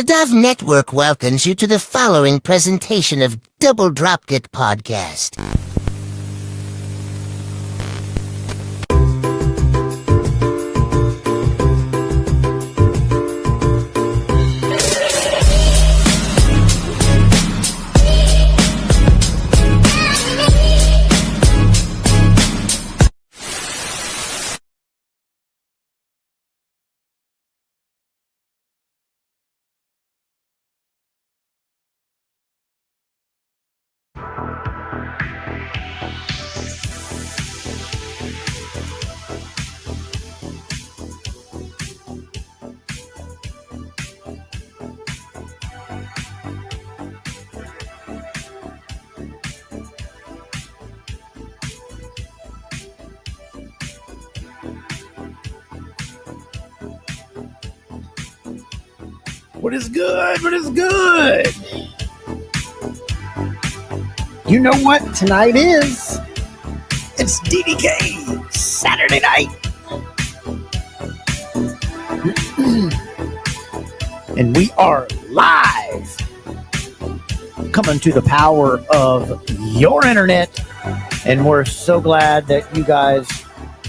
Dove Network welcomes you to the following presentation of Double Dropkick Podcast. What is good? What is good? You know what tonight is? It's DDK Saturday night. And we are live. Coming to the power of your internet. And we're so glad that you guys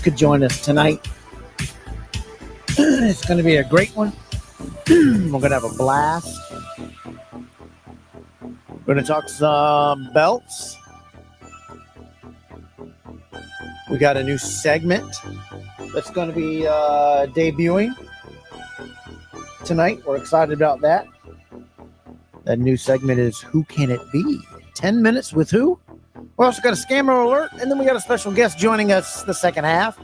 could join us tonight. It's going to be a great one. We're going to have a blast. We're going to talk some belts. We got a new segment that's going to be debuting tonight. We're excited about that. That new segment is Who Can It Be? 10 minutes with who? We also got a scammer alert, and then we got a special guest joining us the second half,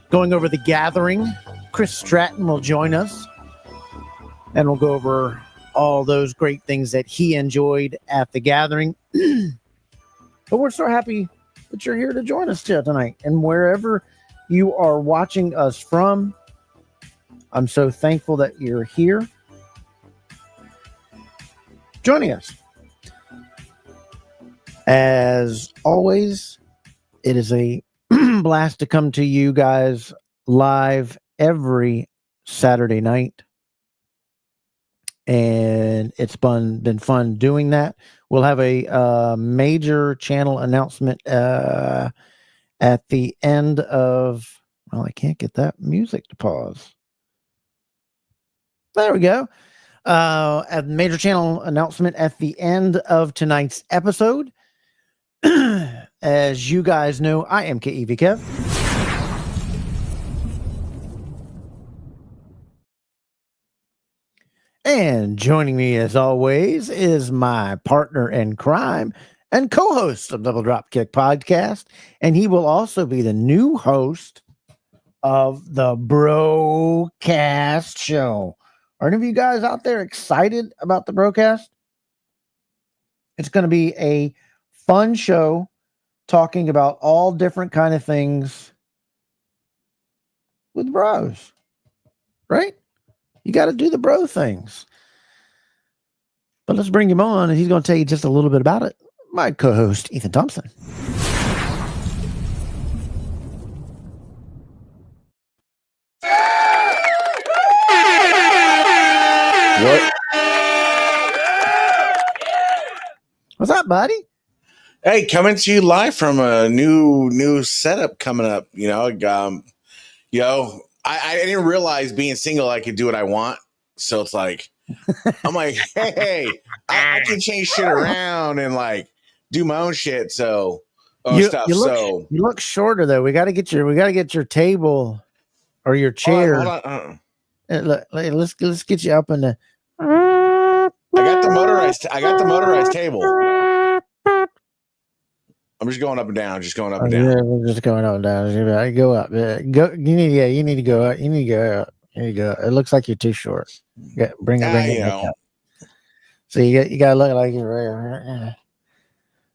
going over The Gathering. Chris Stratton will join us. And we'll go over all those great things that he enjoyed at The Gathering. But we're so happy that you're here to join us tonight. And wherever you are watching us from, I'm so thankful that you're here joining us. As always, it is a blast to come to you guys live every Saturday night. And it's been fun doing that. We'll have a major channel announcement at the end of... Well, I can't get that music to pause. There we go. A major channel announcement at the end of tonight's episode. As you guys know, I am KEV Kev. And joining me, as always, is my partner in crime and co-host of Double Dropkick Podcast. And he will also be the new host of the Broadcast Show. Are any of you guys out there excited about the Broadcast? It's going to be a fun show talking about all different kind of things with bros, right? You got to do the bro things. But let's bring him on, and he's going to tell you just a little bit about it. My co-host, Ethan Thompson. What? What's up, buddy? Hey, coming to you live from a new setup coming up. I didn't realize being single I could do what I want. So it's like, I'm like, hey, I can change shit around and like do my own shit. So you look shorter though. We got to get your table or your chair. Hold on. Let's get you up in the. I got the motorized table. I'm just going up and down. Just going up and down. Yeah, we're just going up and down. Go up. You need to go up. You need to go up. Here you go. It looks like you're too short. Bring it up. So you got to look like you're.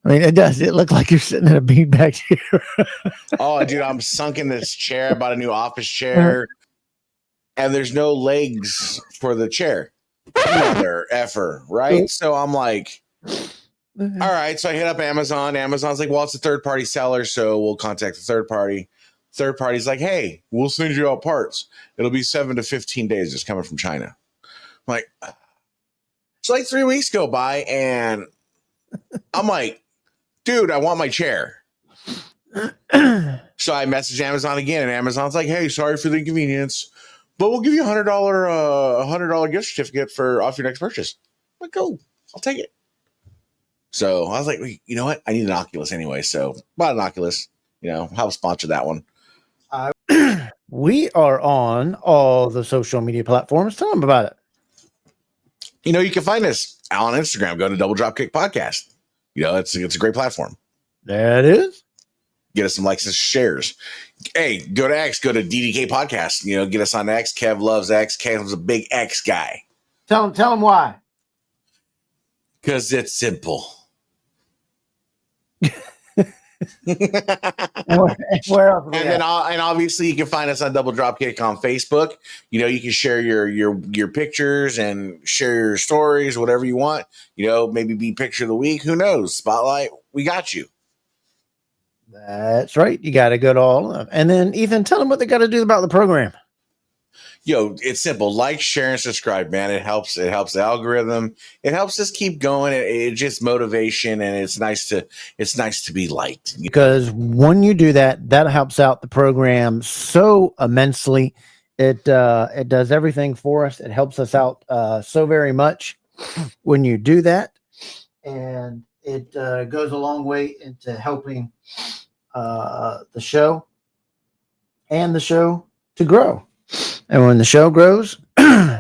I mean, it does. It looks like you're sitting in a beanbag chair. Oh, dude, I'm sunk in this chair. I bought a new office chair, and there's no legs for the chair. Mother effer, right? So I'm like. All right, so I hit up Amazon. Amazon's like, well, it's a third-party seller, so we'll contact the third party. Third party's like, hey, we'll send you out parts. It'll be 7 to 15 days. It's coming from China. I'm like, So like 3 weeks go by, and I'm like, dude, I want my chair. So I messaged Amazon again, and Amazon's like, hey, sorry for the inconvenience, but we'll give you $100 gift certificate off your next purchase. I'm like, go, I'll take it. So I was like, you know what? I need an Oculus anyway. So bought an Oculus, help sponsor that one. We are on all the social media platforms. Tell them about it. You can find us on Instagram. Go to Double Dropkick Podcast. It's a great platform. There it is. Get us some likes and shares. Hey, go to X. Go to DDK Podcast. Get us on X. Kev loves X. Kev's a big X guy. Tell him why. Because it's simple. Where else? And obviously you can find us on Double Dropkick on Facebook. You can share your pictures and share your stories, whatever you want. Maybe be picture of the week. Who knows? Spotlight. We got you. That's right. You got to go to all of them. And then Ethan, tell them what they got to do about the program. It's simple. Like, share, and subscribe, man. It helps the algorithm. It helps us keep going. It just motivation, and it's nice to be liked. Because when you do that, that helps out the program so immensely. It does everything for us. It helps us out so very much when you do that, and it goes a long way into helping the show and the show to grow. And when the show grows,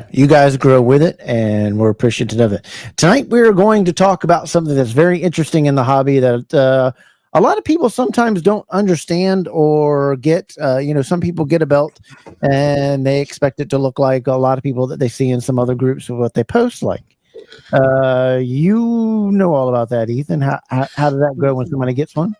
you guys grow with it, and we're appreciative of it. Tonight, we're going to talk about something that's very interesting in the hobby that a lot of people sometimes don't understand or get. Some people get a belt, and they expect it to look like a lot of people that they see in some other groups of what they post like. You know all about that, Ethan. How does that go when somebody gets one?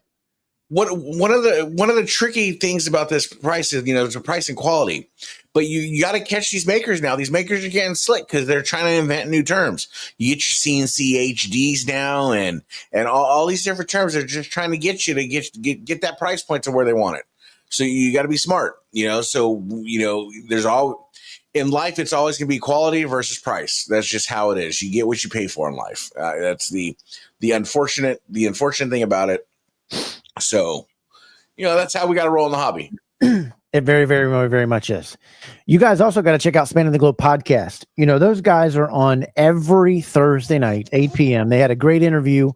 One of the tricky things about this price is, it's a price and quality, but you got to catch these makers now. These makers are getting slick because they're trying to invent new terms. You get your CNC HDs now, and all these different terms. They're just trying to get you to get that price point to where they want it. So you got to be smart, So there's all in life. It's always going to be quality versus price. That's just how it is. You get what you pay for in life. That's the unfortunate thing about it. So, that's how we got to roll in the hobby. It very, very, very, very much is. You guys also got to check out Spanning the Globe podcast. Those guys are on every Thursday night, 8 p.m. They had a great interview,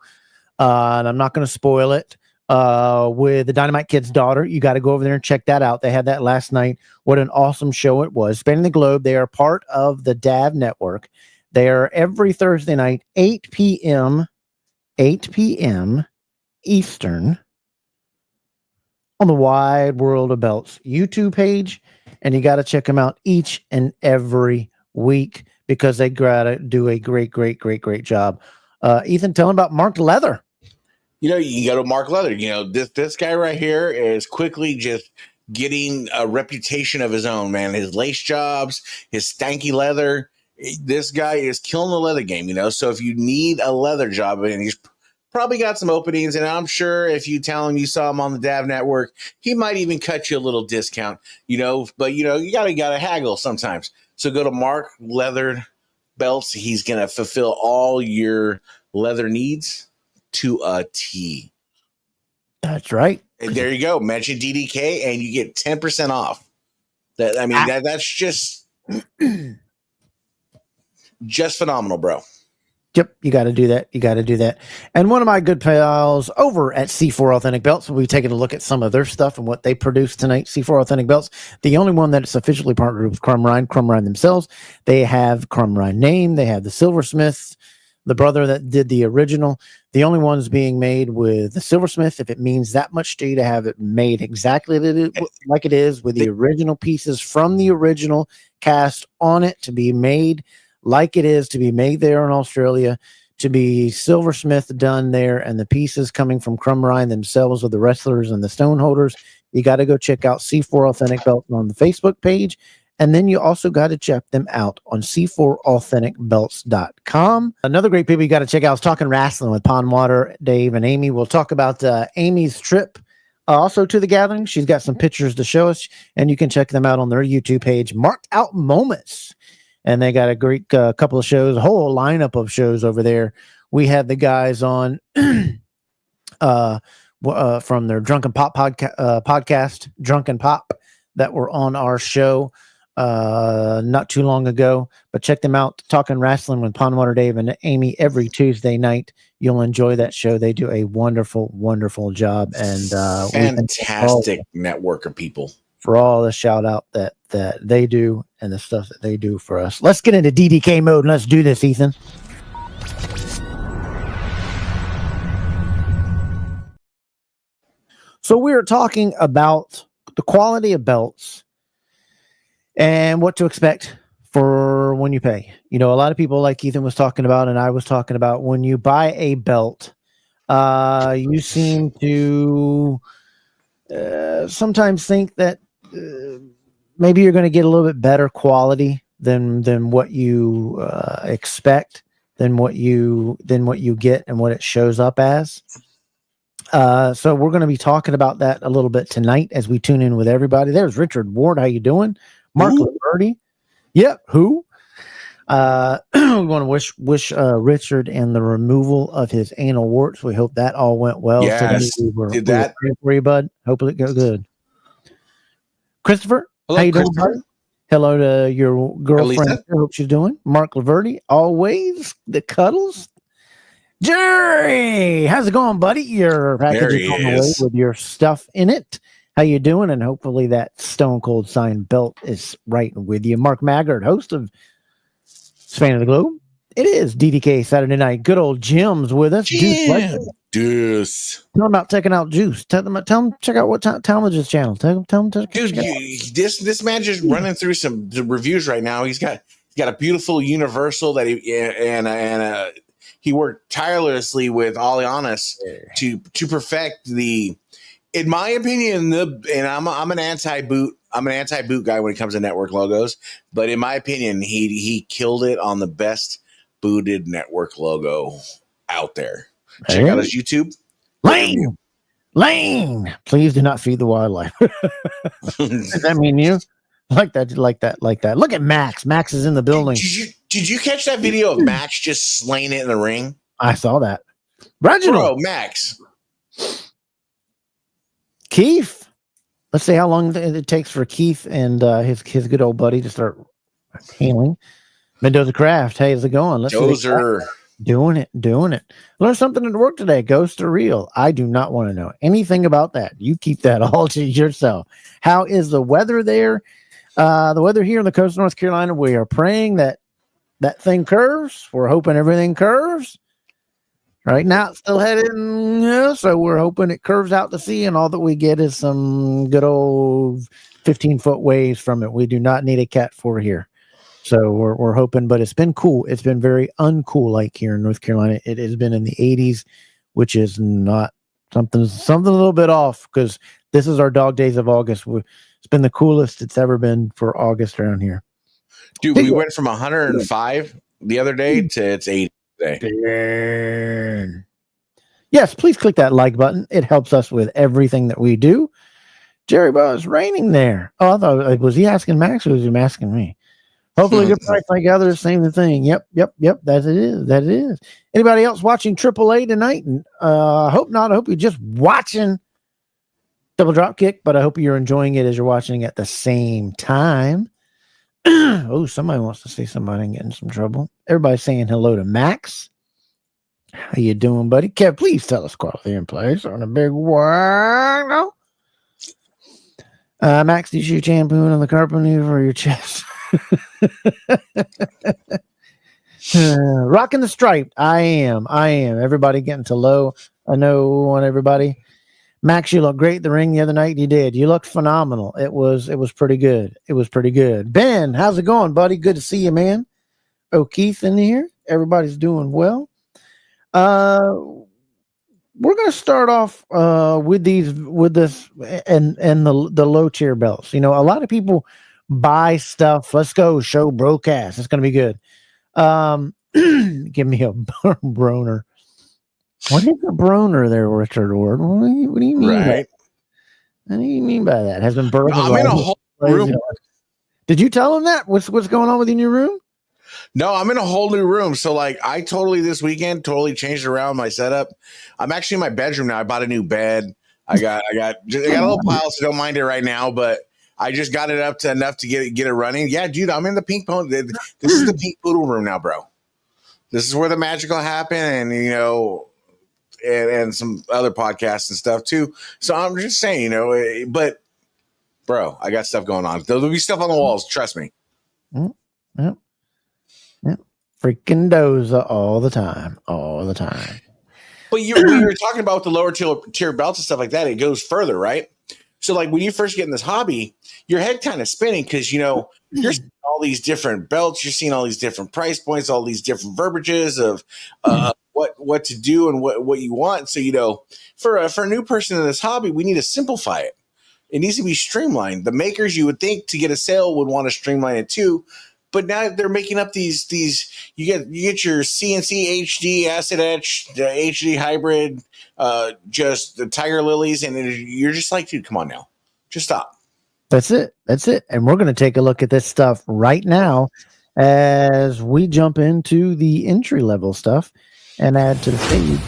and I'm not going to spoil it, with the Dynamite Kid's daughter. You got to go over there and check that out. They had that last night. What an awesome show it was. Spanning the Globe, they are part of the DAV network. They are every Thursday night, 8 p.m. Eastern, on the Wide World of Belts YouTube page, and you got to check them out each and every week because they gotta do a great job. Ethan, tell them about Mark Leather. You go to Mark Leather. This guy right here is quickly just getting a reputation of his own, man. His lace jobs, his stanky leather. This guy is killing the leather game, So if you need a leather job, and he's probably got some openings, and I'm sure if you tell him you saw him on the DAV network, he might even cut you a little discount, but you gotta haggle sometimes. So go to Mark Leather Belts. He's gonna fulfill all your leather needs to a T. That's right. And there you go. Mention DDK and you get 10% off. That's just phenomenal, bro. Yep, you got to do that. And one of my good pals over at C4 Authentic Belts, we'll be taking a look at some of their stuff and what they produce tonight. C4 Authentic Belts, the only one that's officially partnered with Crumb Rind themselves. They have Crumb Rind name. They have the Silversmith, the brother that did the original. The only ones being made with the Silversmith, if it means that much to you to have it made exactly like it is with the original pieces from the original cast on it to be made like it is to be made there in Australia, to be Silversmith done there, and the pieces coming from Crumb Rind themselves with the wrestlers and the stone holders. You got to go check out C4 Authentic Belt on the Facebook page. And then you also got to check them out on c4authenticbelts.com. Another great people you got to check out is Talking Wrestling with Pond Water, Dave, and Amy. We'll talk about Amy's trip also to the gathering. She's got some pictures to show us, and you can check them out on their YouTube page, Marked Out Moments. and they got a great couple of shows, a whole lineup of shows over there. We had the guys on from their Drunken Pop podcast, Drunken Pop, that were on our show not too long ago. But check them out, Talking Wrestling with Pondwater Dave and Amy, every Tuesday night. You'll enjoy that show. They do a wonderful, wonderful job, and fantastic network of people for all the shout out that they do and the stuff that they do for us. Let's get into DDK mode and let's do this, Ethan. So we were talking about the quality of belts and what to expect for when you pay. You know, a lot of people, like Ethan was talking about and I was talking about, when you buy a belt, you seem to sometimes think that maybe you're going to get a little bit better quality than what you expect, than what you get and what it shows up as. So we're going to be talking about that a little bit tonight as we tune in with everybody. There's Richard Ward. How you doing? Mark Liberty. Yep. Who? We want to wish Richard and the removal of his anal warts. We hope that all went well. Yes. Did that for you, bud? Hopefully it goes good. Christopher, hello, how you doing, buddy? Hello to your girlfriend. I hope she's doing. Mark Laverty, always the cuddles. Jerry, how's it going, buddy? Your package is on the way with your stuff in it. How you doing? And hopefully that Stone Cold signed belt is right with you. Mark Maggard, host of Span of the Globe. It is DDK Saturday Night. Good old Jim's with us. Deuce. Tell them about checking out Juice. Tell them check out what Talmadge's channel. Tell them dude. This man just running through some reviews right now. He's got a beautiful Universal that he worked tirelessly with Alianis to perfect the. In my opinion, and I'm an anti-boot guy when it comes to network logos, but in my opinion, he killed it on the best booted network logo out there. Check out his YouTube. Lane. Please do not feed the wildlife. Does that mean you? Like that. Look at Max. Max is in the building. Did you catch that video of Max just slaying it in the ring? I saw that. Reginald. Bro, Max. Keith. Let's see how long it takes for Keith and his good old buddy to start healing. Mendoza Craft. Hey, how's it going? Dozer. Doing it. Learn something at work today. Ghost or real? I do not want to know anything about that. You keep that all to yourself. How is the weather there? The weather here on the coast of North Carolina, we are praying that thing curves. We're hoping everything curves. Right now, it's still heading, so we're hoping it curves out to sea, and all that we get is some good old 15-foot waves from it. We do not need a Cat 4 here. So we're hoping, but it's been cool. It's been very uncool like here in North Carolina. It has been in the 80s, which is not something a little bit off, because this is our dog days of August. It's been the coolest it's ever been for August around here. Dude, we went from 105 the other day to it's 80 today. Yes, please click that like button. It helps us with everything that we do. Jerry, but it's raining there. Oh, I thought, was he asking Max or was he asking me? Hopefully, good price. I gather the same thing. Yep. That it is. Anybody else watching AAA tonight? And I hope not. I hope you're just watching Double Drop Kick, but I hope you're enjoying it as you're watching at the same time. Oh, somebody wants to see somebody and get in some trouble. Everybody's saying hello to Max. How you doing, buddy? Kev, please tell us quality in place on a big one. No? Max, do you shoot shampoo on the carpet for your chest? Rocking the stripe. I am. Everybody getting to low. I know on everybody. Max, you look great in the ring the other night. You did. You looked phenomenal. It was pretty good. Ben, how's it going, buddy? Good to see you, man. O'Keefe in here. Everybody's doing well. We're gonna start off with this and the low tier belts. You know, a lot of people buy stuff. Let's go show broadcast. It's gonna be good. Give me a broner. What is a broner there, Richard Ward? What do you mean? Right. What do you mean by that? Has been birthed. I'm in a whole room. Did you tell him that? What's going on with you in your room? No, I'm in a whole new room. So like I totally this weekend totally changed around my setup. I'm actually in my bedroom now. I bought a new bed. I got a little pile, so don't mind it right now, but I just got it up to enough to get it running. Yeah, dude, I'm in the pink pony. This is the pink poodle room now, bro. This is where the magic will happen, and and some other podcasts and stuff too. So I'm just saying, but bro, I got stuff going on. There'll be stuff on the walls. Trust me. Yep. Freaking doza all the time. But you were talking about the lower tier belts and stuff like that. It goes further, right? So like when you first get in this hobby, your head kind of spinning because you're seeing all these different belts, you're seeing all these different price points, all these different verbiages of what to do and what you want. So for a new person in this hobby, we need to simplify it. It needs to be streamlined. The makers, you would think, to get a sale would want to streamline it too, but now they're making up these. You get your CNC HD acid etch, the HD hybrid, just the tiger lilies, and you're just like, dude, come on now, just stop. That's it. And we're going to take a look at this stuff right now as we jump into the entry level stuff and add to the feed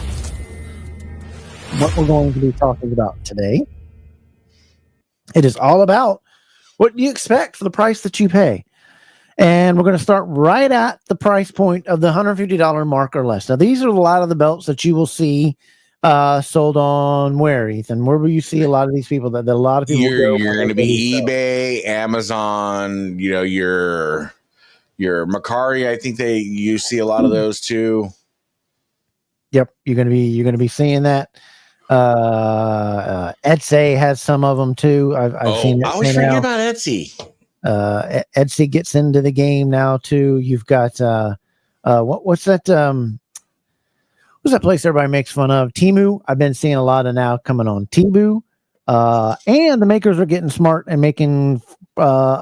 what we're going to be talking about today. It is all about what you expect for the price that you pay. And we're going to start right at the price point of the $150 mark or less. Now, these are a lot of the belts that you will see sold on where, Ethan? Where will you see a lot of these people that a lot of people you're going to be eBay, Amazon, your Macari. I think you see a lot of those too. Yep, you're going to be seeing that. Etsy has some of them too. I've seen it. I was forgetting about Etsy. Etsy gets into the game now too. You've got what's that? What's that place everybody makes fun of? Temu. I've been seeing a lot of now coming on Temu. And the makers are getting smart and making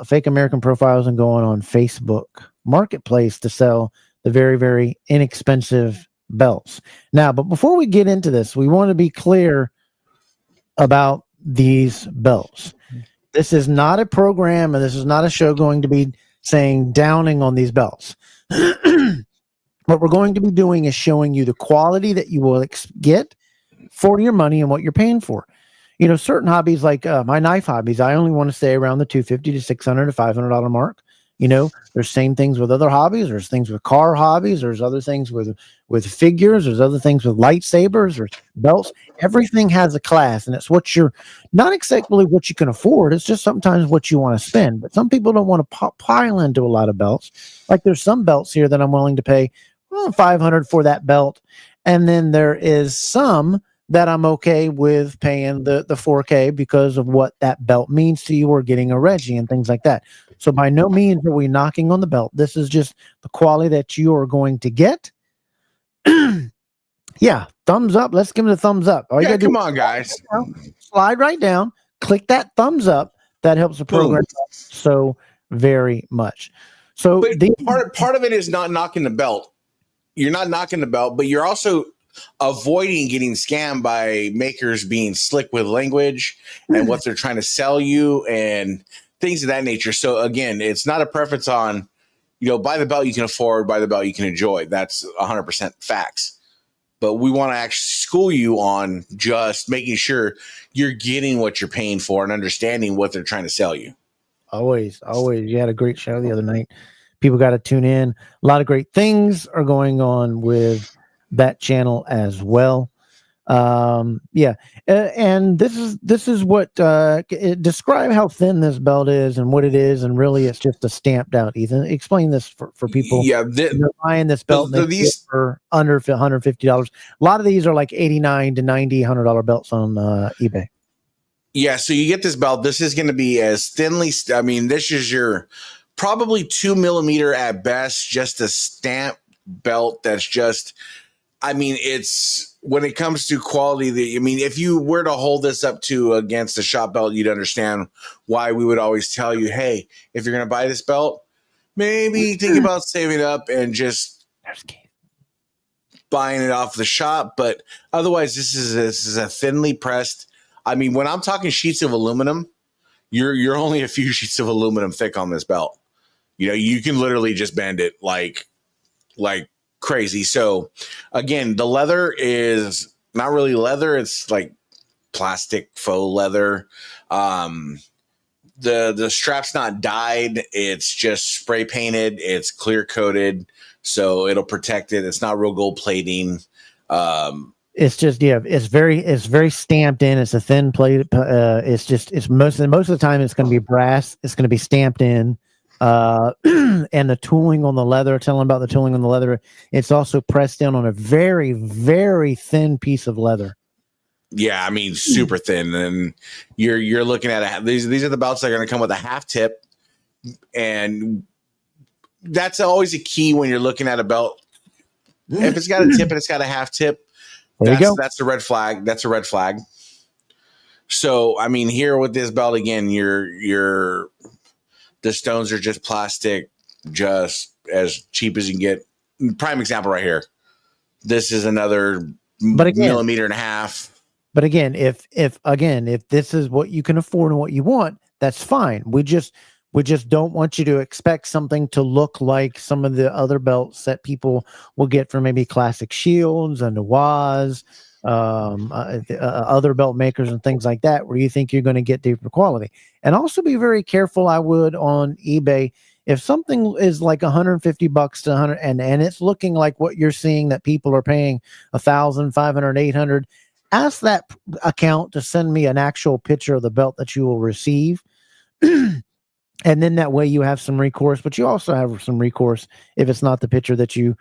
fake American profiles and going on Facebook Marketplace to sell the very, very inexpensive belts. Now, but before we get into this, we want to be clear about these belts. This is not a program and this is not a show going to be saying downing on these belts. What we're going to be doing is showing you the quality that you will get for your money and what you're paying for. Certain hobbies like my knife hobbies, I only want to stay around the $250 to $600 to $500 mark. There's same things with other hobbies. There's things with car hobbies. There's other things with figures. There's other things with lightsabers or belts. Everything has a class, and it's what you're not exactly what you can afford. It's just sometimes what you want to spend. But some people don't want to pile into a lot of belts. Like there's some belts here that I'm willing to pay $500 for that belt, and then there is some that I'm okay with paying the $4K because of what that belt means to you or getting a Reggie and things like that. So by no means are we knocking on the belt. This is just the quality that you are going to get. Yeah, thumbs up. Let's give it a thumbs up. Come on, guys. Slide right down. Click that thumbs up. That helps the program so very much. So part of it is not knocking the belt. You're not knocking the belt, but you're also avoiding getting scammed by makers being slick with language and what they're trying to sell you and things of that nature. So again, it's not a preference on, buy the belt you can afford, buy the belt you can enjoy. That's 100% facts. But we want to actually school you on just making sure you're getting what you're paying for and understanding what they're trying to sell you. Always. You had a great show the other night. People got to tune in. A lot of great things are going on with that channel as well. And this is what describe how thin this belt is and what it is, and really it's just a stamped out. Ethan, explain this for people. Yeah, they're buying this belt these for under $150. A lot of these are like $89 to $90, $100 belts on eBay. Yeah, so you get this belt. This is going to be as thinly. This is your probably 2 millimeter at best, just a stamp belt. That's just. It's when it comes to quality if you were to hold this up against a shop belt, you'd understand why we would always tell you, hey, if you're going to buy this belt, maybe think about saving up and just buying it off the shop. But otherwise, this is a thinly pressed. When I'm talking sheets of aluminum, you're only a few sheets of aluminum thick on this belt. You can literally just bend it like like crazy. So again, the leather is not really leather. It's like plastic faux leather. The strap's not dyed. It's just spray painted. It's clear coated, so it'll protect it. It's not real gold plating. It's just it's very stamped in. It's a thin plate. It's most of the time it's going to be brass. It's going to be stamped in. And the tooling on the leather. Telling about the tooling on the leather. It's also pressed in on a very, very thin piece of leather. Yeah, I mean, super thin. And you're looking at these are the belts that are going to come with a half tip, and that's always a key when you're looking at a belt. If it's got a tip and it's got a half tip, that's a red flag. That's a red flag. So, I mean, here with this belt again, the stones are just plastic, just as cheap as you can get. Prime example right here. This is another millimeter and a half. But again, if this is what you can afford and what you want, that's fine. We just don't want you to expect something to look like some of the other belts that people will get from maybe Classic Shields and Nawaz, other belt makers and things like that, where you think you're going to get deeper quality. And also be very careful, I would, on eBay. If something is like $150 to $100 and it's looking like what you're seeing that people are paying $1,000, $500, $800, ask that account to send me an actual picture of the belt that you will receive. And then that way you have some recourse, but you also have some recourse if it's not the picture that you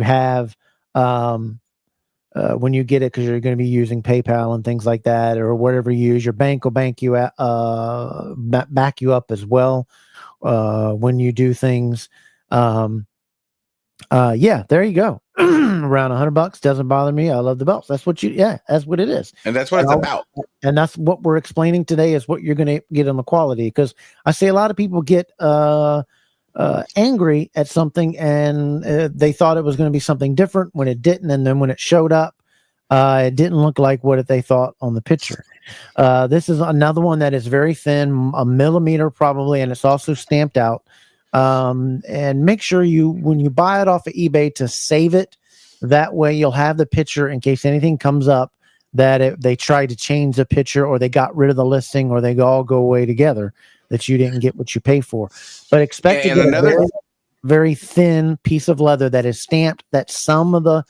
have when you get it, because you're going to be using PayPal and things like that, or whatever you use. Your bank will back you up as well when you do things. Yeah, there you go. Around $100 doesn't bother me. I love the belts. That's what that's what it is. And that's what it's about. And that's what we're explaining today is what you're going to get on the quality. Because I say a lot of people get angry at something and they thought it was going to be something different when it didn't. And then when it showed up, it didn't look like what they thought on the picture. This is another one that is very thin, a millimeter probably, and it's also stamped out. And make sure when you buy it off of eBay, to save it. That way you'll have the picture in case anything comes up that they tried to change the picture, or they got rid of the listing, or they all go away together, that you didn't get what you pay for. But expect to get another very thin piece of leather that is stamped, that some of the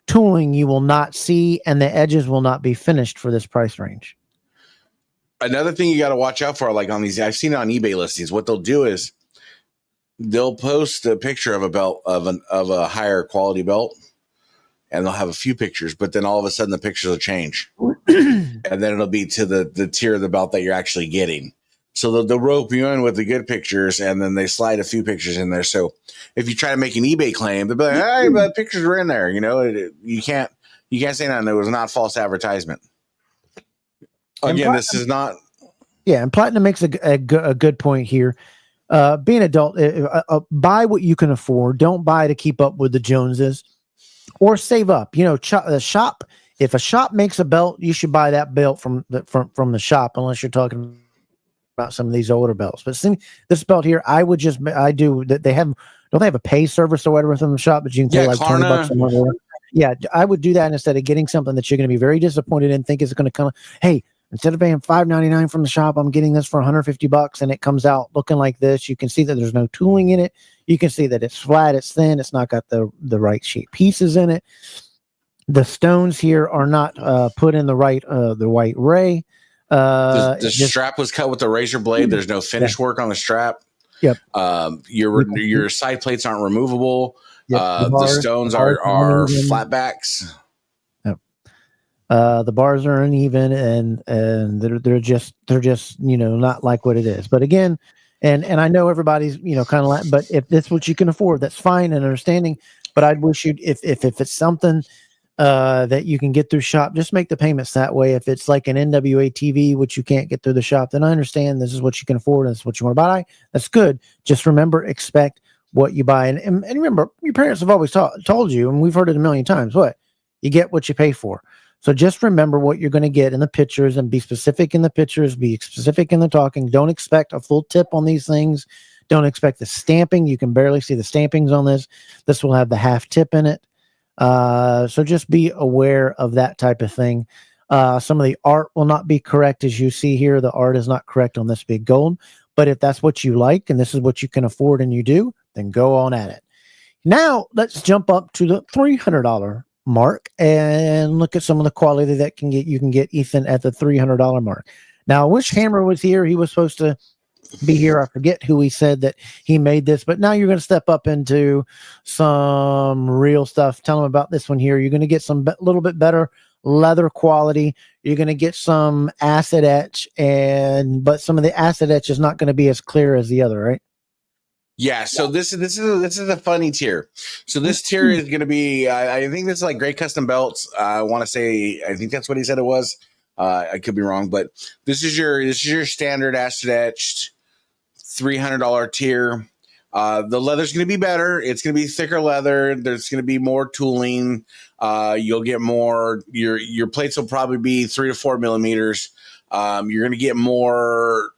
tooling you will not see and the edges will not be finished for this price range. Another thing you got to watch out for, like on these, I've seen it on eBay listings, what they'll do is they'll post a picture of a belt of a higher quality belt, and they'll have a few pictures, but then all of a sudden the pictures will change. And then it'll be to the tier of the belt that you're actually getting. So they'll rope you in with the good pictures, and then they slide a few pictures in there. So if you try to make an eBay claim, they'll be like, hey, but pictures were in there. You know, you can't say nothing. It was not false advertisement. Again, this is not. Yeah, and Platinum makes a good point here. Being an adult, buy what you can afford. Don't buy to keep up with the Joneses, or save up. You know, the shop. If a shop makes a belt, you should buy that belt from the shop, unless you're talking about some of these older belts. But see, this belt here, don't they have a pay service or whatever from the shop that you can pay like $20 a month? Yeah, I would do that instead of getting something that you're going to be very disappointed in, think it's going to come. Hey, instead of paying $5.99 from the shop, I'm getting this for $150, and it comes out looking like this. You can see that there's no tooling in it. You can see that it's flat, it's thin, it's not got the right shape pieces in it. The stones here are not put in the right ray. The strap was cut with a razor blade. There's no finish work on the strap. Yep. Your side plates aren't removable. Yep. The stones are flatbacks. Yep. The bars are uneven, and they're just not like what it is. But again, and I know everybody's kind of like, but if that's what you can afford, that's fine and understanding. But I'd wish you if it's something that you can get through shop, just make the payments that way. If it's like an NWA TV, which you can't get through the shop, then I understand this is what you can afford and this is what you want to buy. That's good. Just remember, expect what you buy. And remember, your parents have always told you, and we've heard it a million times, what? You get what you pay for. So just remember what you're going to get in the pictures, and be specific in the pictures, be specific in the talking. Don't expect a full tip on these things. Don't expect the stamping. You can barely see the stampings on this. This will have the half tip in it. So just be aware of that type of thing. Some of the art will not be correct. As you see here, the art is not correct on this big gold. But if that's what you like and this is what you can afford and you do, then go on at it. Now let's jump up to the $300 mark and look at some of the quality that you can get, Ethan, at the $300 mark. Now, I wish Hammer was here. He was supposed to be here. I forget who he said that he made this, but now you're going to step up into some real stuff. Tell him about this one here. You're going to get some little bit better leather quality. You're going to get some acid etch, but some of the acid etch is not going to be as clear as the other, right? Yeah, so this is a funny tier. So this tier is going to be, I think this is like Great Custom Belts. I want to say, I think that's what he said it was. I could be wrong, but this is your standard acid etched $300 tier. The leather's going to be better. It's going to be thicker leather. There's going to be more tooling. You'll get more. Your plates will probably be 3 to 4 millimeters. You're going to get more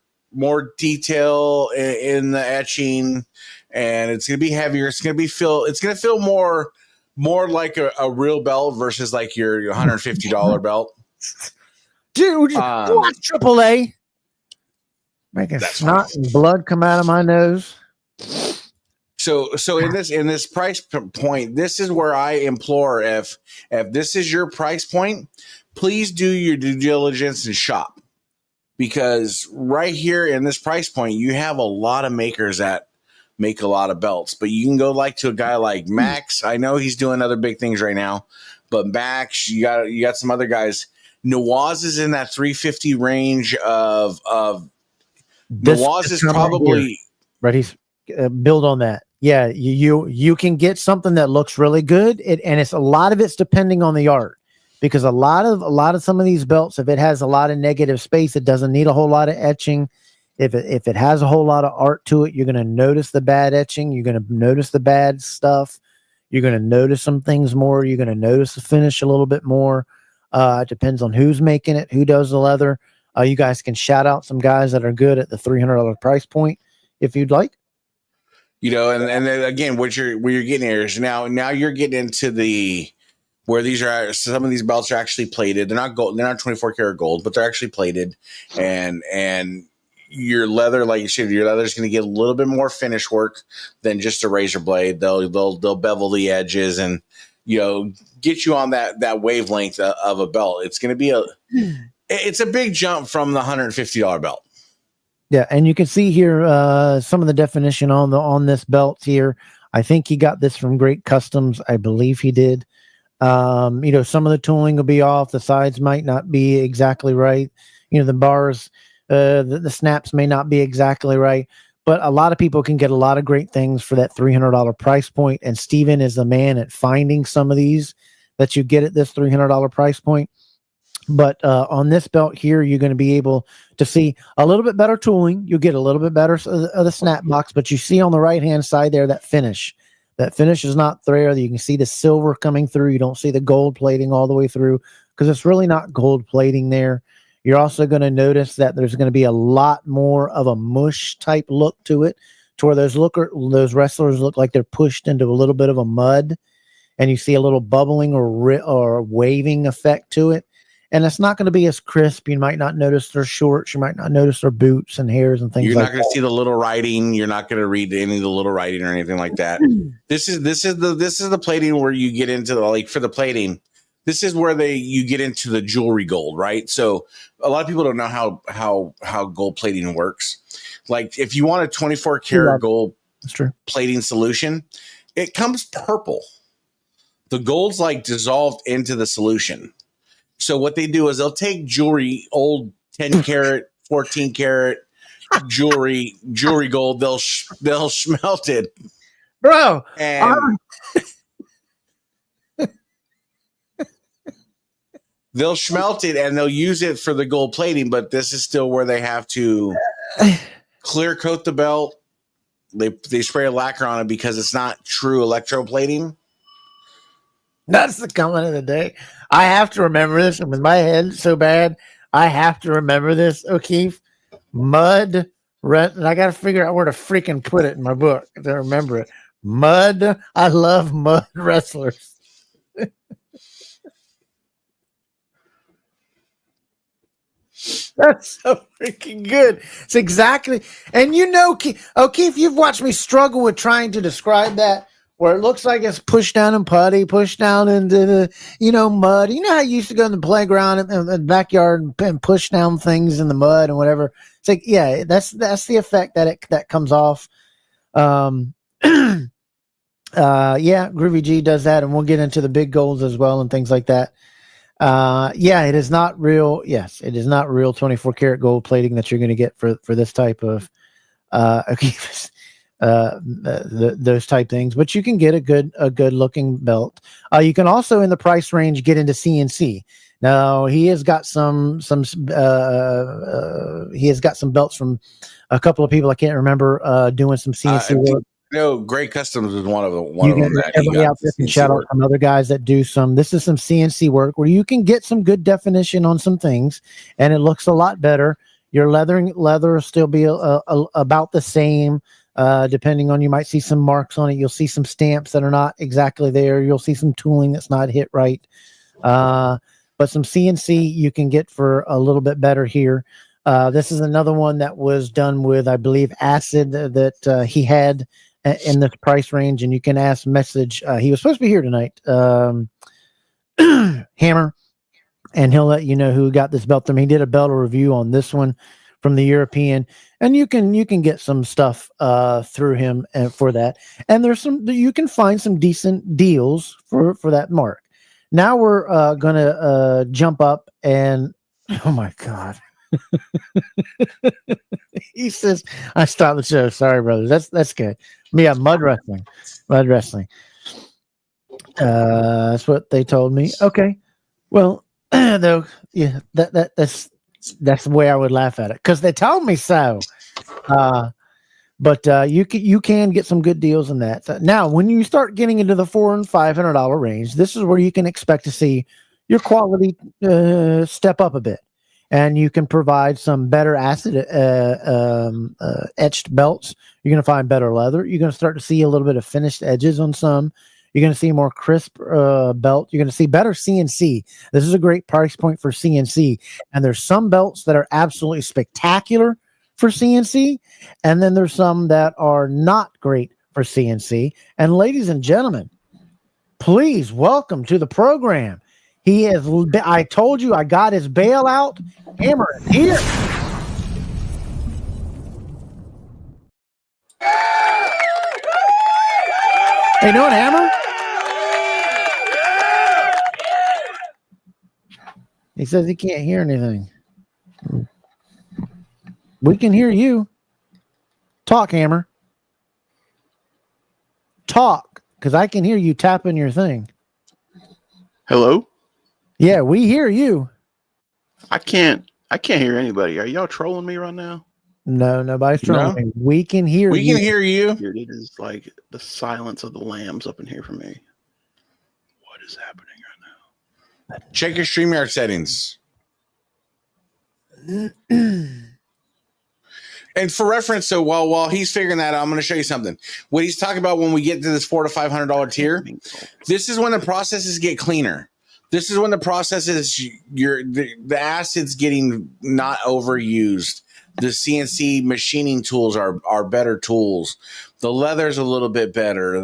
detail in the etching, and it's going to be heavier. It's going to feel more like a real belt versus like your $150 belt. Dude, watch AAA. Making snot and blood come out of my nose. So in this price point, this is where I implore, if this is your price point, please do your due diligence and shop. Because right here in this price point, you have a lot of makers that make a lot of belts. But you can go like to a guy like Max. I know he's doing other big things right now, but Max, you got some other guys. Nawaz is in that 350 range of Nawaz is probably right. He's build on that. Yeah, you can get something that looks really good, and it's a lot of it's depending on the art. Because a lot of some of these belts, if it has a lot of negative space, it doesn't need a whole lot of etching. If it has a whole lot of art to it, you're going to notice the bad etching. You're going to notice the bad stuff. You're going to notice some things more. You're going to notice the finish a little bit more. It depends on who's making it, who does the leather. You guys can shout out some guys that are good at the $300 price point if you'd like. And then again, where you're getting here is now you're getting into the where some of these belts are actually plated. They're not gold. They're not 24 karat gold, but they're actually plated. And your leather, like you said, your leather is going to get a little bit more finish work than just a razor blade. They'll bevel the edges and, get you on that wavelength of a belt. It's going to be it's a big jump from the $150 belt. Yeah. And you can see here, some of the definition on this belt here. I think he got this from Great Customs. I believe he did. Some of the tooling will be off. The sides might not be exactly right. The bars, the snaps may not be exactly right, but a lot of people can get a lot of great things for that $300 price point. And Steven is the man at finding some of these that you get at this $300 price point. But on this belt here, you're going to be able to see a little bit better tooling. You'll get a little bit better of the snap box, but you see on the right-hand side there, that finish. That finish is not there. You can see the silver coming through. You don't see the gold plating all the way through because it's really not gold plating there. You're also going to notice that there's going to be a lot more of a mush type look to it, to where those wrestlers look like they're pushed into a little bit of a mud, and you see a little bubbling or waving effect to it. And it's not going to be as crisp. You might not notice their shorts. You might not notice their boots and hairs and things like that. You're not going to see the little writing. You're not going to read any of the little writing or anything like that. This is the plating where you get into for the plating. This is where you get into the jewelry gold, right? So a lot of people don't know how gold plating works. Like if you want a 24 karat gold plating solution, it comes purple. The gold's like dissolved into the solution. So what they do is they'll take jewelry, old 10 karat, 14 karat jewelry gold. They'll smelt it, bro. And they'll smelt it and they'll use it for the gold plating. But this is still where they have to clear coat the belt. They spray a lacquer on it because it's not true electroplating. That's the comment of the day. I have to remember this. And with my head so bad, I have to remember this, O'Keefe. Mud And I got to figure out where to freaking put it in my book to remember it. Mud. I love mud wrestlers. That's so freaking good. It's exactly. And Keith, you've watched me struggle with trying to describe that, where it looks like it's pushed down and putty, pushed down into the, mud. You know how you used to go in the playground and the backyard and push down things in the mud and whatever. It's like, yeah, that's the effect that comes off. Yeah, Groovy G does that, and we'll get into the big goals as well and things like that. Yeah, it is not real. Yes, it is not real 24 karat gold plating that you're going to get for this type of those type things, but you can get a good looking belt. You can also in the price range get into CNC. Now he has got some belts from a couple of people I can't remember doing some CNC work. Great Customs is one of them. Everybody out there can shout out some other guys that do some. This is some CNC work where you can get some good definition on some things, and it looks a lot better. Your leather will still be about the same, depending on. You might see some marks on it. You'll see some stamps that are not exactly there. You'll see some tooling that's not hit right. But some CNC you can get for a little bit better here. This is another one that was done with, I believe, acid that he had in this price range, and you can message. He was supposed to be here tonight, Hammer, and he'll let you know who got this belt. He did a belt review on this one from the European, and you can get some stuff through him for that. And you can find some decent deals for that mark. Now we're gonna jump up and oh my god. He says, I stopped the show. Sorry, brothers. That's good. Yeah, mud wrestling. That's what they told me. Okay. Well, though, yeah, that's the way I would laugh at it because they told me so. But you can get some good deals in that. So now, when you start getting into the $400 and $500 range, this is where you can expect to see your quality step up a bit. And you can provide some better acid etched belts. You're going to find better leather. You're going to start to see a little bit of finished edges on some. You're going to see more crisp belt. You're going to see better CNC. This is a great price point for CNC. And there's some belts that are absolutely spectacular for CNC. And then there's some that are not great for CNC. And ladies and gentlemen, please welcome to the program. He is. I told you I got his bailout. Hammer is here. How you doing, Hammer? He says he can't hear anything. We can hear you. Talk, Hammer. Talk, because I can hear you tapping your thing. Hello? Yeah, we hear you. I can't hear anybody. Are y'all trolling me right now? No, nobody's trolling me. We can hear you. We can hear you. It is like the silence of the lambs up in here for me. What is happening right now? Check your StreamYard settings. And for reference, so while he's figuring that out, I'm going to show you something. What he's talking about when we get to this $400 to $500 tier, this is when the processes get cleaner. This is when the processes, the acid's getting not overused. The CNC machining tools are better tools. The leather's a little bit better.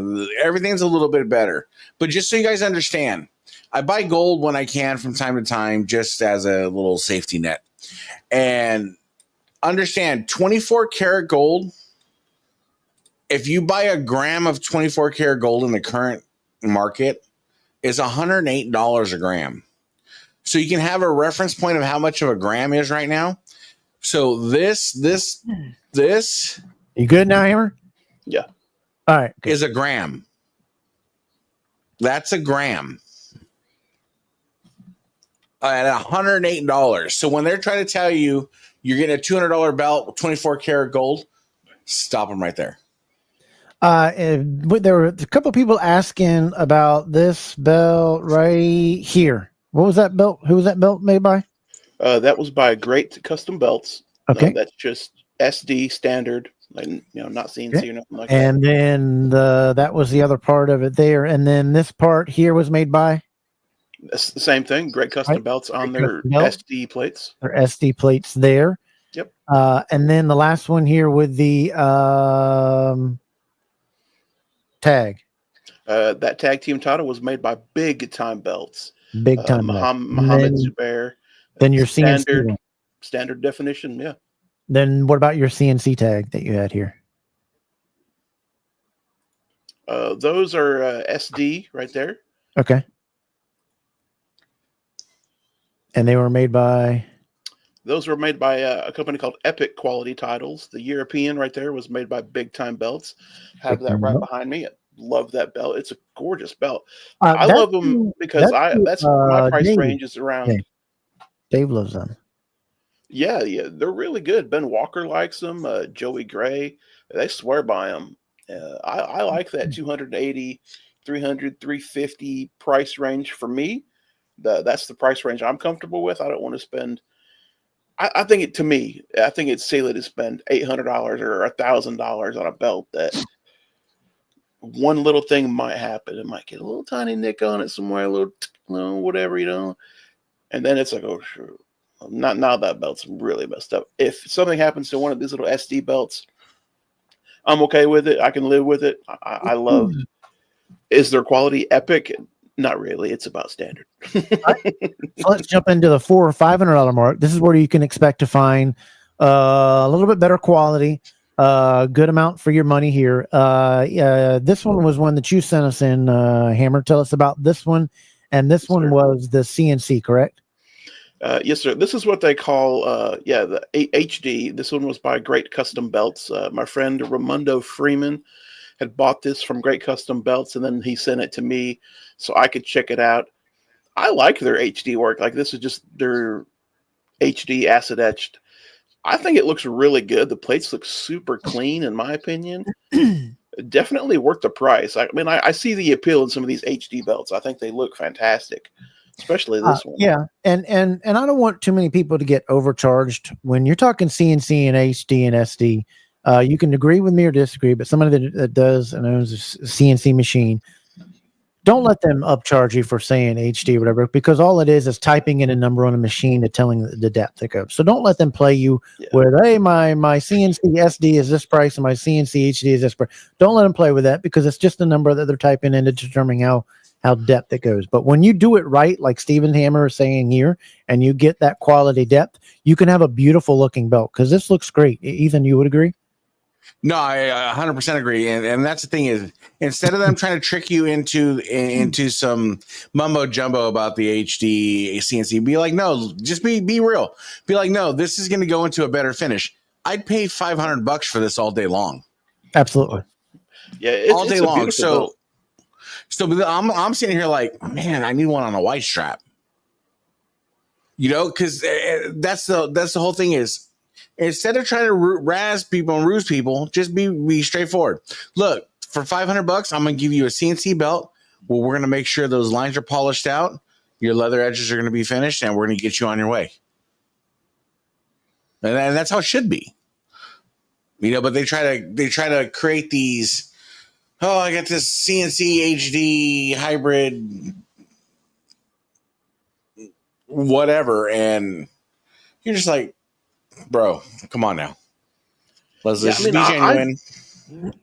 Everything's a little bit better. But just so you guys understand, I buy gold when I can from time to time, just as a little safety net. And understand, 24 karat gold, if you buy a gram of 24 karat gold in the current market, is $108 a gram. So you can have a reference point of how much of a gram is right now. So this. You good now, Hammer? Yeah. All right. Is a gram. That's a gram. At $108. So when they're trying to tell you you're getting a $200 belt with 24 karat gold, stop them right there. There were a couple of people asking about this belt right here. What was that belt? Who was that belt made by? That was by Great Custom Belts. Okay. That's just SD standard, like not CNC Okay. or nothing like that. And then that was the other part of it there. And then this part here was made by It's the same thing. Great custom right? belts on Great their custom belt. SD plates. Their SD plates there. Yep. And then the last one here with the tag. That tag team title was made by Big Time Belts. Big time. Mohammed Zubair. Then your CNC one. Standard definition, yeah. Then what about your CNC tag that you had here? Those are SD right there. Okay. And they were made by? Those were made by a company called Epic Quality Titles. The European right there was made by Big Time Belts. Have that right behind me. Love that belt. It's a gorgeous belt. I love them because that's my price Dave, range is around. Dave loves them. Yeah, they're really good. Ben Walker likes them. Joey Gray, they swear by them. I like that 280, 300, 350 price range for me. That's the price range I'm comfortable with. I don't want to spend. I think it's silly to spend $800 or $1,000 on a belt that one little thing might happen. It might get a little tiny nick on it somewhere, a little whatever, and then it's like, oh, sure. Not now that belt's really messed up. If something happens to one of these little SD belts, I'm okay with it. I can live with it. I love. Is their quality epic? Not really. It's about standard. So let's jump into the $400 or $500 mark. This is where you can expect to find a little bit better quality, good amount for your money here. This one was one that you sent us in, Hammer. Tell us about this one. And this one was the CNC, correct? Yes, sir. This is what they call, the HD. This one was by Great Custom Belts. My friend Ramundo Freeman had bought this from Great Custom Belts, and then he sent it to me so I could check it out. I like their HD work. Like, this is just their HD acid etched. I think it looks really good. The plates look super clean, in my opinion. Definitely worth the price. I mean, I see the appeal in some of these HD belts. I think they look fantastic. Especially this one. Yeah. And I don't want too many people to get overcharged when you're talking CNC and HD and SD. You can agree with me or disagree, but somebody that does and owns a CNC machine, don't let them upcharge you for saying HD or whatever, because all it is typing in a number on a machine to telling the depth it goes. So don't let them play you with, hey, my CNC SD is this price and my CNC HD is this price. Don't let them play with that, because it's just a number that they're typing in to determine how depth it goes. But when you do it right, like Steven Hammer is saying here, and you get that quality depth, you can have a beautiful looking belt, because this looks great. Ethan, you would agree? No, I 100% agree. And that's the thing is, instead of them trying to trick you into some mumbo jumbo about the HD CNC, be like, no, just be real. Be like, no, this is going to go into a better finish. I'd pay $500 for this all day long. Absolutely. Yeah. All day long. So I'm sitting here like, man, I need one on a white strap. Because that's the whole thing is, instead of trying to razz people and ruse people, just be straightforward. Look, for $500, I'm going to give you a CNC belt where we're going to make sure those lines are polished out, your leather edges are going to be finished, and we're going to get you on your way. And that's how it should be. But they try to create these. Oh, I got this CNC HD hybrid, whatever, and you're just like, bro, come on now. Let's be genuine.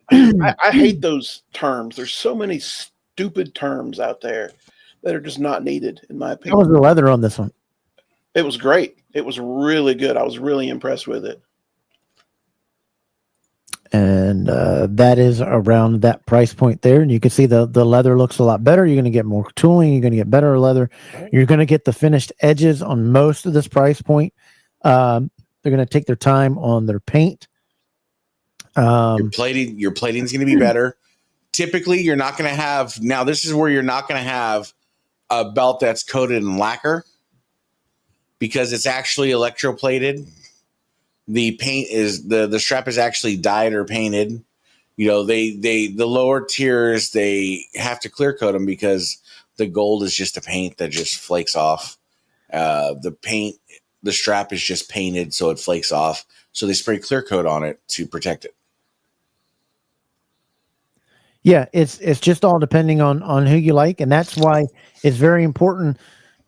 I hate those terms. There's so many stupid terms out there that are just not needed, in my opinion. How was the leather on this one? It was great. It was really good. I was really impressed with it. And that is around that price point there. And you can see the leather looks a lot better. You're going to get more tooling. You're going to get better leather. You're going to get the finished edges on most of this price point. They're going to take their time on their paint. Your plating is going to be better. Typically, you're not going to have. Now, this is where you're not going to have a belt that's coated in lacquer, because it's actually electroplated. The paint is the strap is actually dyed or painted. The lower tiers, they have to clear coat them because the gold is just a paint that just flakes off. The paint the strap is just painted so it flakes off. So they spray clear coat on it to protect it. Yeah, it's just all depending on who you like, and that's why it's very important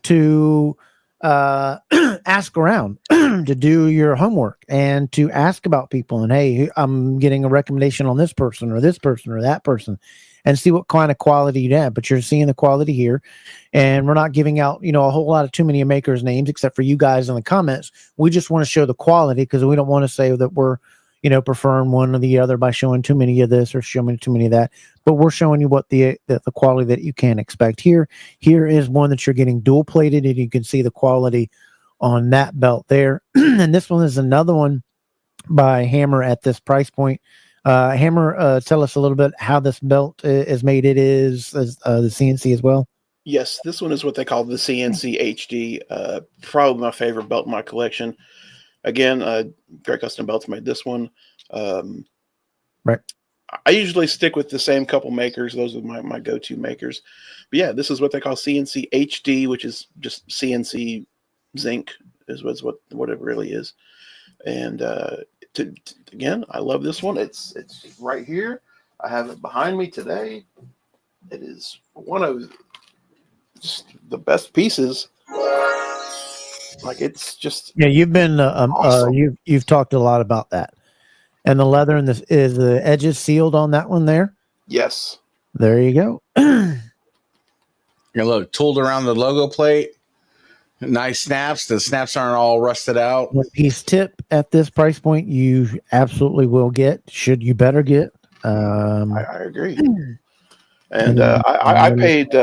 to ask around, to do your homework, and to ask about people. And hey, I'm getting a recommendation on this person or that person, and see what kind of quality you have. But you're seeing the quality here, and we're not giving out a whole lot of too many makers' names, except for you guys in the comments. We just want to show the quality because we don't want to say that we're preferring one or the other by showing too many of this or showing too many of that. But we're showing you what the quality that you can expect here. Here is one that you're getting dual plated, and you can see the quality on that belt there. And this one is another one by Hammer at this price point. Hammer, tell us a little bit how this belt is made. It is the CNC as well. Yes, this one is what they call the CNC HD. Probably my favorite belt in my collection. Again, Great Custom Belts made this one. Right. I usually stick with the same couple makers. Those are my go-to makers. But yeah, this is what they call CNC HD, which is just CNC zinc is what it really is. And again, I love this one. It's right here. I have it behind me today. It is one of just the best pieces. Like, it's just you've been awesome. You've talked a lot about that, and the leather and this is the edges sealed on that one there. Yes, there you go. Look, tooled around the logo plate, nice snaps. The snaps aren't all rusted out. One piece tip at this price point, you absolutely will get. You better get? I agree. And I paid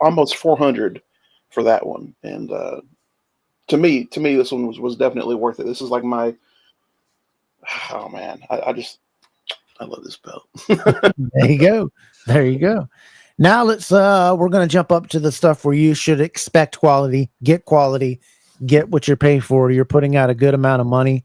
almost $400 for that one, and to me, this one was definitely worth it. This is like my, oh man, I love this belt. There you go. Now we're going to jump up to the stuff where you should expect quality, get what you're paying for. You're putting out a good amount of money.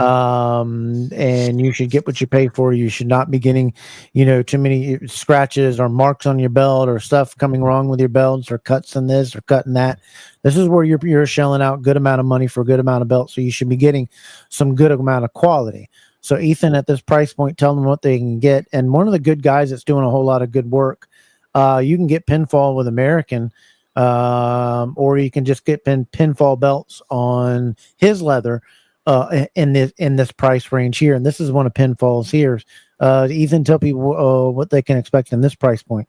And you should get what you pay for. You should not be getting, too many scratches or marks on your belt or stuff coming wrong with your belts or cuts in this or cutting that. This is where you're shelling out good amount of money for a good amount of belt. So you should be getting some good amount of quality. So Ethan, at this price point, tell them what they can get. And one of the good guys that's doing a whole lot of good work, you can get Pinfall with American, or you can just get Pinfall belts on his leather. In this price range here, and this is one of Pinfall's here. Ethan, tell people what they can expect in this price point.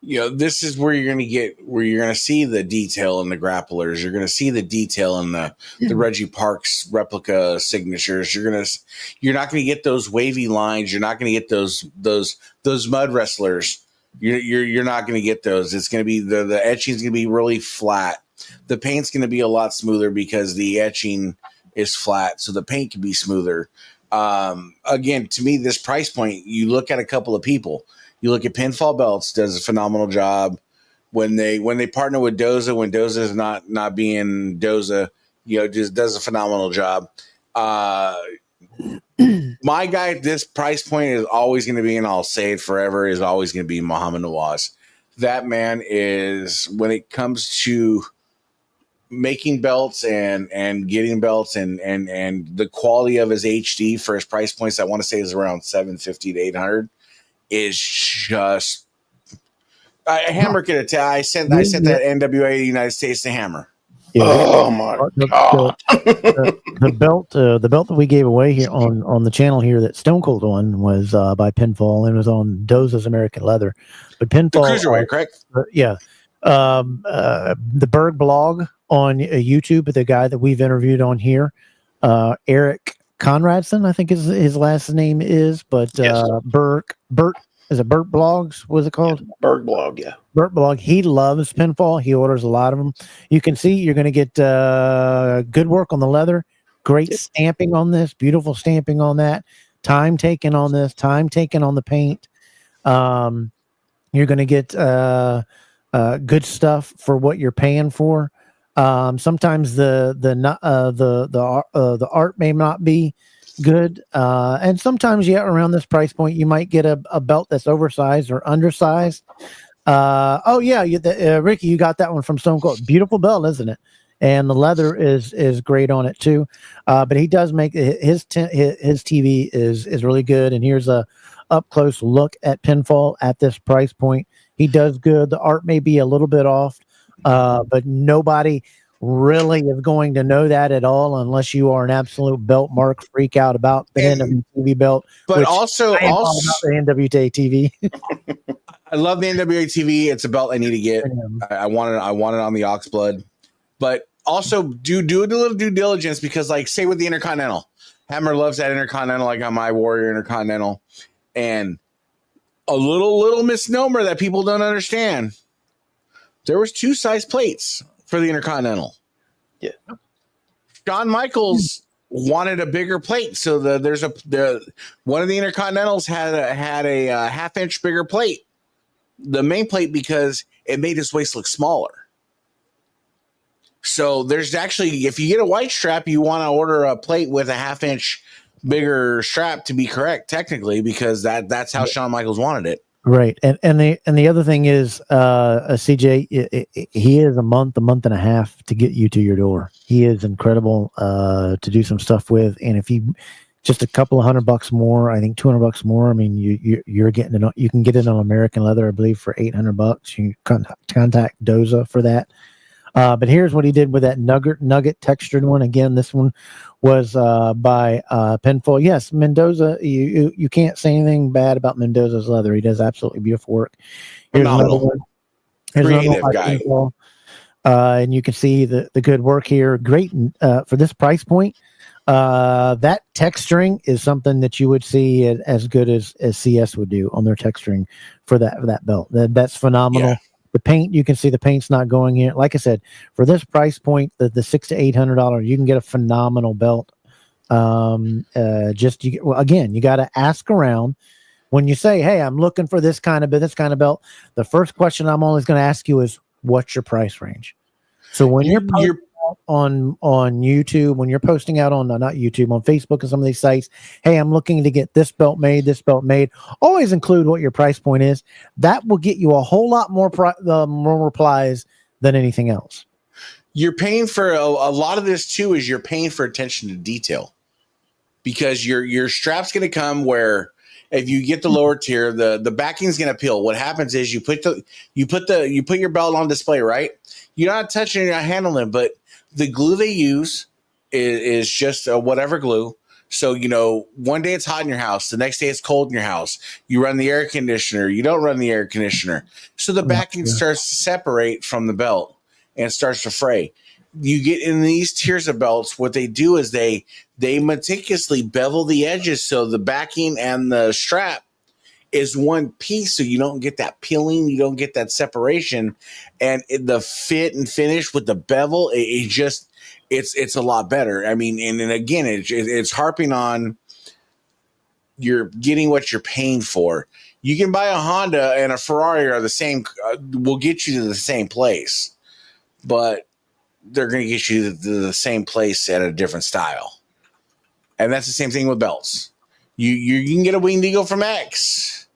This is where you're going to see the detail in the grapplers. You're going to see the detail in the Reggie Parks replica signatures. You're not going to get those wavy lines. You're not going to get those mud wrestlers. You're not going to get those. It's going to be the etching is going to be really flat. The paint's going to be a lot smoother because the etching is flat, so the paint can be smoother. Again, to me, this price point, you look at a couple of people. You look at Pinfall Belts, does a phenomenal job. When they partner with Doza, when Doza is not being Doza, just does a phenomenal job. My guy at this price point is always going to be, and I'll say it forever, is always going to be Muhammad Nawaz. That man is, when it comes to making belts and getting belts and the quality of his HD for his price points, I want to say is around $750 to $800, is just Hammer could attach. I sent that NWA to the United States to Hammer. Yeah, oh my god! The belt that we gave away here on the channel here, that Stone Cold one, was by Pinfall and was on Doza's American Leather. But Pinfall, the cruiserweight, correct? Yeah. The Berg blog on YouTube, the guy that we've interviewed on here, Eric Conradson, I think his last name is, but yes. Bert is it Bert Blogs? What's it called? Yeah, Berg blog, yeah. Bert blog. He loves Pinfall. He orders a lot of them. You can see you're going to get good work on the leather, great stamping on this, beautiful stamping on that, time taken on this, time taken on the paint. You're going to get good stuff for what you're paying for. Sometimes the art may not be good, and sometimes around this price point you might get a belt that's oversized or undersized. Ricky, you got that one from Stone Cold. Beautiful belt, isn't it? and the leather is great on it too. But he does make his TV is really good. And here's a up close look at pinfall at this price point. He does good. The art may be a little bit off, but nobody really is going to know that at all unless you are an absolute belt mark freak out about the NWTV belt. But also, I am all about the NWTA TV. I love the NWA TV. It's a belt I need to get. I want it. I want it on the Oxblood. But also do a little due diligence because, like, say with the Intercontinental, Hammer loves that Intercontinental. I got my Warrior Intercontinental, and a little misnomer that people don't understand. There was 2 size plates for the Intercontinental. Yeah, Shawn Michaels wanted a bigger plate, so one of the Intercontinentals had a half-inch bigger plate, the main plate, because it made his waist look smaller. So there's actually, if you get a white strap, you want to order a plate with a half-inch bigger strap to be correct technically, because that's how Shawn Michaels wanted it. Right. And the other thing is, CJ, he is a month and a half to get you to your door. He is incredible to do some stuff with. And if you just a couple of $100 more, I think $200 more. I mean, you're getting it. You can get it on American leather, I believe, for $800. You can contact Doza for that. But here's what he did with that nugget textured one. Again, this one was by Penfold. Yes, Mendoza. You can't say anything bad about Mendoza's leather. He does absolutely beautiful work. Here's another one. Here's Creative guy. And you can see the good work here. Great for this price point. That texturing is something that you would see as good as CS would do on their texturing for that belt. That's phenomenal. Yeah. The paint, you can see the paint's not going in. Like I said, for this price point, the $600 to $800, you can get a phenomenal belt. Again, you got to ask around. When you say, "Hey, I'm looking for this kind of belt," the first question I'm always going to ask you is, "What's your price range?" So when you're on YouTube, when you're posting out on not YouTube, on Facebook and some of these sites, "Hey, I'm looking to get this belt made," always include what your price point is. That will get you a whole lot more replies than anything else. You're paying for a lot of this too, is you're paying for attention to detail, because your strap's going to come where if you get the lower tier, the backing's going to peel. What happens is you put your belt on display, right? You're not touching it, you're not handling it, but the glue they use is just whatever glue. So, one day it's hot in your house. The next day it's cold in your house. You run the air conditioner. You don't run the air conditioner. So the backing starts to separate from the belt and starts to fray. You get in these tiers of belts, what they do is they meticulously bevel the edges so the backing and the strap is one piece, so you don't get that peeling, you don't get that separation, and the fit and finish with the bevel, it's a lot better. I mean, and again, it's harping on you're getting what you're paying for. You can buy a Honda and a Ferrari are the same, will get you to the same place, but they're going to get you to the same place at a different style, and that's the same thing with belts. You can get a Winged Eagle from X,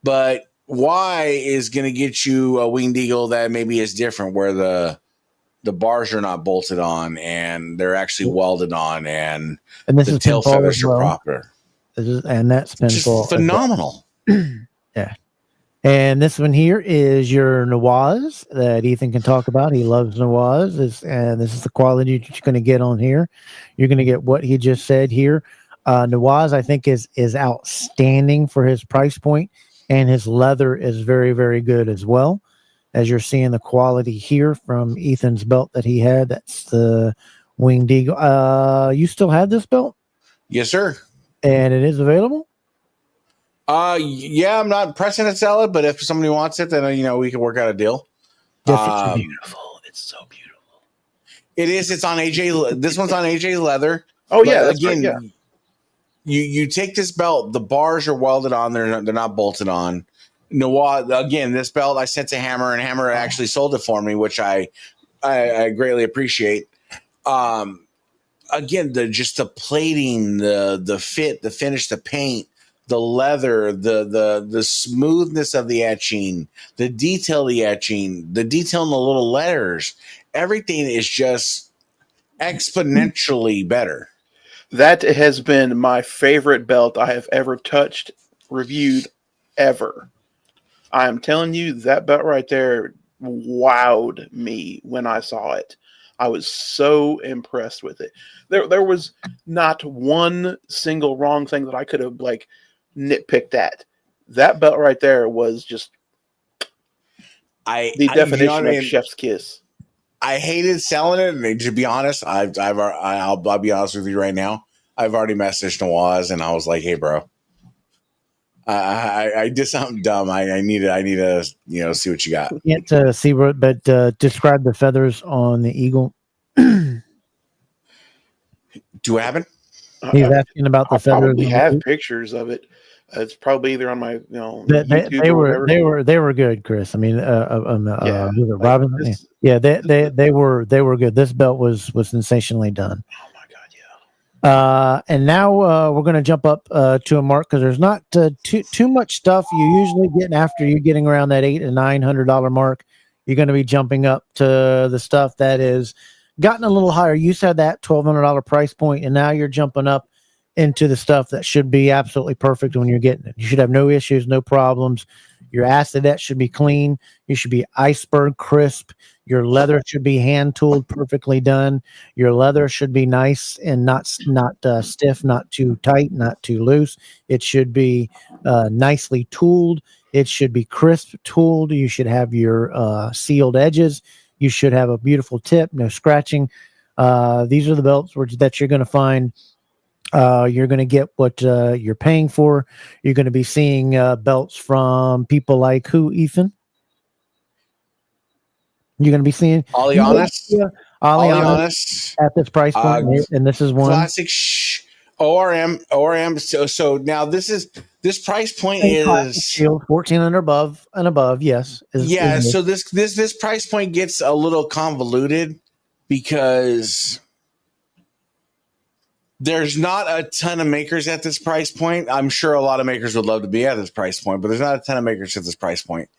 but Y is going to get you a Winged Eagle that maybe is different, where the bars are not bolted on and they're actually welded on, and the tail feathers are proper. And that's just phenomenal. Yeah. And this one here is your Nawaz that Ethan can talk about. He loves Nawaz, and this is the quality that you're going to get on here. You're going to get what he just said here. Nawaz, I think, is outstanding for his price point, and his leather is very, very good as well. As you're seeing the quality here from Ethan's belt that he had, that's the Winged Eagle. You still have this belt? Yes, sir. And it is available? Yeah, I'm not pressing to sell it, but if somebody wants it, then we can work out a deal. It's beautiful. It's so beautiful. It is. It's on AJ. This one's on AJ leather. Oh yeah, that's again. Right, yeah. You take this belt. The bars are welded on. They're not bolted on. Again, this belt I sent to Hammer, and Hammer actually sold it for me, which I greatly appreciate. Again, the plating, the fit, the finish, the paint. the leather, the smoothness of the etching, the detail of the etching, the detail in the little letters, everything is just exponentially better. That has been my favorite belt I have ever touched, reviewed, ever. I am telling you, that belt right there wowed me when I saw it. I was so impressed with it. There was not one single wrong thing that I could have like nitpicked at. That belt right there was just the definition of chef's kiss. I hated selling it, and to be honest, I'll be honest with you right now. I've already messaged Nawaz, and I was like, "Hey, bro, I did something dumb. I need to see what you got." Can't see what, but describe the feathers on the eagle. Do what happened? He's asking about the I feathers. probably have pictures of it. It's probably either on my YouTube they or were whatever. they were good, Chris. I mean, Yeah, was it like Robin? this- Yeah, they were good. This belt was sensationally done. Oh my god, yeah. And now we're going to jump up to a mark because there's not too much stuff you usually get after you're getting around that $800 and $900 mark. You're going to be jumping up to the stuff that is gotten a little higher. You said that $1,200 price point, and now you're jumping up into the stuff that should be absolutely perfect when you're getting it. You should have no issues, no problems. Your acid should be clean. You should be iceberg crisp. Your leather should be hand tooled, perfectly done. Your leather should be nice and not stiff, not too tight, not too loose. It should be nicely tooled. It should be crisp tooled. You should have your sealed edges. You should have a beautiful tip, no scratching. These are the belts that you're going to find. You're going to get what you're paying for. You're going to be seeing belts from people like who, Ethan? You're going to be seeing Alianis. Alianis at this price point, and this is one classic ORM. So now this price point is shield 1400 and above. Yes. So this price point gets a little convoluted because there's not a ton of makers at this price point. I'm sure a lot of makers would love to be at this price point, but there's not a ton of makers at this price point.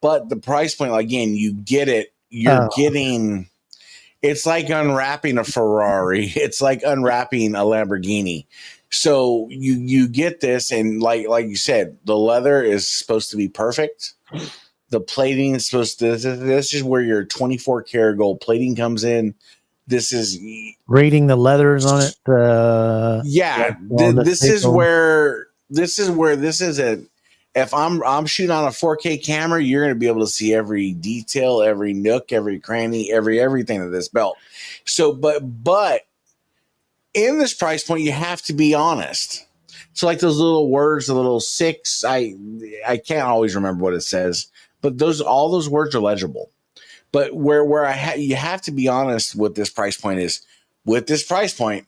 But the price point, again, you get it. You're getting. It's like unwrapping a Ferrari. It's like unwrapping a Lamborghini. So you get this, and like you said, the leather is supposed to be perfect. The plating is supposed to. This is where your 24 karat gold plating comes in. This is rating the leathers on it. This is where this is a. If I'm shooting on a 4K camera, you're going to be able to see every detail, every nook, every cranny, everything of this belt. So, but in this price point, you have to be honest. So, like those little words, the little 6, I can't always remember what it says, but all those words are legible. But where you have to be honest with this price point is, with this price point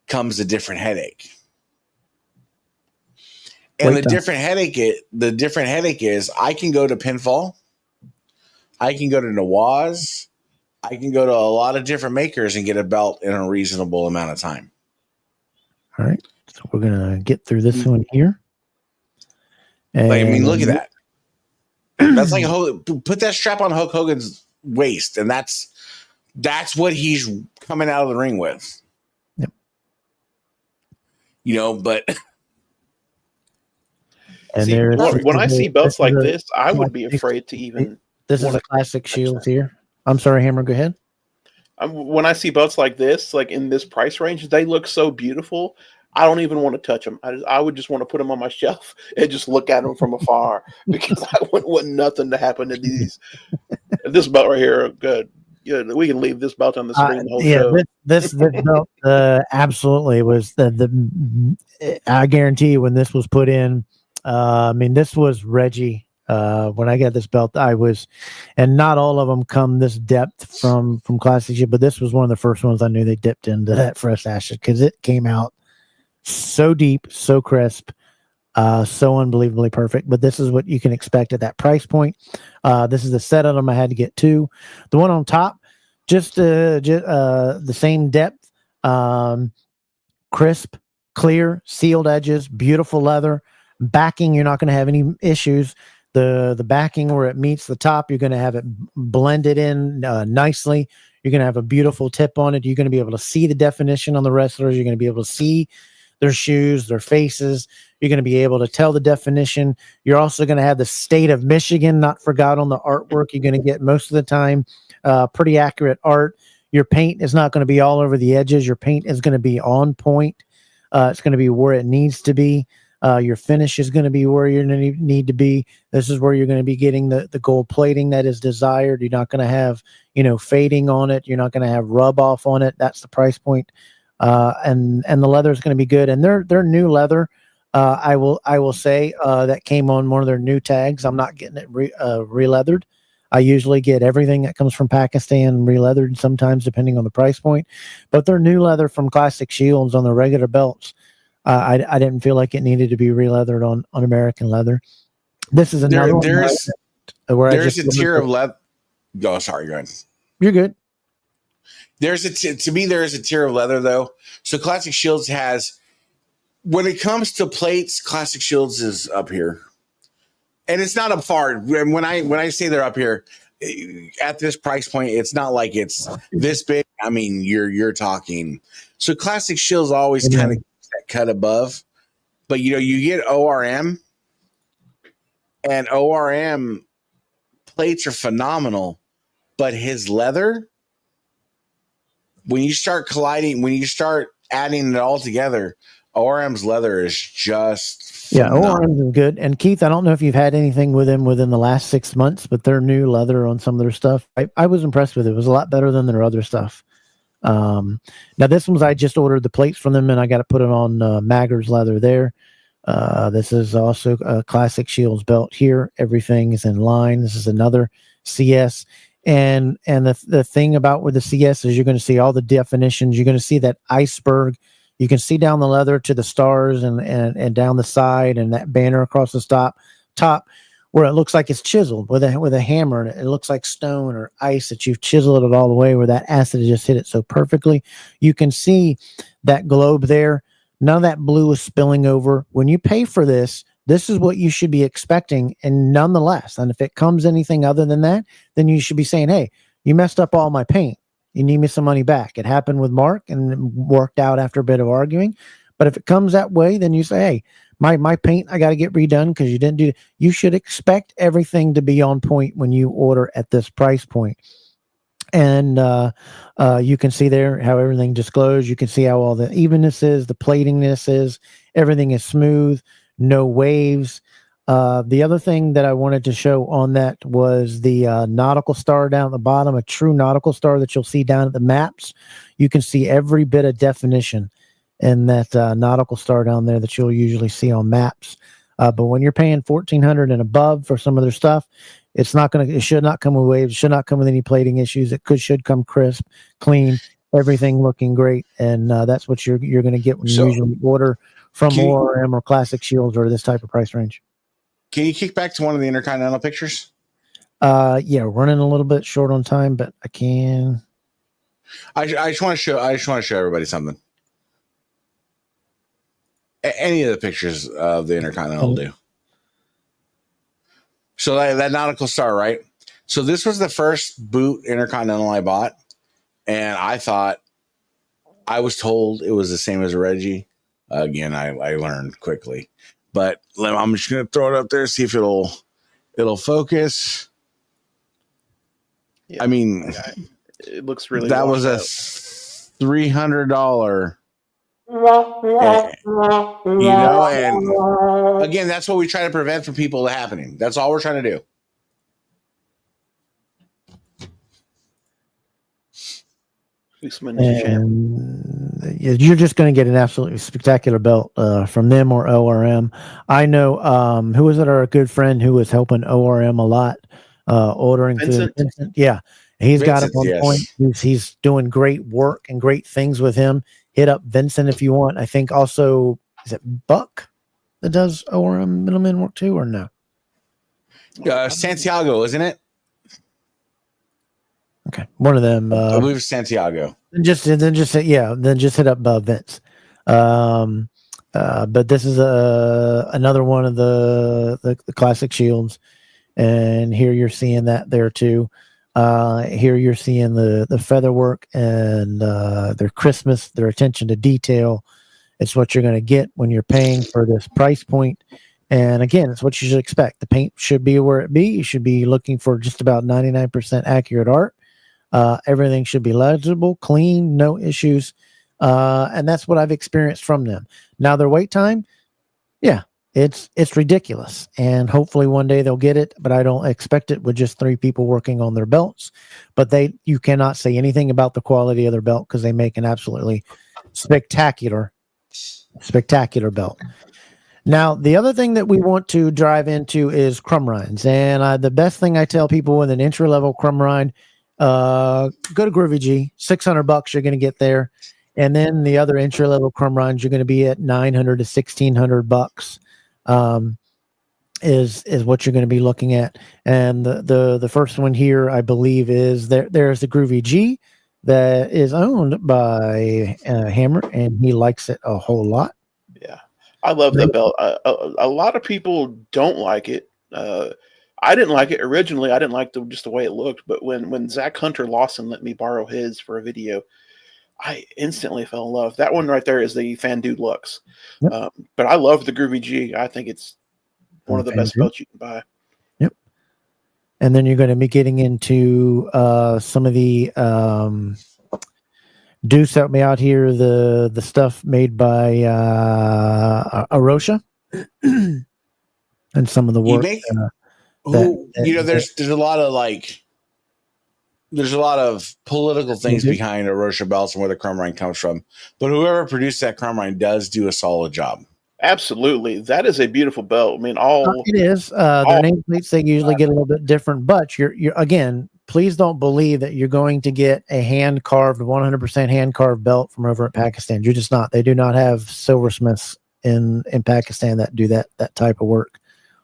comes a different headache. And the different headache is I can go to Pinfall, I can go to Nawaz, I can go to a lot of different makers and get a belt in a reasonable amount of time. All right. So we're gonna get through this one here. And look at that. That's like put that strap on Hulk Hogan's waist, and that's what he's coming out of the ring with. Yep. But and when I see belts like this, I would be afraid to even. This is a classic shield here. I'm sorry, Hammer. Go ahead. When I see belts like this, like in this price range, they look so beautiful. I don't even want to touch them. I would just want to put them on my shelf and just look at them from afar because I wouldn't want nothing to happen to these. This belt right here, good. Yeah, we can leave this belt on the screen the whole show. This belt absolutely was the. I guarantee you, when this was put in, this was Reggie. When I got this belt, and not all of them come this depth from Classic Ship, but this was one of the first ones I knew they dipped into that fresh ashes because it came out so deep, so crisp, so unbelievably perfect. But this is what you can expect at that price point. This is the set of them I had to get two. The one on top, just the same depth, crisp, clear, sealed edges, beautiful leather. Backing, you're not going to have any issues. The backing where it meets the top, you're going to have it blended in nicely. You're going to have a beautiful tip on it. You're going to be able to see the definition on the wrestlers. You're going to be able to see their shoes, their faces. You're going to be able to tell the definition. You're also going to have the state of Michigan, not forgot on the artwork. You're going to get most of the time pretty accurate art. Your paint is not going to be all over the edges. Your paint is going to be on point. It's going to be where it needs to be. Your finish is going to be where you need to be. This is where you're going to be getting the gold plating that is desired. You're not going to have, fading on it. You're not going to have rub off on it. That's the price point. And the leather is going to be good. And they're new leather. I will say that came on one of their new tags. I'm not getting it re-leathered. I usually get everything that comes from Pakistan re-leathered, sometimes depending on the price point. But they're new leather from Classic Shields on the regular belts. I didn't feel like it needed to be re-leathered on American leather. This is another one there's a tier of leather. Oh, sorry, go ahead. You're good. To me, there is a tier of leather, though. So Classic Shields has, when it comes to plates, Classic Shields is up here. And it's not up far. When I say they're up here, at this price point, it's not like it's this big. I mean, you're talking. So Classic Shields always kind of cut above, but you get ORM, and ORM plates are phenomenal, but his leather, when you start adding it all together, ORM's leather is just phenomenal. ORM's is good. And Keith, I don't know if you've had anything with him within the last 6 months, but their new leather on some of their stuff, I was impressed with it. It was a lot better than their other stuff. Now this one's, I just ordered the plates from them and I got to put it on Magger's leather there. This is also a Classic Shields belt here. Everything is in line. This is another CS. And the thing about with the CS is you're going to see all the definitions. You're going to see that iceberg. You can see down the leather to the stars and down the side and that banner across the top where it looks like it's chiseled with a hammer, and it looks like stone or ice that you've chiseled it all the way where that acid just hit it so perfectly. You can see that globe there. None of that blue is spilling over. When you pay for this is what you should be expecting, and nonetheless. And if it comes anything other than that, then you should be saying, hey, you messed up all my paint. You need me some money back. It happened with Mark and it worked out after a bit of arguing. But if it comes that way, then you say, hey, my paint, I got to get redone because you didn't do it. You should expect everything to be on point when you order at this price point. And you can see there how everything disclosed. You can see how all the evenness is, the platingness is, everything is smooth, no waves. The other thing that I wanted to show on that was the nautical star down at the bottom, a true nautical star that you'll see down at the maps. You can see every bit of definition in that nautical star down there that you'll usually see on maps. But when you're paying $1,400 and above for some of their stuff, it should not come with waves, should not come with any plating issues. It should come crisp, clean, everything looking great. And that's what you're going to get when you usually order from ORM or Classic Shields or this type of price range. Can you kick back to one of the Intercontinental pictures? Yeah, running a little bit short on time, but I can. I just want to show everybody something. Any of the pictures of the Intercontinental will do. So that nautical star, right? So this was the first boot Intercontinental I bought, and I was told it was the same as a Reggie. Again, I learned quickly. But I'm just going to throw it up there, see if it'll focus. Yeah, I mean, it looks really. That was a $300. And again, that's what we try to prevent from people happening. That's all we're trying to do. And you're just going to get an absolutely spectacular belt from them or ORM. I know who was it? Our good friend who was helping ORM a lot, ordering Vincent. Vincent. Yeah, he's got him on point. He's doing great work and great things with him. Hit up Vincent if you want. I think also is it Buck that does ORM middleman work too, or no? Santiago, isn't it? Okay, one of them. I believe it's Santiago. Then just hit up Vince. But this is another one of the classic shields, and here you're seeing that there too. Here you're seeing the feather work and their Christmas, their attention to detail. It's what you're going to get when you're paying for this price point. And again, it's what you should expect. The paint should be where it be. You should be looking for just about 99% accurate art. Everything should be legible, clean, no issues. And that's what I've experienced from them. Now their wait time, yeah, it's ridiculous. And hopefully one day they'll get it, but I don't expect it with just 3 people working on their belts. But you cannot say anything about the quality of their belt because they make an absolutely spectacular belt. Now, the other thing that we want to drive into is crumb rinds. And the best thing I tell people with an entry-level crumb rind, go to Groovy G, $600 you're going to get there. And then the other entry-level crumb rinds, you're going to be at $900 to $1,600 is what you're going to be looking at. And the first one here, I believe, is there's the Groovy G that is owned by Hammer, and he likes it a whole lot. Yeah, I love the belt. A lot of people don't like it. I didn't like it originally. I didn't like just the way it looked. But when Zach Hunter Lawson let me borrow his for a video, I instantly fell in love. That one right there is the Fandude Lux. Yep. But I love the Groovy G. I think it's one of the best belts you can buy. Yep. And then you're going to be getting into some of the Deuce help me out here. The stuff made by Arosha and some of the work. There's a lot of there's a lot of political things behind Arosha belts and where the crumb rind comes from. But whoever produced that crumb rind does do a solid job. Absolutely. That is a beautiful belt. I mean, it is. Their nameplates, they usually get a little bit different, but you're again, please don't believe that you're going to get a hand-carved, 100% hand-carved belt from over at Pakistan. You're just not. They do not have silversmiths in Pakistan that do that type of work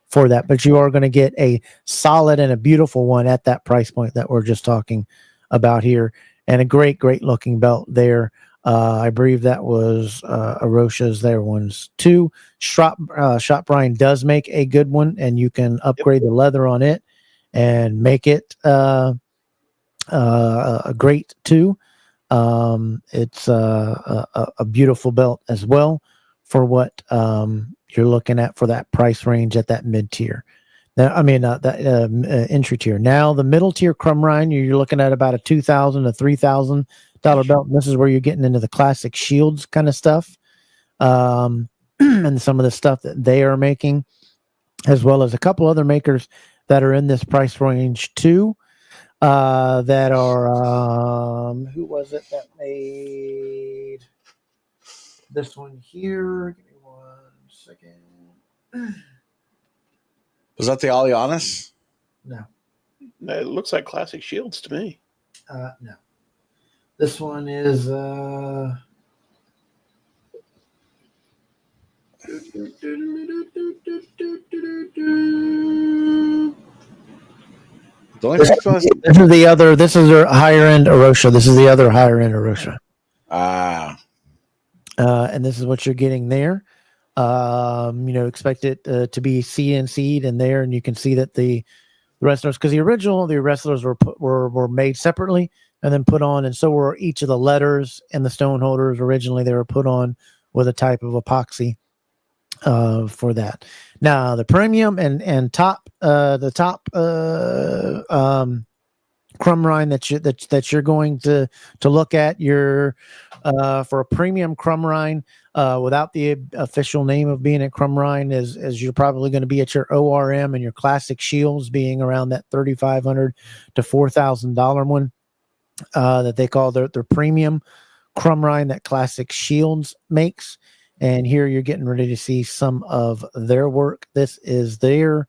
for that. But you are going to get a solid and a beautiful one at that price point that we're just talking about here, and a great looking belt there. I believe that was Arosha's their ones too. Shop Brine does make a good one, and you can upgrade the leather on it and make it great too. It's a beautiful belt as well for what you're looking at for that price range at that mid tier. Now, I mean that entry tier. Now the middle tier crumb rind, you're looking at about a $2,000 to $3,000 belt. And this is where you're getting into the classic shields kind of stuff, and some of the stuff that they are making, as well as a couple other makers that are in this price range too. That are who was it that made this one here? Give me 1 second. Was that the Alianis? No. It looks like classic shields to me. No. This one is this is the other. This is their higher end Arosha. This is the other higher end Arosha. And this is what you're getting there. Expect it to be CNC'd in there, and you can see that the wrestlers, because the wrestlers were made separately and then put on, and so were each of the letters and the stone holders. Originally, they were put on with a type of epoxy for that. Now, the premium and top, the top crumb rind that you're going to look at, for a premium crumb rind, without the official name of being a crumb rind, as you're probably going to be at your ORM and your classic shields being around that $3,500 to $4,000 one, that they call their premium crumb rind that Classic Shields makes. And here you're getting ready to see some of their work. This is their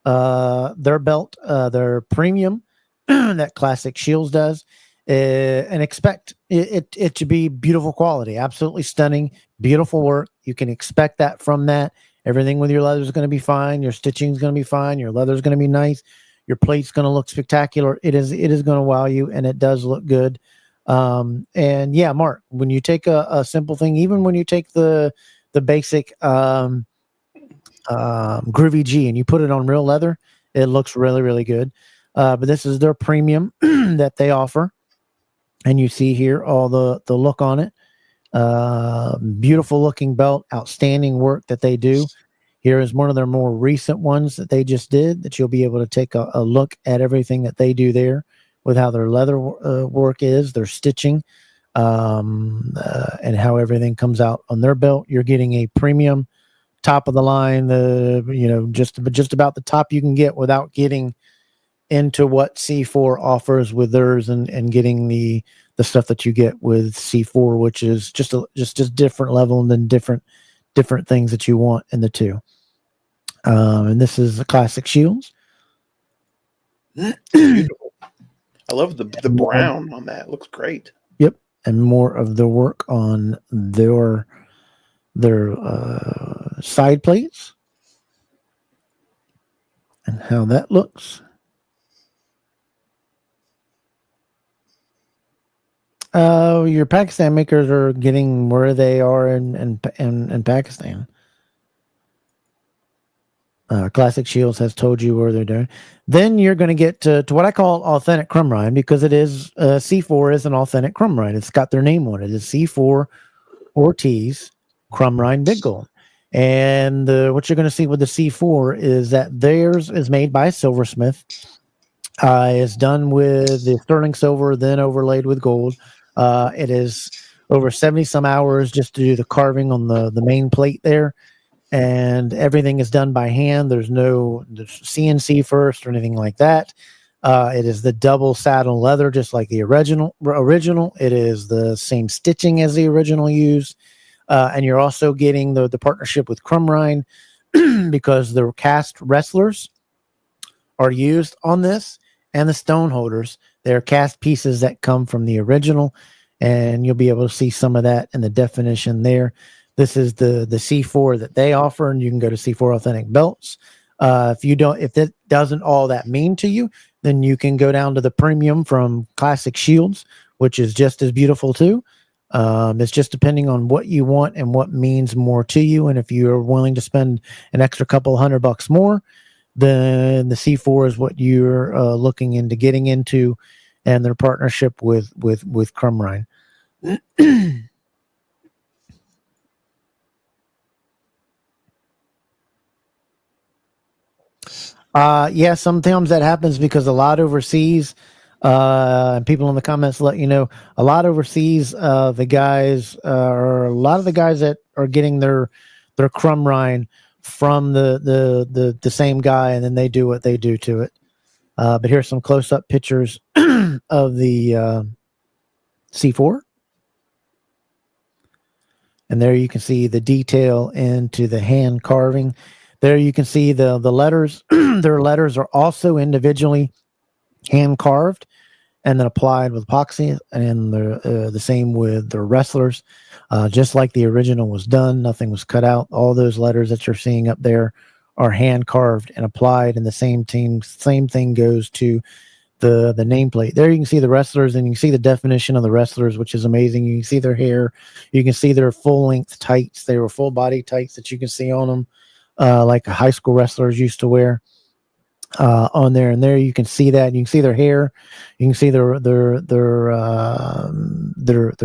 belt, their premium that Classic Shields does. And expect it to be beautiful quality, absolutely stunning, beautiful work. You can expect that from that. Everything with your leather is going to be fine. Your stitching is going to be fine. Your leather is going to be nice. Your plate's going to look spectacular. It is going to wow you, and it does look good. And yeah, Mark, when you take a simple thing, even when you take the the basic Groovy G and you put it on real leather, it looks really, really good. But this is their premium that they offer. And you see here all the look on it. Beautiful looking belt, outstanding work that they do. Here is one of their more recent ones that they just did that you'll be able to take a look at everything that they do there with how their leather work is, their stitching, and how everything comes out on their belt. You're getting a premium, top of the line, just about the top you can get without getting into what C4 offers with theirs and getting the stuff that you get with C4, which is just a different level and then different things that you want in the two. And this is the classic shields. Beautiful. I love the brown on that. It looks great. Yep, and more of the work on their side plates and how that looks. Your Pakistan makers are getting where they are in Pakistan. Classic Shields has told you where they're doing. Then you're going to get to what I call authentic crumb rind, because it is C4 is an authentic crumb rind. It's got their name on it. It's C4 Ortiz Crumb Rind Big Gold. And what you're going to see with the C4 is that theirs is made by a silversmith. It's done with the sterling silver, then overlaid with gold. It is over 70 some hours just to do the carving on the main plate there. And everything is done by hand. There's no CNC first or anything like that. It is the double saddle leather, just like the original. It is the same stitching as the original used. And you're also getting the partnership with Crumb Rind because the cast wrestlers are used on this, and the stone holders. They're cast pieces that come from the original, and you'll be able to see some of that in the definition there. This is the C4 that they offer, and you can go to C4 Authentic Belts. If that doesn't all that mean to you, then you can go down to the premium from Classic Shields, which is just as beautiful too. It's just depending on what you want and what means more to you. And if you're willing to spend an extra couple $100 more, then the C4 is what you're looking into getting into, and their partnership with Crumb Rind. Yeah, sometimes that happens because a lot overseas, and people in the comments let you know, a lot overseas, the guys, or a lot of the guys that are getting their Crumb Rind from the same guy, and then they do what they do to it. But here's some close-up pictures of the C4. And there you can see the detail into the hand carving. There you can see the letters. Their letters are also individually hand carved and then applied with epoxy, and the same with the wrestlers. Just like the original was done, nothing was cut out. All those letters that you're seeing up there are hand carved and applied, and the same thing goes to the nameplate. There you can see the wrestlers, and you can see the definition of the wrestlers, which is amazing. You can see their hair, you can see their full length tights. They were full body tights that you can see on them, like high school wrestlers used to wear on there. And there you can see that. You can see their hair. You can see their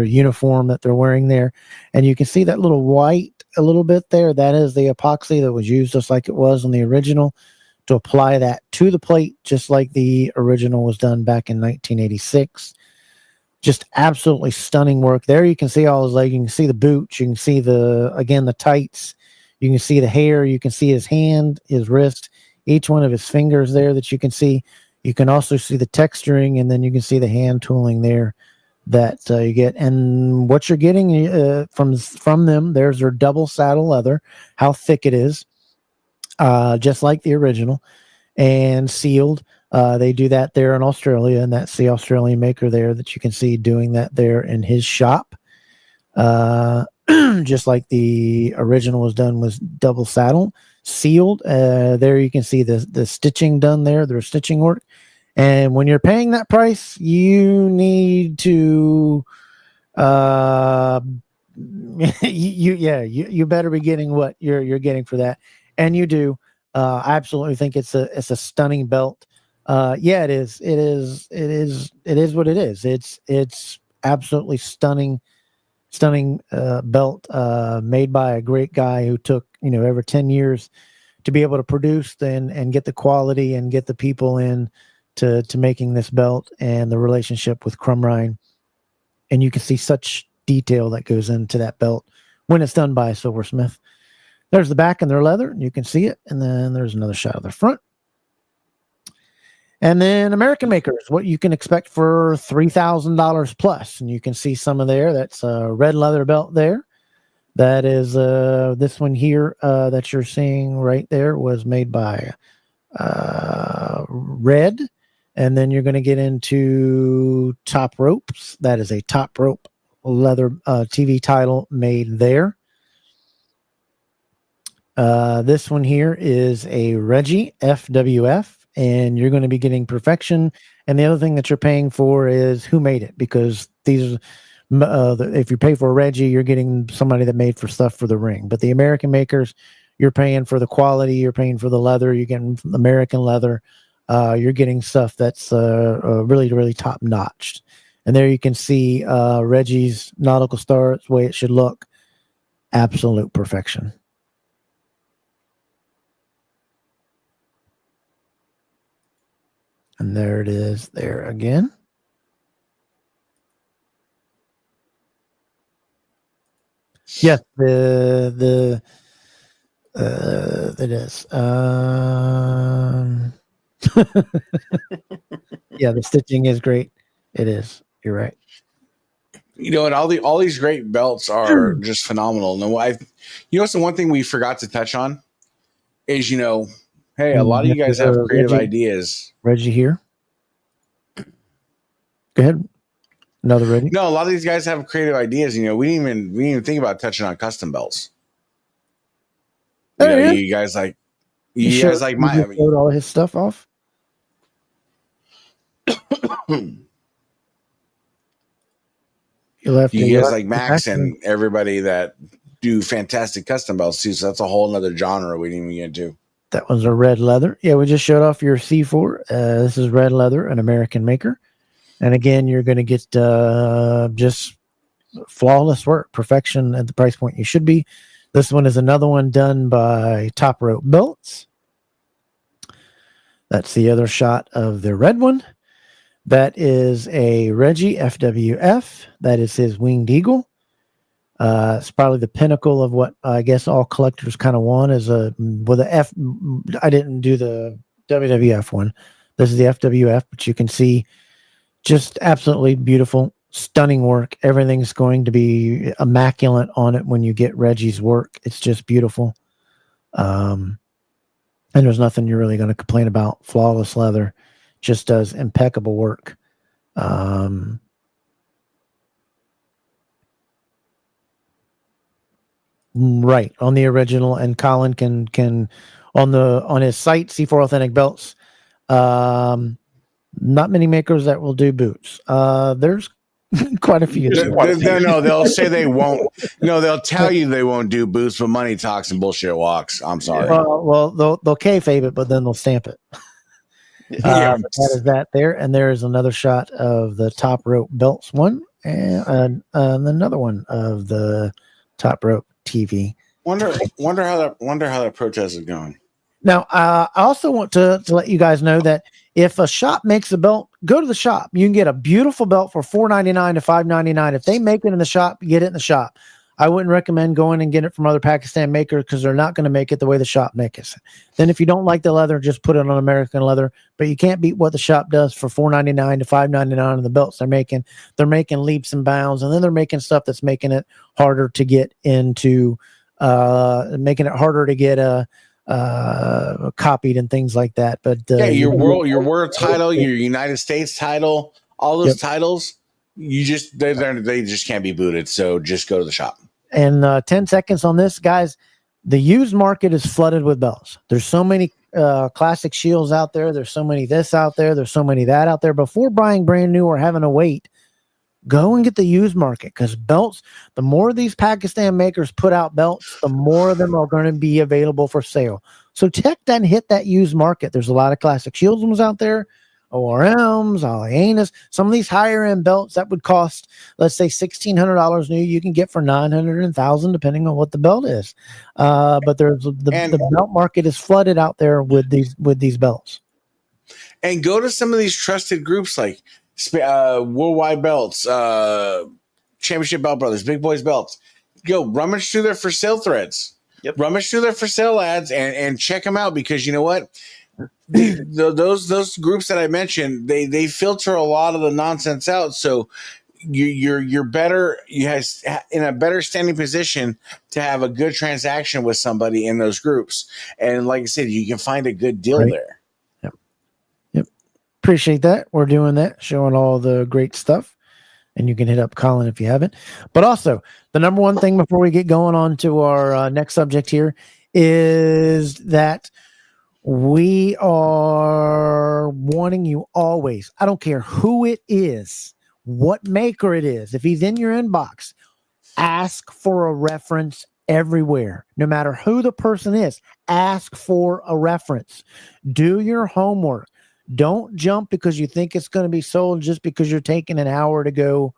uniform that they're wearing there, and you can see that little white a little bit there. That is the epoxy that was used just like it was on the original to apply that to the plate, just like the original was done back in 1986. Just absolutely stunning work. There you can see all his legs. You can see the boots. You can see the tights. You can see the hair. You can see his hand, his wrist, each one of his fingers there that you can see. You can also see the texturing, and then you can see the hand tooling there that you get. And what you're getting from them, there's their double saddle leather, how thick it is, just like the original, and sealed. They do that there in Australia, and that's the Australian maker there that you can see doing that there in his shop. Just like the original was done, was double saddle sealed. There you can see the stitching done there, their stitching work. And when you're paying that price, you need to you better be getting what you're getting for that, and you do. I absolutely think it's a stunning belt. Yeah, it is. It is what it is. It's absolutely stunning belt made by a great guy who took over 10 years to be able to produce and get the quality and get the people in to making this belt, and the relationship with Crumrine. And you can see such detail that goes into that belt when it's done by a silversmith. There's the back and their leather, and you can see it. And then there's another shot of the front. And then American makers, what you can expect for $3,000 plus. And you can see some of there. That's a red leather belt there. That is this one here that you're seeing right there was made by Red. And then you're going to get into Top Ropes. That is a Top Rope leather TV title made there. This one here is a Reggie FWF, and you're going to be getting Perfection. And the other thing that you're paying for is who made it, because these if you pay for a Reggie, you're getting somebody that made for stuff for the ring. But the American makers, you're paying for the quality, you're paying for the leather, you're getting American leather. You're getting stuff that's really, really top notched. And there you can see Reggie's Nautical Star, the way it should look. Absolute perfection. And there it is there again. Yes, it is. Yeah, the stitching is great. It is. You're right. And all these great belts are just phenomenal. No, it's the one thing we forgot to touch on is, hey, a lot of you guys have creative ideas. Reggie here. Go ahead. Another Reggie. No, a lot of these guys have creative ideas. We didn't even think about touching on custom belts. You guys like my. Showed all his stuff off. You guys like Max and everybody that do fantastic custom belts too. So that's a whole other genre we didn't even get into. That one's a red leather. Yeah, we just showed off your C4. This is red leather, an American maker. And again, you're going to get just flawless work, perfection at the price point you should be. This one is another one done by Top Rope Belts. That's the other shot of the red one. That is a Reggie FWF. That is his Winged Eagle. It's probably the pinnacle of what I guess all collectors kind of want is with a F. I didn't do the WWF one. This is the FWF, but you can see just absolutely beautiful, stunning work. Everything's going to be immaculate on it when you get Reggie's work. It's just beautiful. And there's nothing you're really going to complain about. Flawless leather. Just does impeccable work. Right on the original, and Colin can on his site C4 Authentic Belts. Not many makers that will do boots. There's quite a few. No, they'll say they won't. No, they'll tell you they won't do boots, but money talks and bullshit walks. I'm sorry. Well, they'll kayfabe it, but then they'll stamp it. That is that there, and there is another shot of the Top Rope Belts one, and another one of the Top Rope TV. Wonder how that protest is going. Now, I also want to let you guys know that if a shop makes a belt, go to the shop. You can get a beautiful belt for $4.99 to $5.99. If they make it in the shop, get it in the shop. I wouldn't recommend going and getting it from other Pakistan makers because they're not going to make it the way the shop makes it. Then if you don't like the leather, just put it on American leather. But you can't beat what the shop does for $4.99 to $5.99 on the belts they're making. They're making leaps and bounds, and then they're making stuff that's making it harder to get into, making it harder to get copied and things like that. But your world title, your United States title, all those titles, they just can't be booted. So just go to the shop. And 10 seconds on this, guys. The used market is flooded with belts. There's so many classic shields out there. There's so many this out there. There's so many that out there. Before buying brand new or having to wait Go and get the used market, because belts, the more these Pakistan makers put out belts, the more of them are going to be available for sale. So check that and hit that used market. There's a lot of classic Shields ones out there, ORMs, Alienas. Some of these higher end belts that would cost, let's say $1,600 new, you can get for $900 and $1,000 depending on what the belt is. But there's the belt market is flooded out there with these belts. And go to some of these trusted groups like Worldwide Belts, Championship Belt Brothers, Big Boys Belts. Go rummage through their for sale threads. Yep. Rummage through their for sale ads and check them out, because you know what? Those groups that I mentioned, they filter a lot of the nonsense out. So you're better. You have in a better standing position to have a good transaction with somebody in those groups. And like I said, you can find a good deal there. Yep. Appreciate that. We're doing that, showing all the great stuff. And you can hit up Colin if you haven't. But also, the number one thing before we get going on to our next subject here is that we are wanting you always, I don't care who it is, what maker it is, if he's in your inbox, ask for a reference everywhere. No matter who the person is, ask for a reference. Do your homework. Don't jump because you think it's going to be sold just because you're taking an hour to go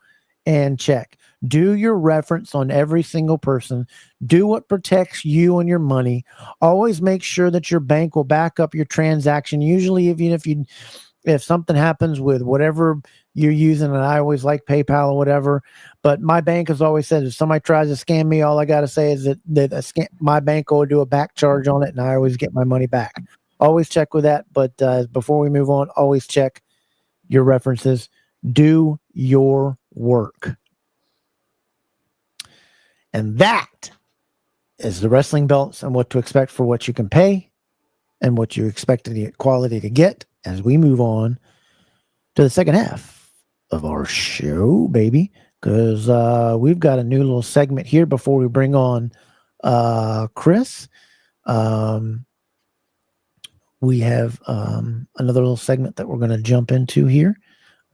and check. Do your reference on every single person. Do what protects you and your money. Always make sure that your bank will back up your transaction. Usually, if something happens with whatever you're using, and I always like PayPal or whatever, but my bank has always said if somebody tries to scam me, all I got to say is that my bank will do a back charge on it, and I always get my money back. Always check with that. But before we move on, always check your references. Do your work. And that is the wrestling belts and what to expect for what you can pay and what you expect the quality to get as we move on to the second half of our show, baby. Because we've got a new little segment here before we bring on Chris. We have another little segment that we're going to jump into here.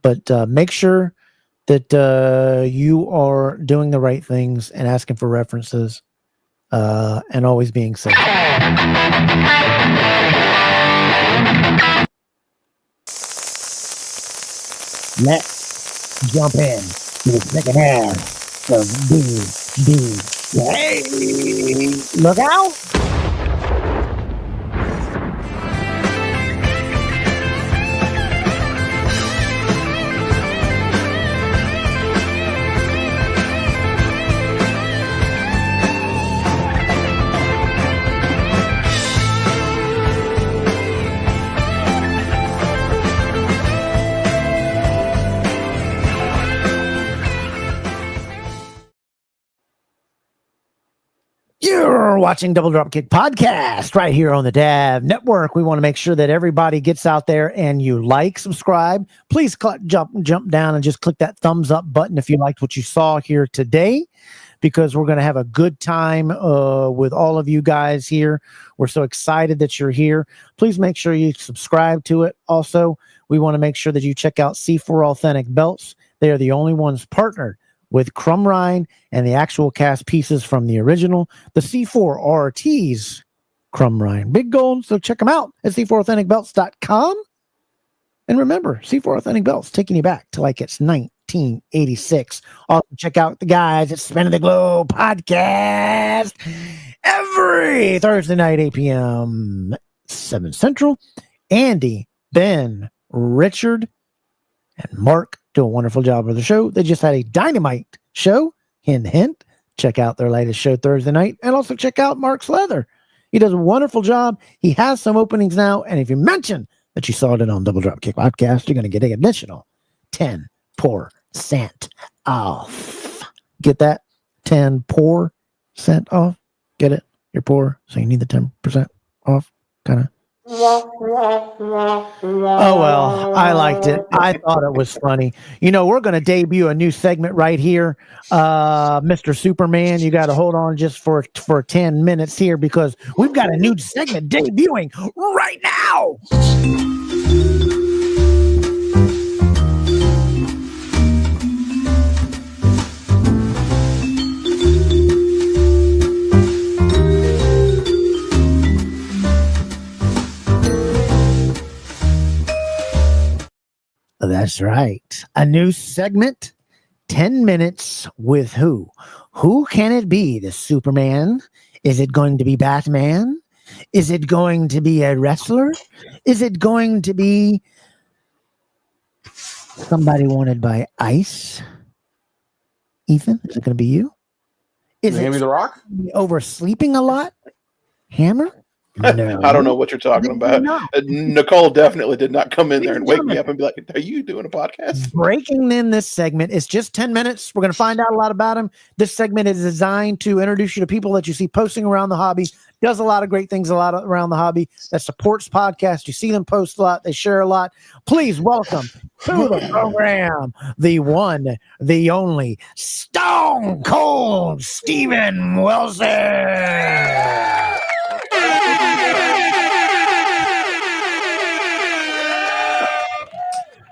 But make sure that you are doing the right things and asking for references and always being safe. Let's jump in to the second half of BDJ. Look out! You're watching Double Dropkick Podcast right here on the DAV Network. We want to make sure that everybody gets out there and you like, subscribe. Please jump down and just click that thumbs up button if you liked what you saw here today, because we're going to have a good time with all of you guys here. We're so excited that you're here. Please make sure you subscribe to it. Also, we want to make sure that you check out C4 Authentic Belts. They are the only ones partnered with Crumb Rind and the actual cast pieces from the original, the C4 RT's Crumb Rind Big Gold. So check them out at c4authenticbelts.com. And remember, C4 Authentic Belts taking you back to like it's 1986. Also, check out the guys at Spin of the Globe podcast every Thursday night, 8 p.m., 7 Central. Andy, Ben, Richard, and Mark do a wonderful job of the show. They just had a dynamite show. Hint, hint. Check out their latest show Thursday night. And also check out Mark's Leather. He does a wonderful job. He has some openings now. And if you mention that you saw it on Double Dropkick Podcast, you're going to get an additional 10% off. Get that? 10% off. Get it? You're poor, so you need the 10% off. Kind of. Oh, well, I liked it. I thought it was funny. You know, we're going to debut a new segment right here. Mr. Superman, you got to hold on just for 10 minutes here, because we've got a new segment debuting right now. That's right. A new segment, 10 minutes with who? Who can it be? The Superman? Is it going to be Batman? Is it going to be a wrestler? Is it going to be somebody wanted by Ice? Ethan, is it going to be you? Is Maybe it The Rock? oversleeping a lot? Hammer? No. I don't know what you're talking about. No. Nicole definitely did not come in there and wake me Gentlemen. up and be like, "Are you doing a podcast?" Breaking in this segment is just 10 minutes. We're going to find out a lot about him. This segment is designed to introduce you to people that you see posting around the hobby, does a lot of great things around the hobby, that supports podcasts. You see them post a lot, they share a lot. Please welcome to the program the one, the only Stone Cold Steven Wilson.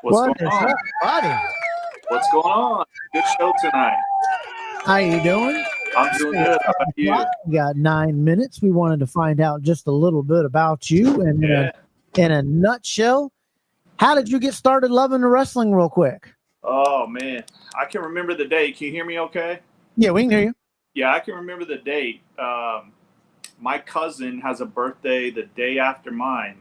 What's going on? up, buddy? What's going on? Good show tonight. How you doing? I'm doing good. How about you? We got 9 minutes. We wanted to find out just a little bit about you, and in a nutshell, how did you get started loving the wrestling? Real quick. Oh man, I can remember the date. Can you hear me? Okay. Yeah, we can hear you. Yeah, I can remember the date. My cousin has a birthday the day after mine,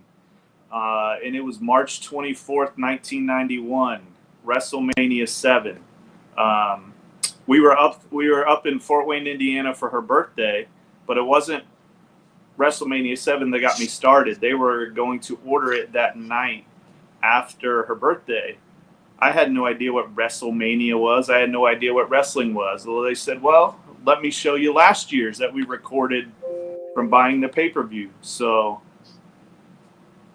and it was March 24th, 1991, WrestleMania 7. We were up in Fort Wayne, Indiana for her birthday, but it wasn't WrestleMania 7 that got me started. They were going to order it that night after her birthday. I had no idea what WrestleMania was. I had no idea what wrestling was. Well, they said, well, let me show you last year's that we recorded from buying the pay-per-view. So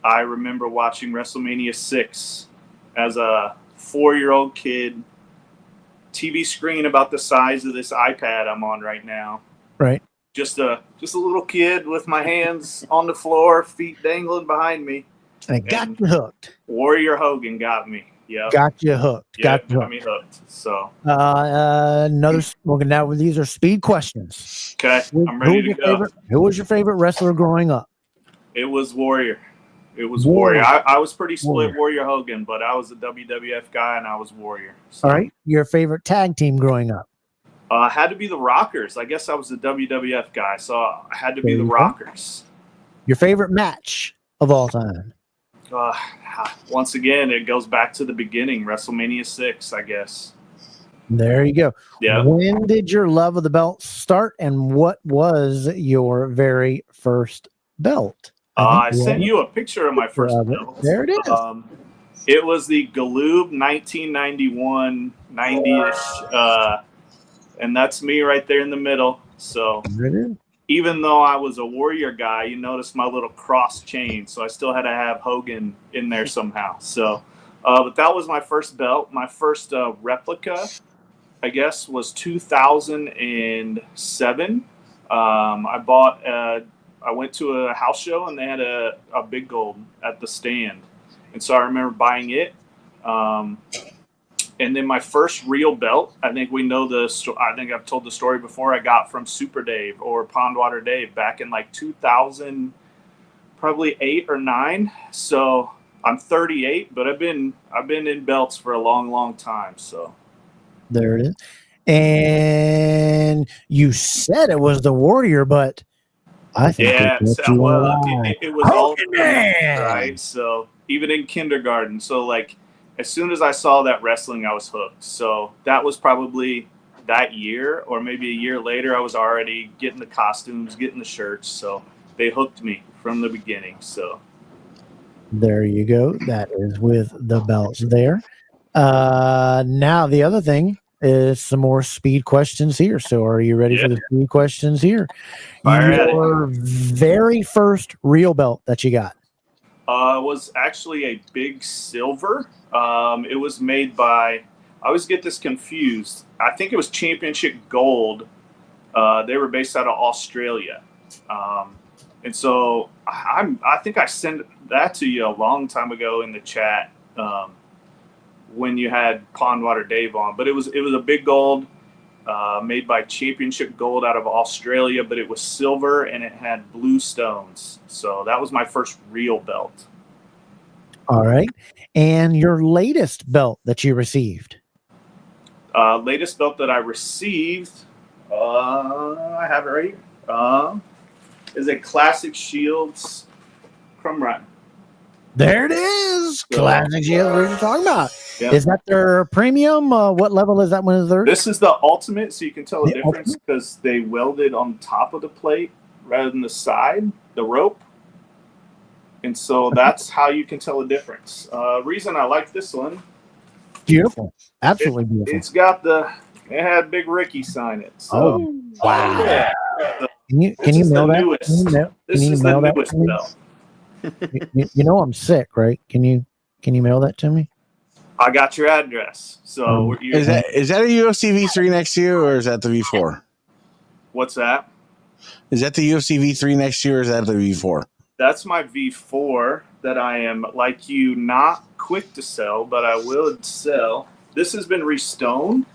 I remember watching WrestleMania 6 as a 4-year-old kid, TV screen about the size of this iPad I'm on right now. Right. Just a little kid with my hands on the floor, feet dangling behind me. And it got you hooked. Warrior Hogan got me. Yeah. Got you hooked. Yeah, got you got me hooked. So another. Now these are speed questions. okay, I'm ready to go. Who was your favorite wrestler growing up? It was Warrior. It was Warrior. Warrior. I was pretty split Warrior. Warrior Hogan, but I was a WWF guy and I was Warrior. So, All right. Your favorite tag team growing up? had to be the Rockers. I guess I was a WWF guy, so I had to be There the you go. Rockers. Your favorite match of all time? Once again, it goes back to the beginning, WrestleMania 6, I guess. There you go. Yeah. When did your love of the belt start, and what was your very first belt? I sent you a picture of my first belt. There it is. It was the Galoob 1991, 90-ish, and that's me right there in the middle. So There it is. even though I was a Warrior guy, you notice my little cross chain, so I still had to have Hogan in there somehow. So, but that was my first belt. My first replica, I guess, was 2007. I went to a house show and they had a big gold at the stand, and so I remember buying it. And then my first real belt, I think I think I've told the story before, I got from Super Dave or Pondwater Dave back in like 2000, probably 8 or 9. So I'm 38, but I've been in belts for a long, long time. So There it is. And you said it was the Warrior, but I think yeah, it was all Hogan Man! right. So even in kindergarten, so like as soon as I saw that wrestling, I was hooked. So that was probably that year, or maybe a year later, I was already getting the costumes, getting the shirts. So they hooked me from the beginning. So There you go. That is with the belts there. Now the other thing is some more speed questions here. So are you ready for the speed questions here? Fire at it. Your very first real belt that you got? was actually a big silver. It was made by, I always get this confused. I think it was Championship Gold. They were based out of Australia. And so I think I sent that to you a long time ago in the chat when you had Pondwater Dave on. But it was a big gold made by Championship Gold out of Australia, but it was silver and it had blue stones. So that was my first real belt. All right. And your latest belt that you received? Latest belt that I received, I have it right here, is a Classic Shields Crumb Run. There it is. Classic Shield. What are you talking about? Yeah. Is that their premium? What level is that one? Is theirs? This is the ultimate, so you can tell the The difference because they welded on top of the plate rather than the side, the rope. And so that's how you can tell the difference. Reason I like this one, Beautiful. Absolutely beautiful. it's got it had Big Ricky sign it. So, Oh, wow. yeah. Can you This is mail the that? newest. Can you mail, This can you is the mail that newest to me? belt. You know I'm sick, right? Can you mail that to me? I got your address. So Is that a UFC V3 next to you, or is that the V4? what's that? Is that the UFC V3 next to you, or is that the V4? That's my V4 that I am, like you, not quick to sell, but I will sell. This has been restoned.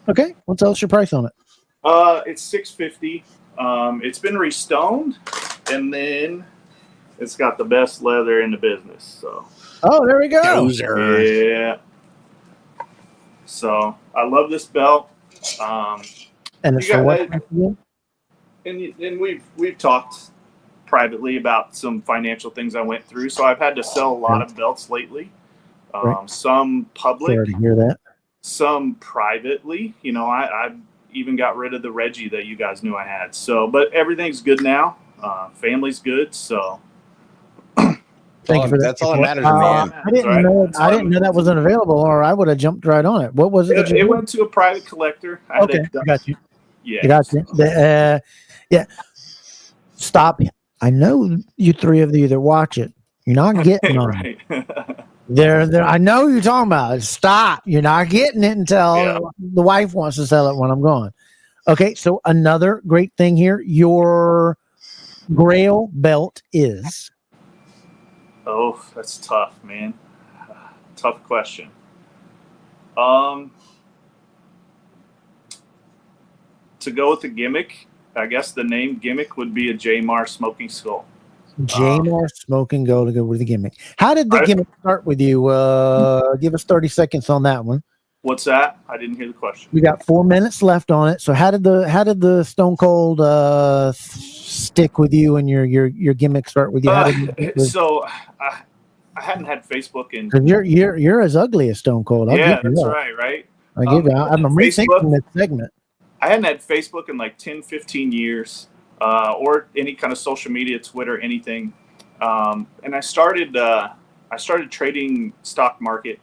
Okay. Well, tell us your price on it. It's $650. It's been restoned, and then it's got the best leather in the business. So. Oh, there we go. Dozer. Yeah. So I love this belt. And it's You for got- what? again? And we've talked privately about some financial things I went through. So I've had to sell a lot of belts lately. Right. Some public, Sorry to hear that. some privately. You know, I even got rid of the Reggie that you guys knew I had. So, but everything's good now. Family's good. So. Thank you for that. That's all that matters in the end. I didn't know. I didn't know that wasn't available, or I would have jumped right on it. What was it? that you It did? went to a private collector. I had Okay, it done. I got you. Yeah. I got you. Yeah. Stop. I know you three of you that watch it. You're not getting on it. Right. There. I know you're talking about it. Stop. You're not getting it until the wife wants to sell it when I'm gone. Okay. So another great thing here. Your Grail belt is. Oh, that's tough, man. Tough question. To go with the gimmick, I guess the name gimmick would be a J-Mar smoking skull. J-Mar smoking go to go with the gimmick. How did the gimmick start with you? Give us 30 seconds on that one. What's that? I didn't hear the question. We got 4 minutes left on it. So how did the Stone Cold stick with you and your gimmick start with you? So I hadn't had Facebook in. Because you're as ugly as Stone Cold. Yeah, that's right. I give you. I'm rethinking this segment. I hadn't had Facebook in like 10, 15 years, or any kind of social media, Twitter, anything. And I started trading stock market,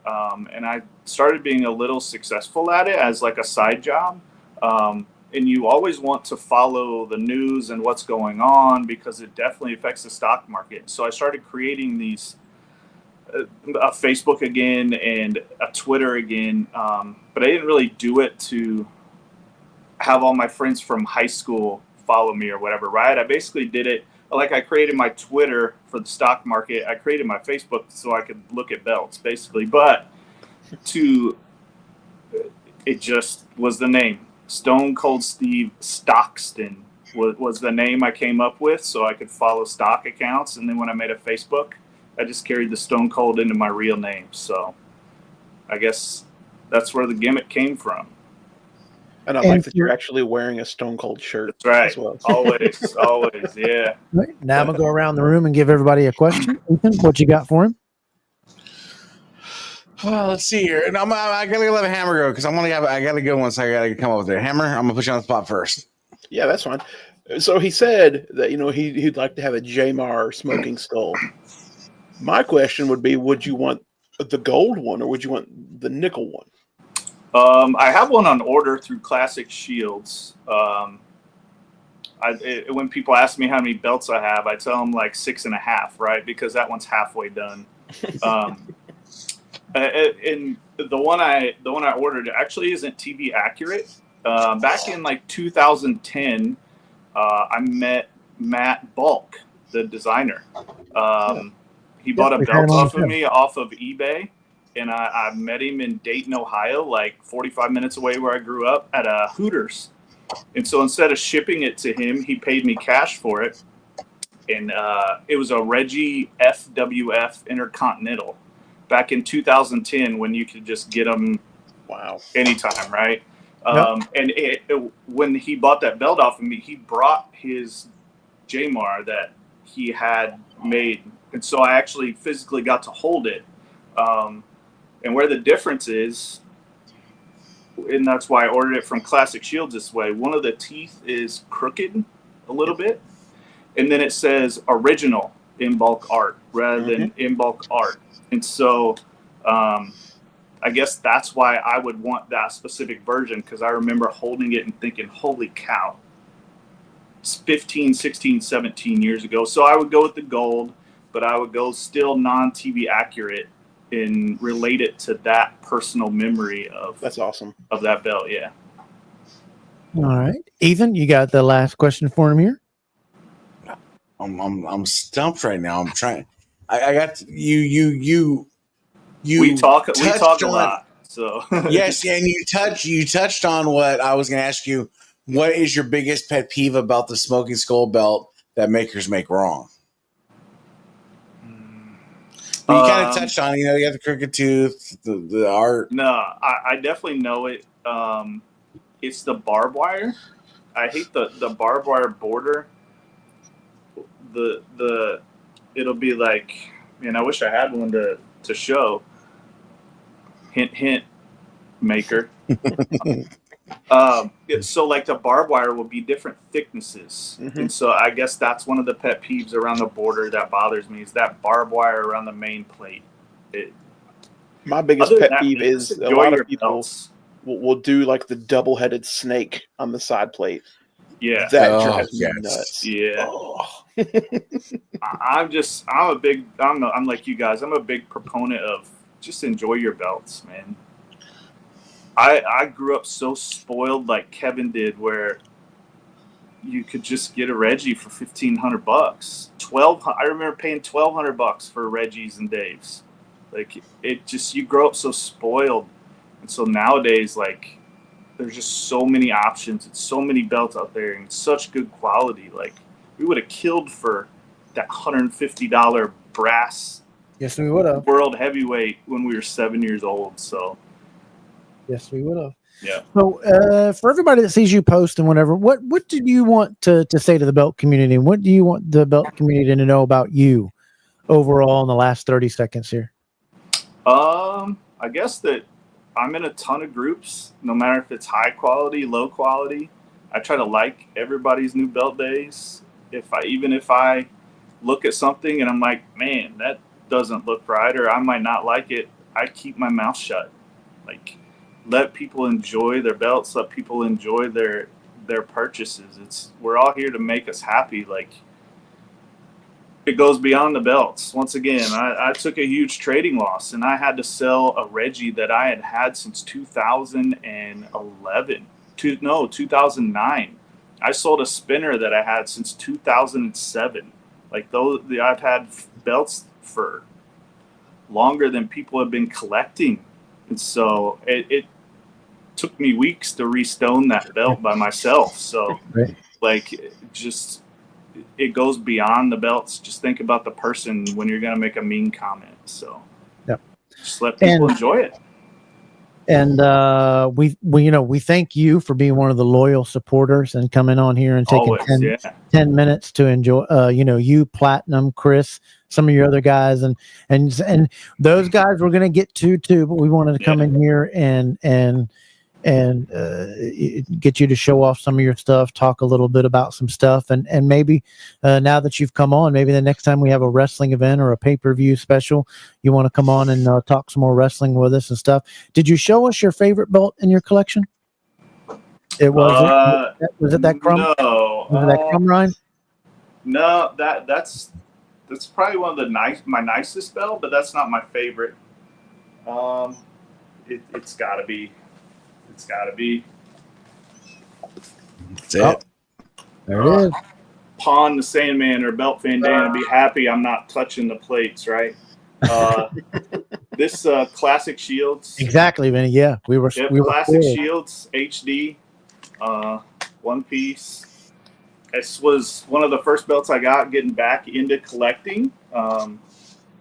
and I started being a little successful at it as like a side job. And you always want to follow the news and what's going on because it definitely affects the stock market. So I started creating these a Facebook again and a Twitter again, but I didn't really do it to have all my friends from high school follow me or whatever, right? I basically did it like I created my Twitter for the stock market. I created my Facebook so I could look at belts, basically. But it just was the name. Stone Cold Steve Stockton was the name I came up with so I could follow stock accounts. And then when I made a Facebook, I just carried the Stone Cold into my real name. So I guess that's where the gimmick came from. And I like that you're actually wearing a Stone Cold shirt. That's right. As well. Always, yeah. Right. Now I'm gonna go around the room and give everybody a question. Ethan, what you got for him? Well, let's see here. And I gotta let a Hammer go because I gotta go once. I gotta come up with it. Hammer, I'm gonna put you on the spot first. Yeah, that's fine. So he said that he'd like to have a J-Mar smoking skull. My question would be: would you want the gold one or would you want the nickel one? I have one on order through Classic Shields. When people ask me how many belts I have, I tell them like 6.5, right? Because that one's halfway done. And the one I ordered actually isn't TV accurate. Back in like 2010, I met Matt Bulk, the designer. He bought a belt off of me off of eBay. And I met him in Dayton, Ohio, like 45 minutes away where I grew up at a Hooters. And so instead of shipping it to him, he paid me cash for it. and it was a Reggie FWF Intercontinental back in 2010 when you could just get them Wow. anytime, right? And when he bought that belt off of me, he brought his Jamar that he had made, and so I actually physically got to hold it. And where the difference is, and that's why I ordered it from Classic Shields this way, one of the teeth is crooked a little bit, and then it says original in bulk art rather than in bulk art. And so I guess that's why I would want that specific version, because I remember holding it and thinking, holy cow, it's 15, 16, 17 years ago. So I would go with the gold, but I would go still non-TV accurate and relate it to that personal memory of That's awesome. of that belt. Yeah. All right, Ethan, you got the last question for him here. I'm stumped right now. I'm trying. I got you. We talk a touched lot. So yes, and you touched on what I was going to ask you. What is your biggest pet peeve about the Smoking Skull belt that makers make wrong? You kind of touched on it. You have the crooked tooth, the art. No, I definitely know it. It's the barbed wire. I hate the barbed wire border. It'll be like, man, I wish I had one to show. Hint, hint, maker. So like the barbed wire will be different thicknesses. And so I guess that's one of the pet peeves around the border that bothers me, is that barbed wire around the main plate. My biggest pet peeve is a lot of people will do like the double-headed snake on the side plate. Yeah, that drives me nuts. Yeah. I'm like you guys. I'm a big proponent of just enjoy your belts, man. I grew up so spoiled like Kevin did, where you could just get a Reggie for $1,500. I remember paying $1,200 for Reggies and Daves. Like you grow up so spoiled, and so nowadays, like, there's just so many options and so many belts out there and such good quality. Like, we would have killed for that $150 brass. Yes, we would have. World heavyweight when we were 7 years old. So. Yes, we would have. Yeah. So, for everybody that sees you post and whatever, what did you want to say to the belt community? What do you want the belt community to know about you overall in the last 30 seconds here? I guess that I'm in a ton of groups, no matter if it's high quality, low quality. I try to like everybody's new belt days. Even if I look at something and I'm like, man, that doesn't look right, or I might not like it, I keep my mouth shut. Like, let people enjoy their belts, let people enjoy their purchases. We're all here to make us happy. Like, it goes beyond the belts. Once again, I took a huge trading loss, and I had to sell a Reggie that I had since 2009. I sold a spinner that I had since 2007. Like, I've had belts for longer than people have been collecting. And so it took me weeks to restone that belt by myself. So, like, it goes beyond the belts. Just think about the person when you're going to make a mean comment. So, just let people enjoy it. And we thank you for being one of the loyal supporters and coming on here and taking 10 minutes to enjoy. You, Platinum, Chris, some of your other guys, and those guys we're going to get to too. But we wanted to come in here and get you to show off some of your stuff, talk a little bit about some stuff, and maybe now that you've come on, maybe the next time we have a wrestling event or a pay-per-view special, you want to come on and talk some more wrestling with us and stuff. Did you show us your favorite belt in your collection? Was it that Crumb? No. Was it that Crumb Rhine? No, that's probably one of my nicest belt, but that's not my favorite. It's gotta be. It's got to be. That's it. There it is. PONT the Sandman or Belt Bandana. Be happy I'm not touching the plates, right? This Classic Shields. Exactly, Vinny. Yeah, we were Classic Shields HD, one piece. this was one of the first belts I got getting back into collecting.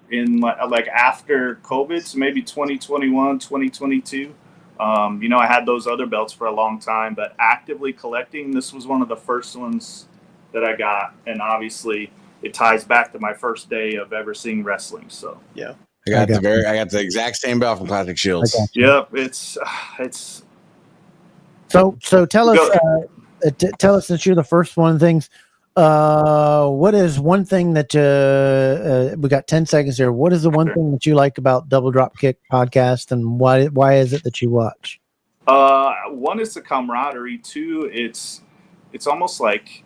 In like after COVID, so maybe 2021, 2022. I had those other belts for a long time, but actively collecting, this was one of the first ones that I got. And obviously it ties back to my first day of ever seeing wrestling. So Yeah. I got the exact same belt from Classic Shields. yep. It's So tell us, since you're the first one, things. What is one thing that we got 10 seconds here? What is the one thing that you like about Double Dropkick podcast, and why is it that you watch? One is the camaraderie. Two, it's almost like,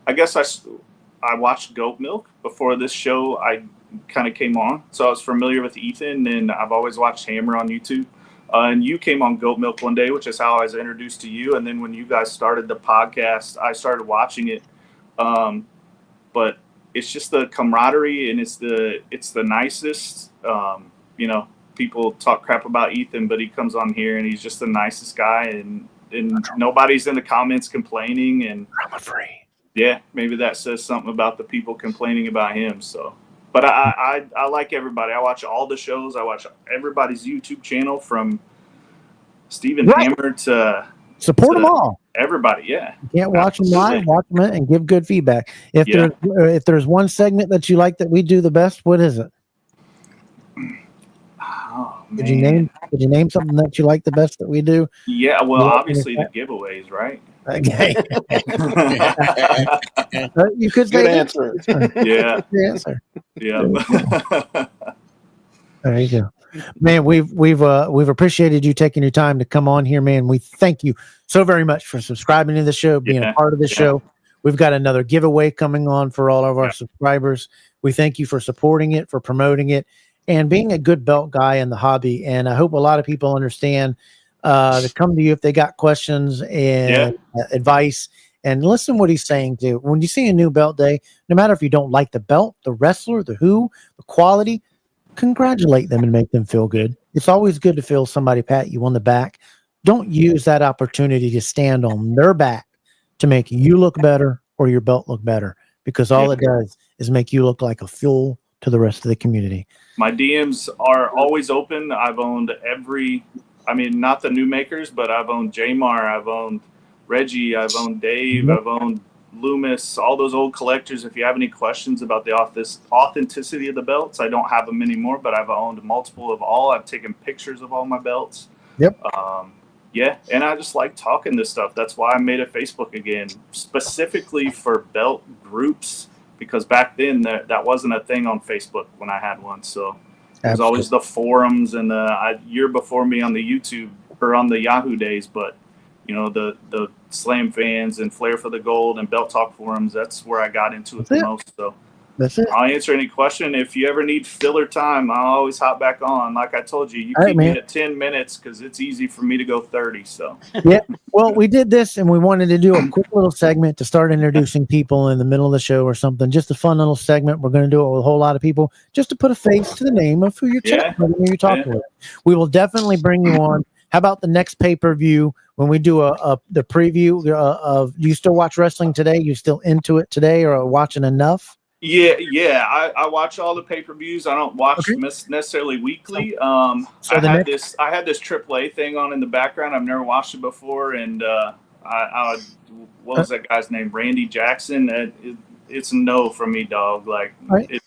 I guess I watched Goat Milk before this show. I kind of came on, so I was familiar with Ethan, and I've always watched Hammer on YouTube. And you came on Goat Milk one day, which is how I was introduced to you. And then when you guys started the podcast, I started watching it. But it's just the camaraderie, and it's the nicest. People talk crap about Ethan, but he comes on here and he's just the nicest guy, and nobody's in the comments complaining. And I'm free. Yeah, maybe that says something about the people complaining about him. So. But I like everybody. I watch all the shows. I watch everybody's YouTube channel, from Steven Hammer to support them all. Everybody, yeah. You can't watch them live, watch them and give good feedback. If there's one segment that you like that we do the best, what is it? Oh, man. Could you name something that you like the best that we do? Yeah, well, obviously the giveaways, right? Okay. You could say Good answer. Yeah. Good answer. Yeah. There you go. Man, we've appreciated you taking your time to come on here, man. We thank you so very much for subscribing to the show, being a part of the show. We've got another giveaway coming on for all of our subscribers. We thank you for supporting it, for promoting it, and being a good belt guy in the hobby. And I hope a lot of people understand to come to you if they got questions and advice, and listen to what he's saying too. When you see a new belt day, no matter if you don't like the belt, the wrestler, the quality, congratulate them and make them feel good. It's always good to feel somebody pat you on the back. Don't use that opportunity to stand on their back to make you look better or your belt look better, because all it does is make you look like a fool to the rest of the community. My DMs are always open. I've owned not the new makers, but I've owned Jamar, I've owned Reggie, I've owned Dave, I've owned Loomis, all those old collectors. If you have any questions about the authenticity of the belts, I don't have them anymore, but I've owned multiple of all. I've taken pictures of all my belts. Yep. And I just like talking this stuff. That's why I made a Facebook again, specifically for belt groups, because back then that wasn't a thing on Facebook when I had one. So there's always the forums, and you're before me on the YouTube or on the Yahoo days, but the Slam fans and Flair for the Gold and Belt Talk forums, that's where I got into it the most. So that's it. I'll answer any question. If you ever need filler time, I'll always hop back on. Like I told you, keep me at 10 minutes because it's easy for me to go 30. So yeah. Well, we did this and we wanted to do a quick little segment to start introducing people in the middle of the show or something. Just a fun little segment. We're going to do it with a whole lot of people just to put a face to the name of who you're chatting with, who you're talking with. We will definitely bring you on. How about the next pay-per-view when we do the preview of? Do you still watch wrestling today? You still into it today, or watching enough? Yeah. I watch all the pay-per-views. I don't watch necessarily weekly. I had this AAA thing on in the background. I've never watched it before, and what was that guy's name? Randy Jackson. It's a no from me, dog. Like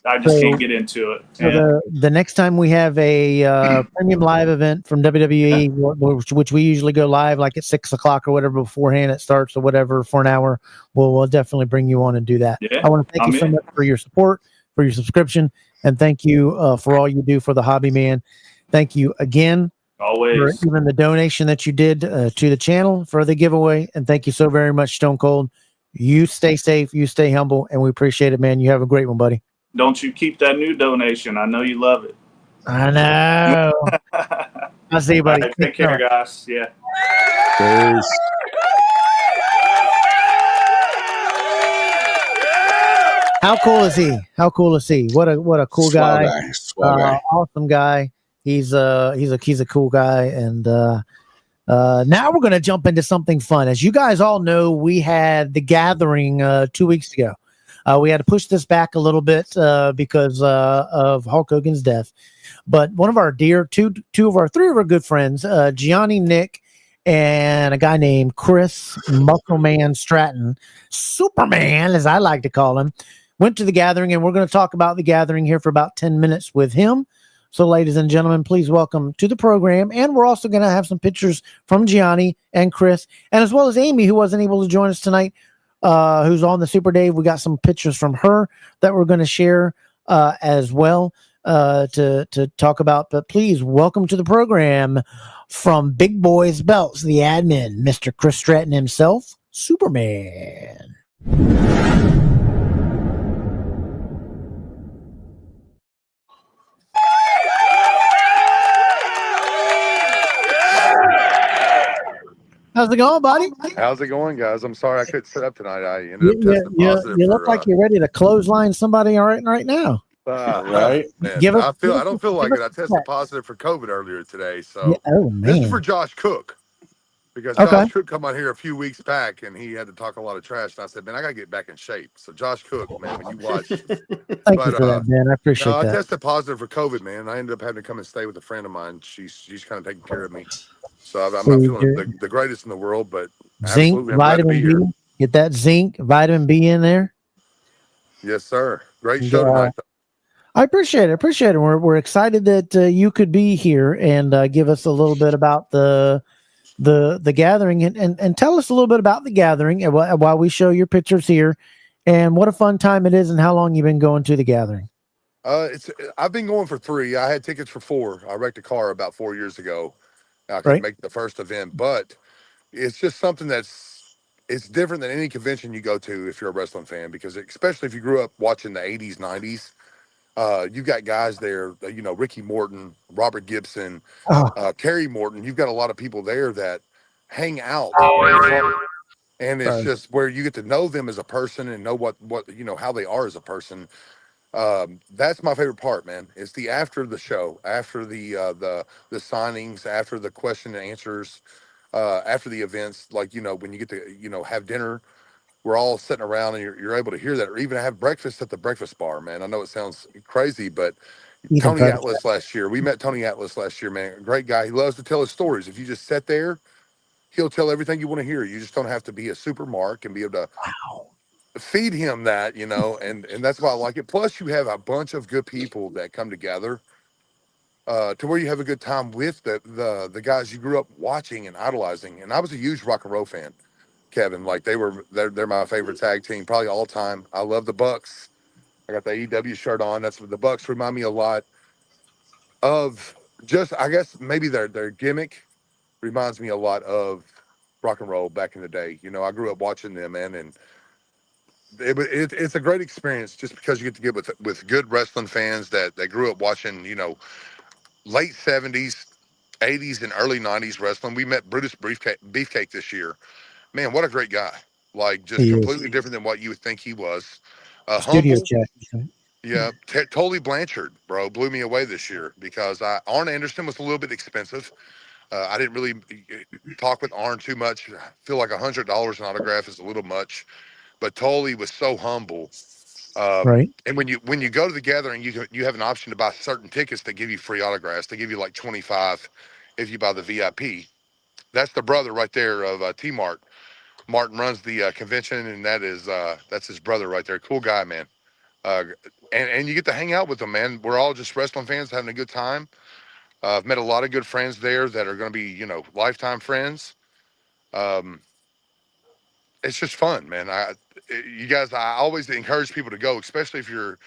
I just can't get into it. So the next time we have a premium live event from WWE, which we usually go live like at 6:00 or whatever beforehand it starts or whatever for an hour, we'll definitely bring you on and do that. I want to thank you so much for your support, for your subscription, and thank you for all you do for the hobby, man. Thank you again. Always. For even the donation that you did to the channel for the giveaway, and thank you so very much, Stone Cold. You stay safe, you stay humble, and we appreciate it, man. You have a great one, buddy. Don't you keep that new donation. I know you love it. I know. I'll see you, buddy. Right, take care, guys. Yeah. Peace. How cool is he? How cool is he? What a cool guy. Swell guy. Awesome guy. He's a cool guy, and Now we're going to jump into something fun. As you guys all know, we had the gathering 2 weeks ago. We had to push this back a little bit because of Hulk Hogan's death. But one of our three of our good friends, Gianni, Nick, and a guy named Chris Muscleman Stratton, Superman, as I like to call him, went to the gathering, and we're going to talk about the gathering here for about 10 minutes with him. So, ladies and gentlemen, please welcome to the program. And we're also going to have some pictures from Gianni and Chris, and as well as Amy, who wasn't able to join us tonight, who's on the Super Dave. We got some pictures from her that we're going to share as well to talk about. But please welcome to the program from Big Boys Belts, the admin, Mr. Chris Stratton himself, Superman. How's it going, buddy? How's it going, guys? I'm sorry I couldn't sit up tonight. I ended up testing positive. You look like you're ready to clothesline somebody right now. Right? I don't feel like it. I tested positive for COVID earlier today. So this is for Josh Cook. Because Josh Cook come on here a few weeks back and he had to talk a lot of trash. And I said, man, I got to get back in shape. So Josh Cook, man, when you watch. Thank you for that, man. I appreciate that. I tested positive for COVID, man. I ended up having to come and stay with a friend of mine. She's kind of taking care of me. So I'm not feeling the greatest in the world, but zinc, vitamin B. Get that zinc, vitamin B in there. Yes, sir. Great show tonight. I appreciate it. We're excited that you could be here and give us a little bit about the gathering and tell us a little bit about the gathering while we show your pictures here and what a fun time it is and how long you've been going to the gathering. I've been going for 3. I had tickets for 4. I wrecked a car about 4 years ago. I couldn't make the first event, but it's just something it's different than any convention you go to if you're a wrestling fan, because especially if you grew up watching the 80s, 90s, you've got guys there, Ricky Morton, Robert Gibson, Kerry Morton. You've got a lot of people there that hang out. And it's just where you get to know them as a person and know what how they are as a person. That's my favorite part, man. It's the after the show, after the signings, after the question and answers, after the events, like when you get to have dinner, we're all sitting around and you're able to hear that, or even have breakfast at the breakfast bar, man. I know it sounds crazy, but Tony Atlas last year, we met Tony Atlas last year, man. Great guy. He loves to tell his stories. If you just sit there, he'll tell everything you want to hear. You just don't have to be a super mark and be able to feed him that, and that's why I like it. Plus, you have a bunch of good people that come together to where you have a good time with the guys you grew up watching and idolizing. And I was a huge rock and roll fan, Kevin. Like they're my favorite tag team, probably all time. I love the Bucks. I got the AEW shirt on. That's what the Bucks remind me a lot of. Just, I guess maybe their gimmick reminds me a lot of rock and roll back in the day. I grew up watching them, man, and it's a great experience just because you get to get with good wrestling fans that grew up watching, late 70s, 80s, and early 90s wrestling. We met Brutus Beefcake this year. Man, what a great guy. Like, just completely different than what you would think he was. Studio Humble. check. Yeah, Tully Blanchard, bro, blew me away this year because Arn Anderson was a little bit expensive. I didn't really talk with Arn too much. I feel like $100 an autograph is a little much. But Tully was so humble. And when you go to the gathering, you have an option to buy certain tickets that give you free autographs. They give you like 25 if you buy the VIP. That's the brother right there of T-Mart. Martin runs the convention, and that's his brother right there. Cool guy, man. And you get to hang out with them, man. We're all just wrestling fans having a good time. I've met a lot of good friends there that are going to be, lifetime friends. It's just fun, man. I always encourage people to go, especially if you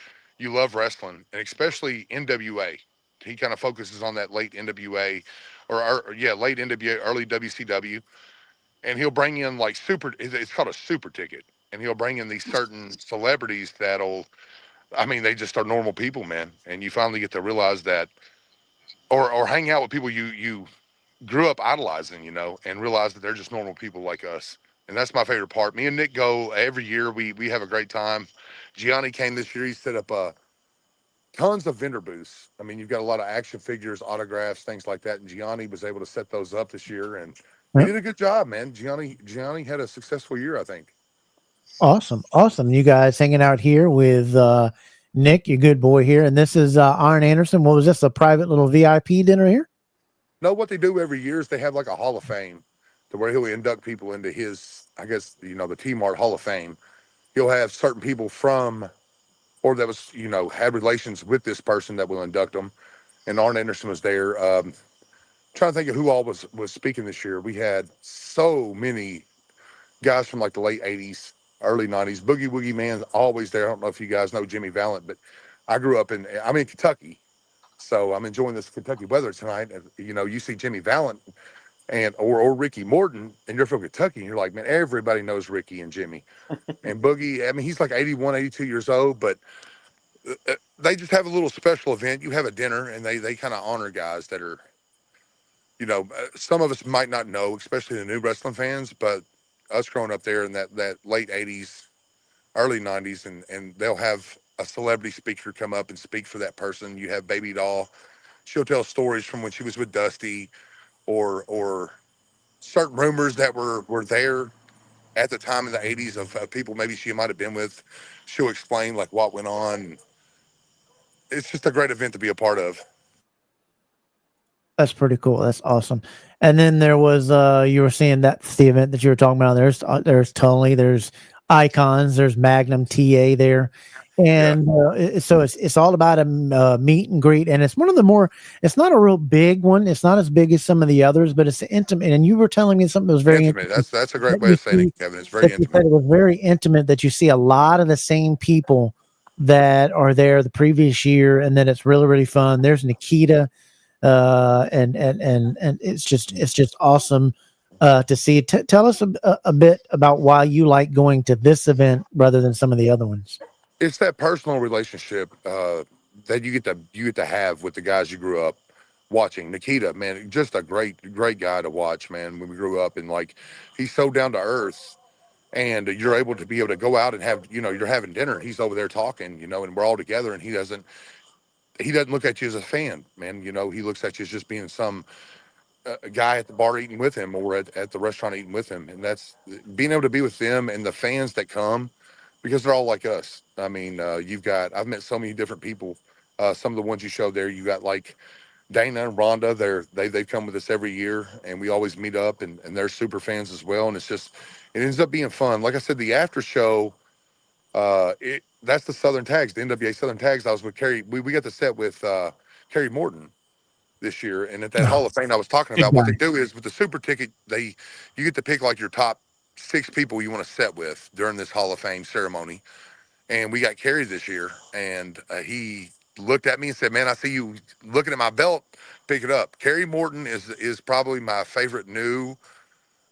love wrestling, and especially NWA. He kind of focuses on that late NWA, late NWA, early WCW, and he'll bring in like it's called a super ticket, and he'll bring in these certain celebrities they just are normal people, man, and you finally get to realize that, or hang out with people you grew up idolizing, and realize that they're just normal people like us. And that's my favorite part. Me and Nick go every year. We have a great time. Gianni came this year. He set up tons of vendor booths. I mean, you've got a lot of action figures, autographs, things like that. And Gianni was able to set those up this year, and he did a good job, man. Gianni had a successful year, I think. Awesome. You guys hanging out here with Nick, your good boy here, and this is Arn Anderson. What was this? A private little VIP dinner here? No, what they do every year is they have like a Hall of Fame, to where he'll induct people into his, I guess, the T-Mart Hall of Fame. He'll have certain people from, or that was, had relations with this person that will induct them. And Arn Anderson was there. Trying to think of who all was speaking this year. We had so many guys from like the late 80s, early 90s. Boogie Woogie Man's always there. I don't know if you guys know Jimmy Valent, but I'm in Kentucky. So I'm enjoying this Kentucky weather tonight. And, you see Jimmy Valent or Ricky Morton, and you're from Kentucky, and you're like, man, everybody knows Ricky and Jimmy. And Boogie, I mean, he's like 81, 82 years old, but they just have a little special event. You have a dinner, and they kind of honor guys that are, some of us might not know, especially the new wrestling fans, but us growing up there in that late 80s, early 90s, and they'll have a celebrity speaker come up and speak for that person. You have Baby Doll. She'll tell stories from when she was with Dusty, or certain rumors that were there at the time in the 80s of people maybe she might have been with. She'll explain like what went on. It's just a great event to be a part of. That's pretty cool. That's awesome. And then there was you were saying that's the event that you were talking about. There's Tully, there's Icons, there's Magnum TA there. And so it's all about a meet and greet, and it's one of the more. It's not a real big one. It's not as big as some of the others, but it's intimate. And you were telling me something that was very intimate. That's a great way of saying it, Kevin. It's very intimate. It was very intimate. That you see a lot of the same people that are there the previous year, and then it's really, really fun. There's Nikita, and it's just awesome to see. Tell us a bit about why you like going to this event rather than some of the other ones. It's that personal relationship that you get to have with the guys you grew up watching. Nikita, man, just a great guy to watch, man. When we grew up, and like, he's so down to earth, and you're able to go out and have, you're having dinner. He's over there talking, and we're all together, and he doesn't look at you as a fan, man. He looks at you as just being some guy at the bar eating with him, or at the restaurant eating with him. And that's being able to be with them and the fans that come, because they're all like us. I mean, I've met so many different people. Some of the ones you showed there, you got like Dana and Rhonda. They've come with us every year, and we always meet up, and they're super fans as well. And it ends up being fun. Like I said, the after show, that's the Southern Tags, the NWA Southern Tags. I was with Kerry. We got to set with Kerry Morton this year, and at that Hall of Fame I was talking about, what they do is with the super ticket, you get to pick like your top 6 people you want to set with during this Hall of Fame ceremony. And we got Kerry this year, and he looked at me and said, man, I see you looking at my belt, pick it up. Kerry Morton is probably my favorite new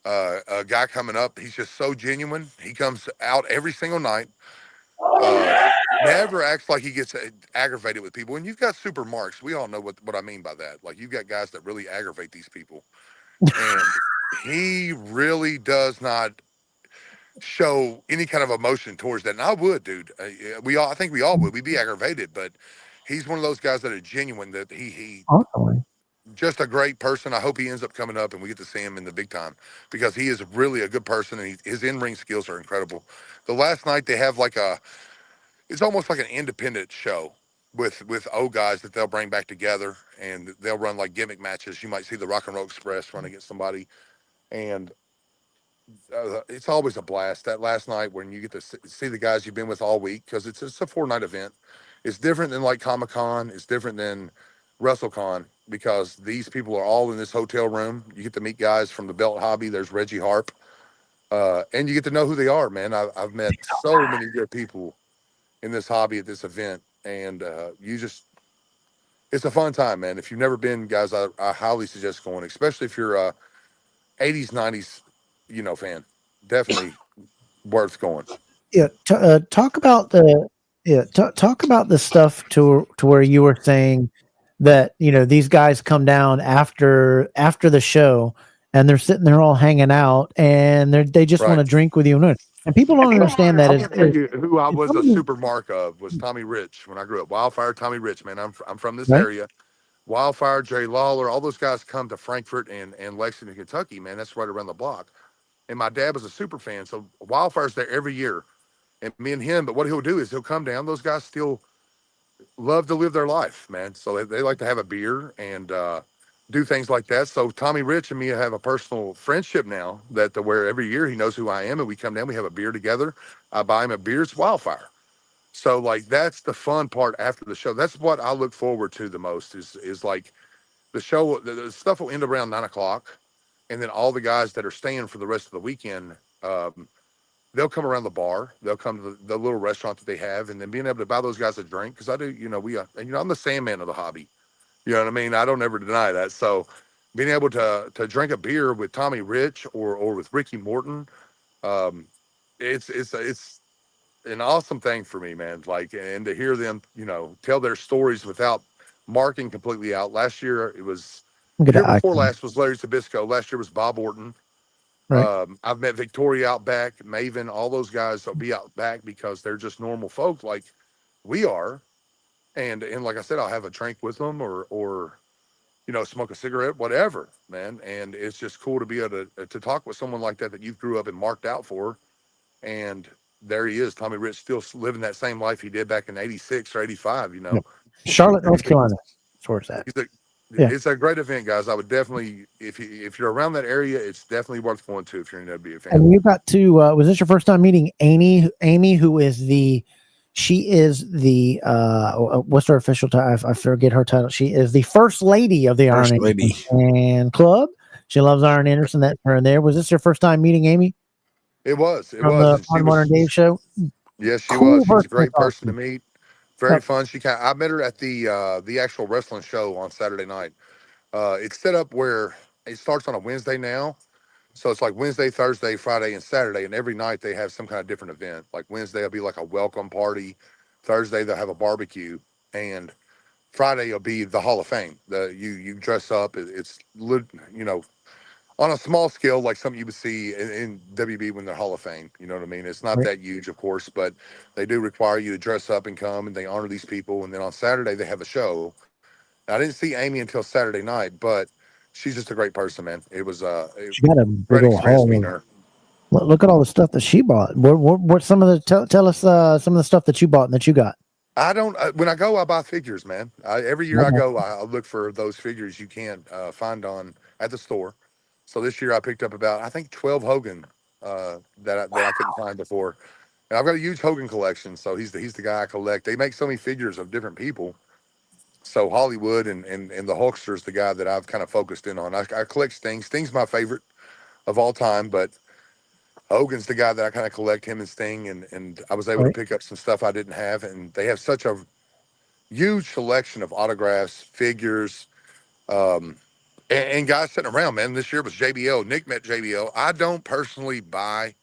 guy coming up. He's just so genuine. He comes out every single night. Never acts like he gets aggravated with people. And you've got super marks. We all know what I mean by that. Like, you've got guys that really aggravate these people. And he really does not show any kind of emotion towards that. And I would, dude. I think we all would. We'd be aggravated, but he's one of those guys that are genuine, that he just a great person. I hope he ends up coming up and we get to see him in the big time, because he is really a good person, and his in-ring skills are incredible. The last night they have it's almost like an independent show with old guys that they'll bring back together, and they'll run like gimmick matches. You might see the Rock and Roll Express run against somebody, and it's always a blast. That last night when you get to see the guys you've been with all week, because it's a 4-night event. It's different than like Comic-Con. It's different than WrestleCon, because these people are all in this hotel room. You get to meet guys from the belt hobby. There's Reggie Harp, and you get to know who they are, man. I've met so many good people in this hobby at this event, and it's a fun time, man. If you've never been, guys, I highly suggest going, especially if you're a 80s, 90s, fan. Definitely worth going. Yeah, talk about talk about the stuff to where you were saying that these guys come down after the show, and they're sitting there all hanging out, and they just want to drink with you. And people don't understand that I'm is gonna tell you who I was a somebody, super mark of was Tommy Rich when I grew up. Wildfire Tommy Rich, man. I'm from this right? area. Wildfire, Jerry Lawler, all those guys come to Frankfort and Lexington, Kentucky, man. That's right around the block. And my dad was a super fan, so Wildfire's there every year. And me and him, but what he'll do is he'll come down. Those guys still love to live their life, man. So they like to have a beer and do things like that. So Tommy Rich and me have a personal friendship now that to where every year he knows who I am and we come down, we have a beer together. I buy him a beer. It's Wildfire. So like that's the fun part after the show. That's what I look forward to the most is like the show. The stuff will end around 9 o'clock, and then all the guys that are staying for the rest of the weekend. They'll come around the bar. They'll come to the little restaurant that they have, and then being able to buy those guys a drink because I do, I'm the Sandman of the hobby. You know what I mean? I don't ever deny that. So being able to drink a beer with Tommy Rich or with Ricky Morton, um, it's an awesome thing for me, man. Like, and to hear them, tell their stories without marking completely out. Last year it was. Look The at year that before icon, last was Larry Sabisco. Last year was Bob Orton. right? I've met Victoria out back, Maven, all those guys will be out back because they're just normal folk like we are. And like I said, I'll have a drink with them or smoke a cigarette, whatever, man. And it's just cool to be able to talk with someone like that you grew up and marked out for. And there he is, Tommy Rich, still living that same life he did back in '86 or '85. Yep. Charlotte, North He's a, Carolina. That's where it's at. he's a, Yeah. it's a great event, guys. I would definitely, if you're around that area, it's definitely worth going to if you're going to be a fan. And you got to, was this your first time meeting Amy? Amy, she is the, what's her official title? I forget her title. She is the first lady of the First Iron lady. Anderson Club. She loves Iron Anderson. That's her in there. Was this your first time meeting Amy It was. from the And she Modern Dave show? yes, she Cool was. She was a person to great talk person to. to meet. Very Yep. fun. I met her at the actual wrestling show on Saturday night. It's set up where it starts on a Wednesday now. So it's like Wednesday, Thursday, Friday, and Saturday. And every night they have some kind of different event. Like Wednesday will be like a welcome party. Thursday they'll have a barbecue. And Friday will be the Hall of Fame. You dress up. It's on a small scale, like something you would see in WB when they're Hall of Fame. You know what I mean? It's not Right. that huge, of course, but they do require you to dress up and come, and they honor these people. And then on Saturday, they have a show. I didn't see Amy until Saturday night, but she's just a great person, man. It was a She got a big great old experience haul. meeting her. Look at all the stuff that she bought. What some of the tell us some of the stuff that you bought and that you got. I don't. When I go, I buy figures, man. Every year I go, I look for those figures you can't find at the store. So this year I picked up about I think 12 Hogan that I couldn't find before. And I've got a huge Hogan collection, so he's the guy I collect. They make so many figures of different people. So Hollywood and the Hulkster's the guy that I've kind of focused in on. I collect Sting. Sting's my favorite of all time, but Hogan's the guy that I kind of collect, him and Sting, and I was able to pick up some stuff I didn't have, and they have such a huge selection of autographs, figures, and guys sitting around, man. This year was JBL. Nick met JBL. I don't personally buy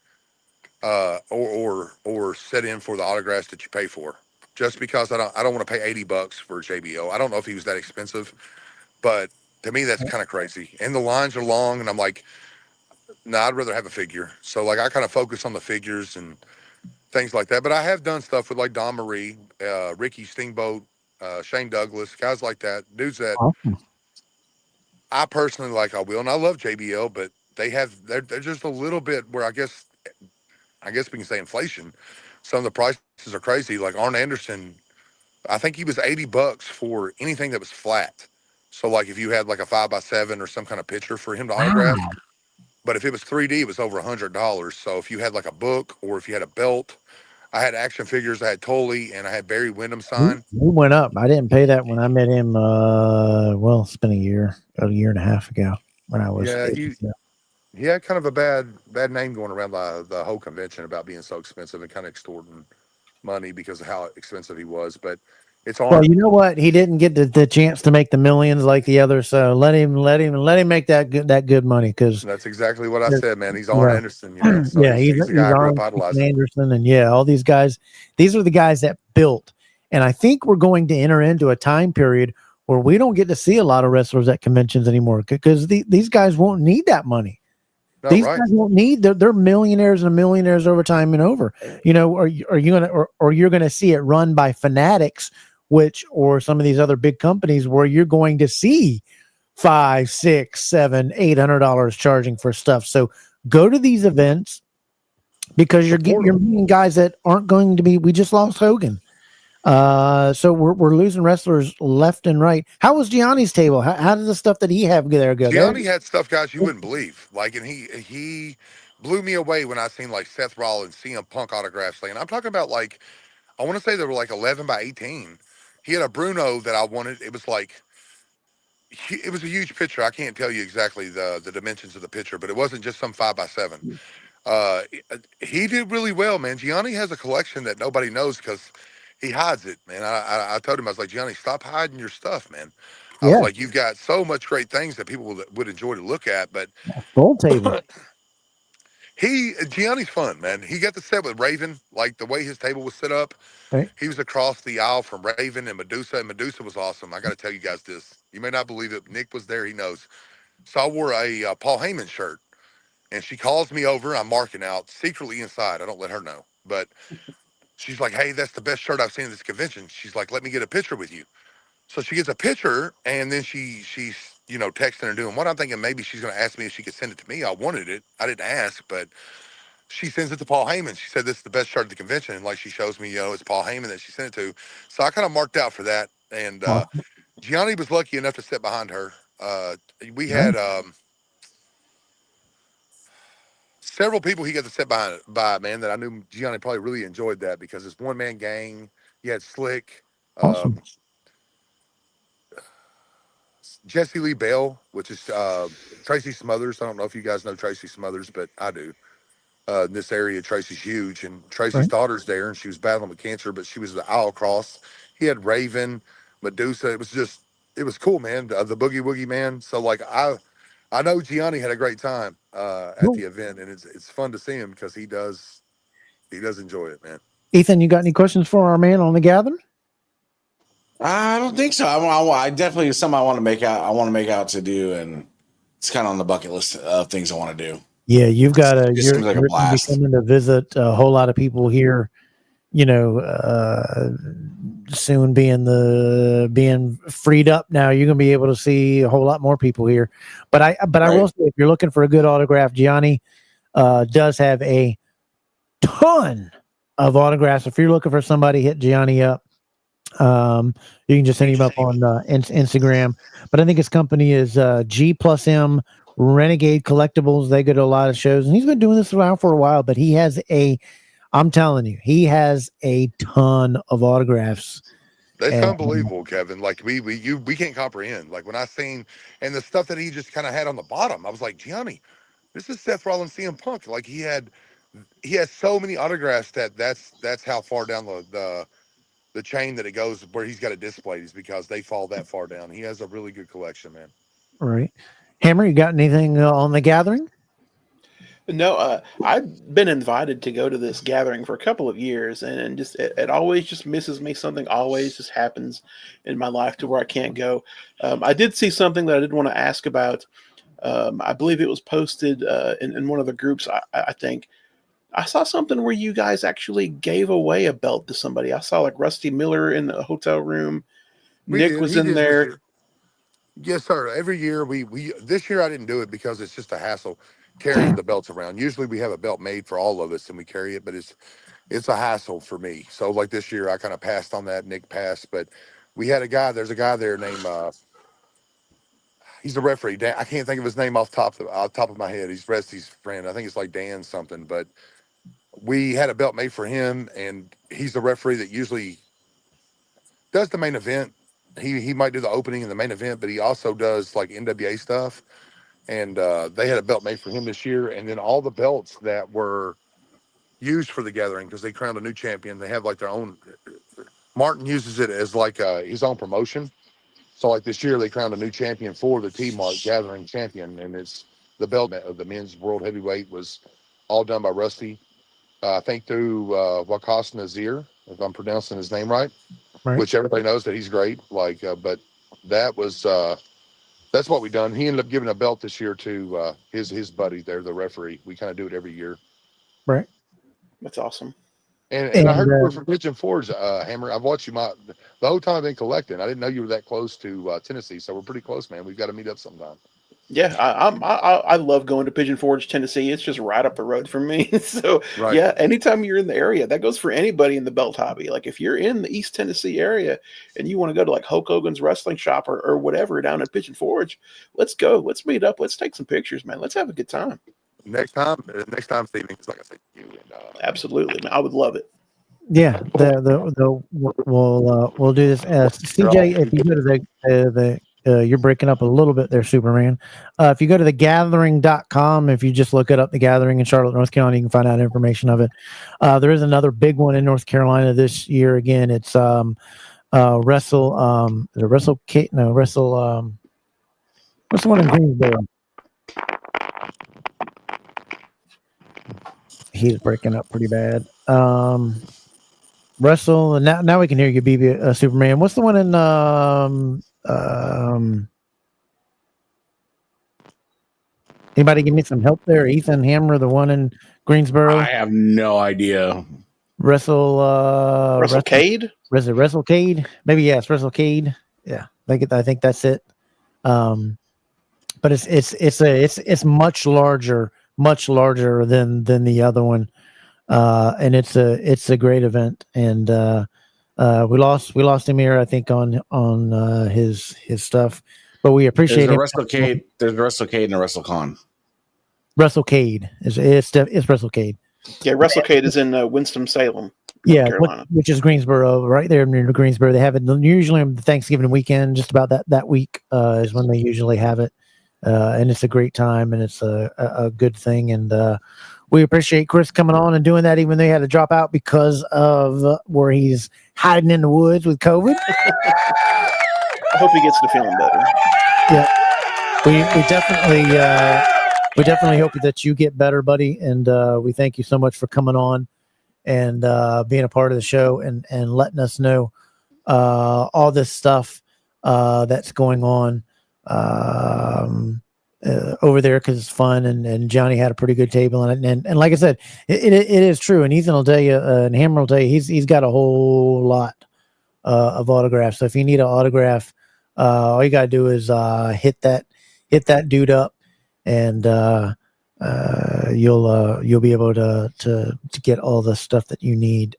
or sit in for the autographs that you pay for, just because I don't want to pay $80 for JBL. I don't know if he was that expensive, but to me that's kind of crazy. And the lines are long, and I'm like, no, I'd rather have a figure. So like I kind of focus on the figures and things like that. But I have done stuff with like Don Marie, Ricky Steamboat, Shane Douglas, guys like that, dudes that Awesome. I personally like. I will, and I love JBL, but they're just a little bit where I guess we can say inflation. Some of the prices are crazy. Like Arn Anderson, I think he was $80 for anything that was flat. So like if you had like a 5x7 or some kind of picture for him to autograph, but if it was 3D, it was over $100. So if you had like a book or if you had a belt, I had action figures. I had Tully and I had Barry Windham sign. He went up. I didn't pay that when I met him. Well, it's been a year and a half ago when I was. Yeah, he had kind of a bad name going around the whole convention about being so expensive and kind of extorting money because of how expensive he was. But it's on. Well, you know what? He didn't get the chance to make the millions like the others. So let him make that good money because that's exactly what I said, man. He's Arn Anderson, So yeah, he's the guy I grew up Arn idolizing. Anderson, and all these guys. These are the guys that built. And I think we're going to enter into a time period where we don't get to see a lot of wrestlers at conventions anymore because these guys won't need that money. No, These right. guys don't need. They're millionaires and millionaires over time and over. You know, are you gonna or you're gonna see it run by fanatics, which or some of these other big companies where you're going to see $5, $6, $7, $800 charging for stuff. So go to these events because you're Support you're 'em. meeting guys that aren't going to be. We just lost Hogan. So we're losing wrestlers left and right. How was Gianni's table? How does the stuff that he have there go? Gianni had stuff, guys, you wouldn't believe. Like, and he blew me away when I seen like Seth Rollins, CM Punk autographs. And I'm talking about like, I want to say they were like 11 by 18. He had a Bruno that I wanted. It was like, it was a huge picture. I can't tell you exactly the dimensions of the picture, but it wasn't just some 5 by 7. Uh, he did really well, man. Gianni has a collection that nobody knows because he hides it, man. I told him, I was like, Gianni, stop hiding your stuff, man. I was Yeah, like, you've got so much great things that people would enjoy to look at, but full table. Gianni's fun, man. He got to set with Raven, like the way his table was set up. Right. He was across the aisle from Raven and Medusa was awesome. I got to tell you guys this. You may not believe it. Nick was there. He knows. So I wore a Paul Heyman shirt, and she calls me over. I'm marking out secretly inside. I don't let her know, but she's like, "Hey, that's the best shirt I've seen at this convention." She's like, "Let me get a picture with you." So she gets a picture, and then she's texting and doing what I'm thinking maybe she's going to ask me if she could send it to me. I wanted it. I didn't ask, but she sends it to Paul Heyman. She said this is the best shirt at the convention, and like she shows me, it's Paul Heyman that she sent it to. So I kind of marked out for that, and Awesome. Gianni was lucky enough to sit behind her. We Right. had several people he got to sit by, man, that I knew Gianni probably really enjoyed that because it's one man gang. You had Slick, Awesome. Jesse Lee Bell, which is Tracy Smothers. I don't know if you guys know Tracy Smothers, but I do. In this area, Tracy's huge, and Tracy's Right. daughter's there, and she was battling with cancer, but she was the aisle cross. He had Raven, Medusa. It was cool, man. The Boogie Woogie Man. So like I know Gianni had a great time at Cool. the event, and it's fun to see him because he does enjoy it, man. Ethan, you got any questions for our man on the gathering? I don't think so. I definitely it's something I want to make out. I want to make out to do, and it's kind of on the bucket list of things I want to do. Yeah, you've got It just you're seems like a going to be blast. coming to visit a whole lot of people here. Soon being freed up now, you're going to be able to see a whole lot more people here. But I will say, if you're looking for a good autograph, Gianni does have a ton of autographs. If you're looking for somebody, hit Gianni up. You can just hit him up on Instagram. But I think his company is G+M Renegade Collectibles. They go to a lot of shows, and he's been doing this around for a while. But I'm telling you, he has a ton of autographs. That's And unbelievable, Kevin. Like we can't comprehend. Like when I seen and the stuff that he just kind of had on the bottom, I was like, Gianni, this is Seth Rollins, CM Punk. Like he has so many autographs that's how far down the chain that it goes where he's got it displayed is because they fall that far down. He has a really good collection, man. right, Hammer, you got anything on the gathering? No, I've been invited to go to this gathering for a couple of years, and just it always just misses me. Something always just happens in my life to where I can't go. I did see something that I did want to ask about. I believe it was posted in one of the groups. I think I saw something where you guys actually gave away a belt to somebody. I saw like Rusty Miller in the hotel room. Nick was He in did this there. year. Yes, sir. Every year we this year I didn't do it because it's just a hassle carrying the belts around. Usually we have a belt made for all of us and we carry it, but it's a hassle for me. So like this year I kind of passed on that. Nick passed, but we had there's a guy there named he's a referee. Dan, I can't think of his name off top of my head. He's Rusty's friend. I think it's like Dan something, but we had a belt made for him and he's the referee that usually does the main event. He might do the opening and the main event, but he also does like NWA stuff. And they had a belt made for him this year. And then all the belts that were used for the gathering, because they crowned a new champion, they have like their own. Martin uses it as like his own promotion. So like this year, they crowned a new champion for the T-Mark Gathering champion, and it's the belt of the men's world heavyweight was all done by Rusty. I think through Wakas Nazir, if I'm pronouncing his name right, Right. which everybody knows that he's great. Like, but that was That's what we done. He ended up giving a belt this year to his buddy there, the referee. We kind of do it every year. Right. That's awesome. And I heard you were from Pigeon Forge, Hammer. I've watched you the whole time I've been collecting. I didn't know you were that close to Tennessee, so we're pretty close, man. We've got to meet up sometime. Yeah, I love going to Pigeon Forge, Tennessee. It's just right up the road from me. So Right. yeah, anytime you're in the area, that goes for anybody in the belt hobby. Like if you're in the East Tennessee area and you want to go to like Hulk Hogan's wrestling shop or whatever down at Pigeon Forge, let's go. Let's meet up. Let's take some pictures, man. Let's have a good time. Next time, Stevie, because like I said, you and Absolutely, man. I would love it. Yeah, we'll do this. CJ, if you go to the you're breaking up a little bit there, Superman. If you go to thegathering.com, if you just look it up, The Gathering in Charlotte, North Carolina, you can find out information of it. There is another big one in North Carolina this year. Again, it's what's the one in Greensboro? He's breaking up pretty bad. Wrestle, and now we can hear you, BB Superman. What's the one in anybody give me some help there? Ethan Hammer, the one in Greensboro. I have no idea. WrestleCade? WrestleCade? Maybe yes, WrestleCade. Yeah, I think that's it. But it's much larger than the other one. And it's a great event, and we lost him here, I think, on his stuff, but we appreciate There's it. There's a WrestleCade and a WrestleCon. WrestleCade it's WrestleCade. Yeah, WrestleCade is in Winston-Salem, North Carolina. which is Greensboro, right there near Greensboro. They have it usually on the Thanksgiving weekend, just about that week is when they usually have it, and it's a great time, and it's a good thing, and we appreciate Chris coming on and doing that, even though he had to drop out because of where he's hiding in the woods with COVID. I hope he gets to feeling better. Yeah, we definitely hope that you get better, buddy. And we thank you so much for coming on and being a part of the show and letting us know all this stuff that's going on. Over there, because it's fun, and Johnny had a pretty good table, and like I said, it is true, and Ethan will tell you, and Hammer will tell you, he's got a whole lot of autographs. So if you need an autograph, all you gotta do is hit that dude up, and you'll be able to get all the stuff that you need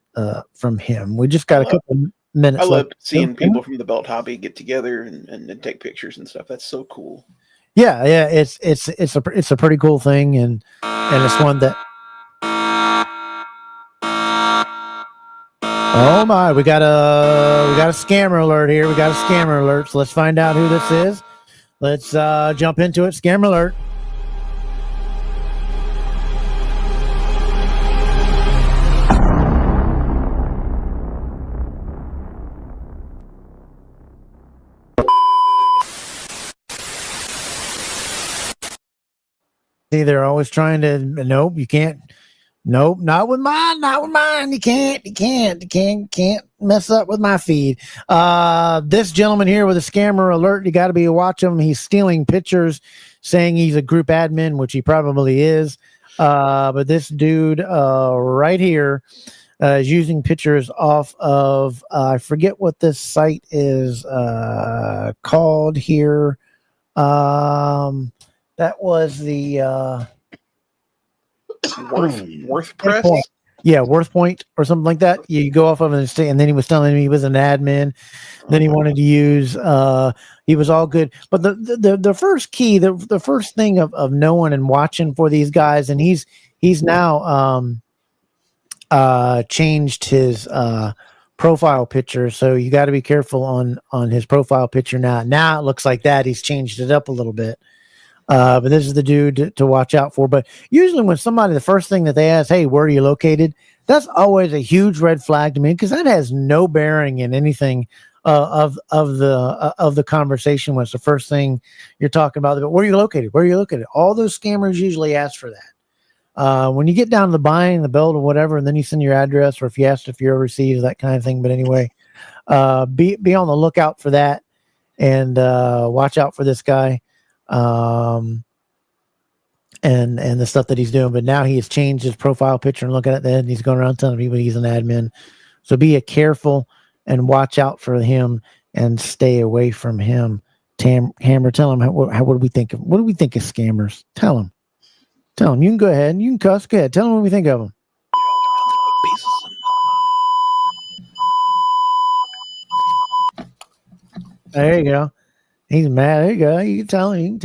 from him. We just got a couple minutes. I love left. seeing people from the belt hobby get together and take pictures and stuff. That's so cool. Yeah, it's a pretty cool thing, and it's one that. Oh my, we got a scammer alert here. We got a scammer alert. So let's find out who this is. Let's jump into it. Scammer alert. See, they're always trying to. Nope, you can't. Nope, not with mine. Not with mine. You can't mess up with my feed. This gentleman here with a scammer alert. You got to be watch him. He's stealing pictures, saying he's a group admin, which he probably is. But this dude right here is using pictures off of. I forget what this site is called here. That was the WorthPress. Yeah, WorthPoint or something like that. You go off of it, and then he was telling me he was an admin. Then he wanted to use. He was all good, but the first key, the first thing of knowing and watching for these guys, and he's now changed his profile picture, so you got to be careful on his profile picture now. Now it looks like that he's changed it up a little bit. But this is the dude to watch out for. But usually when somebody, the first thing that they ask, hey, where are you located? That's always a huge red flag to me, because that has no bearing in anything of the conversation when it's the first thing you're talking about. But where are you located? Where are you located? All those scammers usually ask for that. When you get down to the buying the belt or whatever, and then you send your address, or if you asked if you're overseas, that kind of thing. But anyway, be on the lookout for that. and watch out for this guy. And the stuff that he's doing. But now he has changed his profile picture and looking at that, and he's going around telling people he's an admin. So be careful and watch out for him and stay away from him. Hammer, tell him what do we think of? What do we think of scammers? Tell him. You can go ahead and you can cuss. Go ahead. Tell him what we think of them. There you go. He's mad. There you go. You can tell him.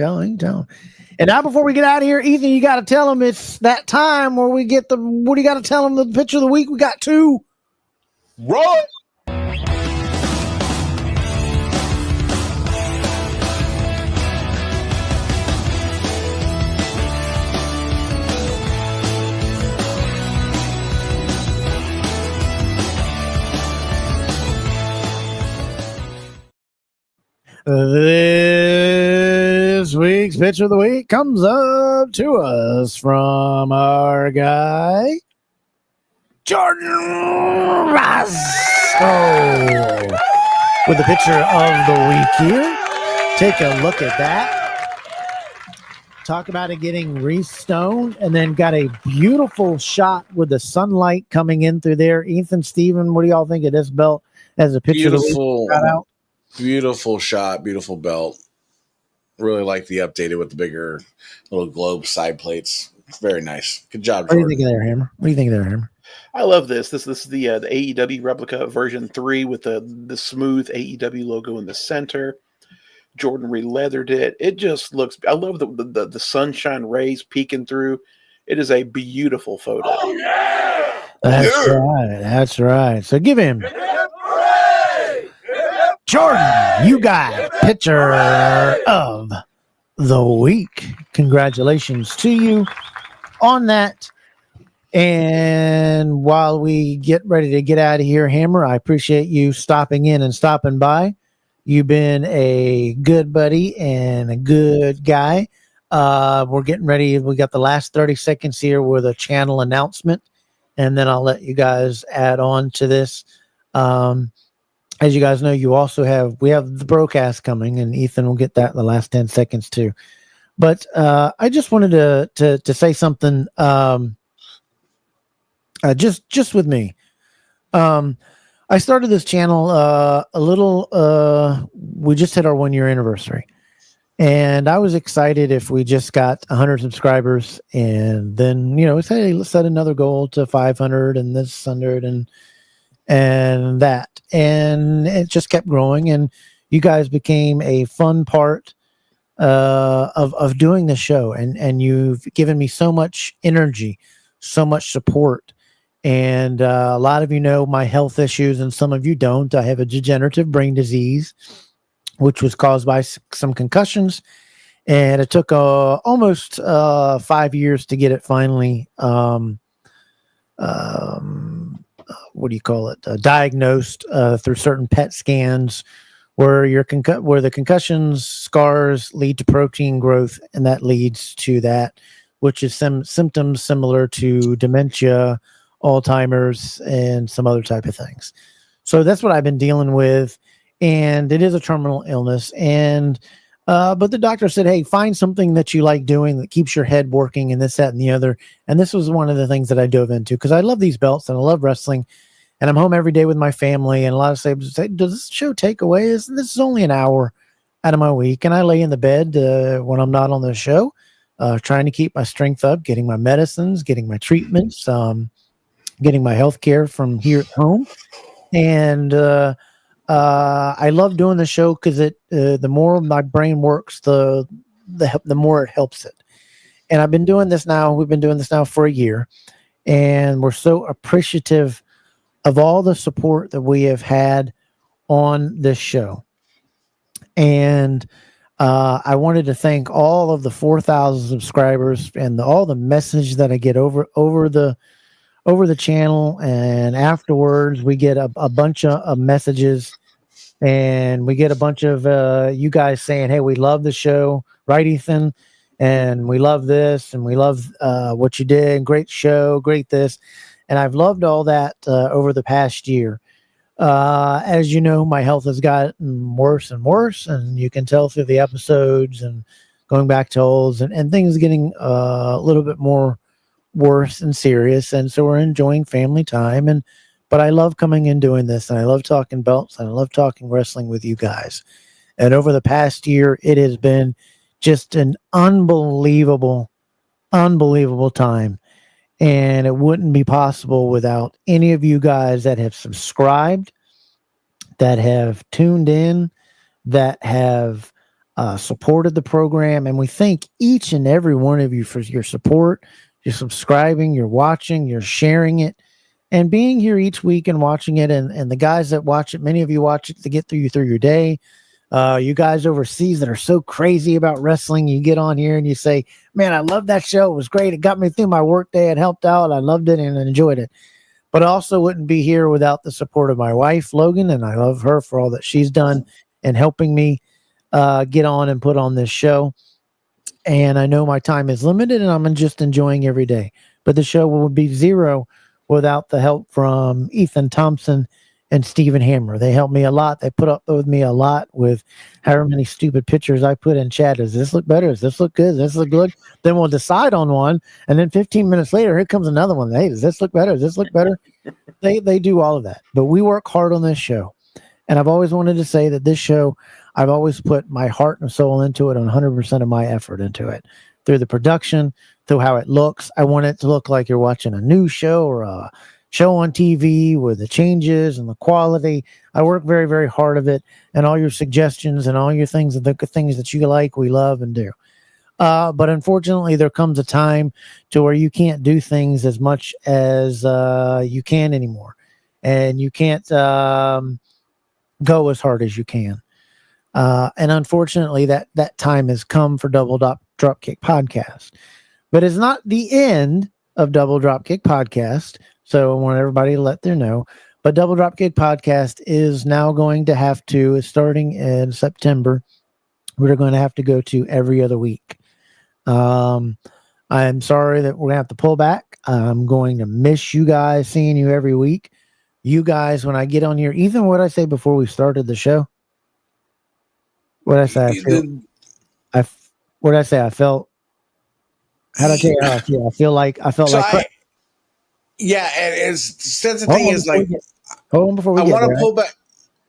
And now, before we get out of here, Ethan, you got to tell him it's that time where we get what do you got to tell him? The picture of the week. We got 2. Roll it. This week's picture of the week comes up to us from our guy, Jordan Roscoe, with the picture of the week here. Take a look at that. Talk about it getting re-stoned, and then got a beautiful shot with the sunlight coming in through there. Ethan, Steven, what do y'all think of this belt as a picture of the week got out? Beautiful shot, beautiful belt. Really like the updated with the bigger little globe side plates. Very nice. Good job, Jordan. What do you think of there, Hammer? I love this. This is the AEW replica version 3 with the smooth AEW logo in the center. Jordan re-leathered it. It just looks. I love the sunshine rays peeking through. It is a beautiful photo. Oh, yeah! That's right. So give him. Jordan, you got picture of the week. Congratulations to you on that. And while we get ready to get out of here, Hammer, I appreciate you stopping in and stopping by. You've been a good buddy and a good guy. We're getting ready. We got the last 30 seconds here with a channel announcement, and then I'll let you guys add on to this. As you guys know, we have the broadcast coming, and Ethan will get that in the last 10 seconds too. But I just wanted to say something just with me. I started this channel we just hit our 1-year anniversary, and I was excited if we just got 100 subscribers, and then let's set another goal to 500 and this 100 and that, and it just kept growing, and you guys became a fun part of doing the show, and you've given me so much energy, so much support. And a lot of you know my health issues, and some of you don't. I have a degenerative brain disease, which was caused by some concussions, and it took almost 5 years to get it finally diagnosed through certain PET scans, where where the concussions scars lead to protein growth, and that leads to that, which is some symptoms similar to dementia, Alzheimer's, and some other type of things. So that's what I've been dealing with, and it is a terminal illness. And but the doctor said, hey, find something that you like doing that keeps your head working, and this, that, and the other. And this was one of the things that I dove into, because I love these belts and I love wrestling, and I'm home every day with my family. And a lot of sabers say, does this show take away? This is only an hour out of my week, and I lay in the bed when I'm not on the show, trying to keep my strength up, getting my medicines, getting my treatments, getting my health care from here at home. And I love doing the show because the more my brain works, the more it helps it. And we've been doing this now for a year, and we're so appreciative of all the support that we have had on this show. And I wanted to thank all of the 4,000 subscribers and all the message that I get over the channel, and afterwards we get a bunch of messages, and we get a bunch of you guys saying, hey, we love the show, right, Ethan? And we love this, and we love what you did, great show, great this. And I've loved all that over the past year. As you know, my health has gotten worse and worse, and you can tell through the episodes and going back to olds and things getting a little bit more worse and serious. And so we're enjoying family time. But I love coming and doing this, and I love talking belts, and I love talking wrestling with you guys. And over the past year, it has been just an unbelievable time. And it wouldn't be possible without any of you guys that have subscribed, that have tuned in, that have supported the program. And we thank each and every one of you for your support. You're subscribing, you're watching, you're sharing it, and being here each week and watching it. And the guys that watch it, many of you watch it to get through your day. You guys overseas that are so crazy about wrestling, you get on here and you say, man, I love that show. It was great. It got me through my work day. It helped out. I loved it and enjoyed it. But I also wouldn't be here without the support of my wife, Logan, and I love her for all that she's done in helping me get on and put on this show. And I know my time is limited and I'm just enjoying every day. But the show would be zero without the help from Ethan Thompson and Stephen Hammer. They helped me a lot. They put up with me a lot with however many stupid pictures I put in chat. Does this look better? Does this look good? Does this look good? Then we'll decide on one. And then 15 minutes later, here comes another one. Hey, does this look better? Does this look better? They do all of that. But we work hard on this show. And I've always wanted to say that this show, I've always put my heart and soul into it and 100% of my effort into it. Through the production, through how it looks. I want it to look like you're watching a news show or a show on TV with the changes and the quality. I work very, very hard of it, and all your suggestions and all your things, the things that you like, we love and do. But unfortunately, there comes a time to where you can't do things as much as you can anymore, and you can't go as hard as you can. And unfortunately, that time has come for Double Dropkick Podcast. But it's not the end of Double Dropkick Podcast. So I want everybody to let them know. But Double Dropkick Podcast is now going to have to, starting in September, we're going to have to go to every other week. I'm sorry that we're going to have to pull back. I'm going to miss you guys, seeing you every week. You guys, when I get on here, Ethan, what did I say before we started the show? What did I say? What did I say? I felt. How did I tell you how I feel? I felt So like. Yeah, and it's since the thing is like, hold on before we I get want there. to pull back.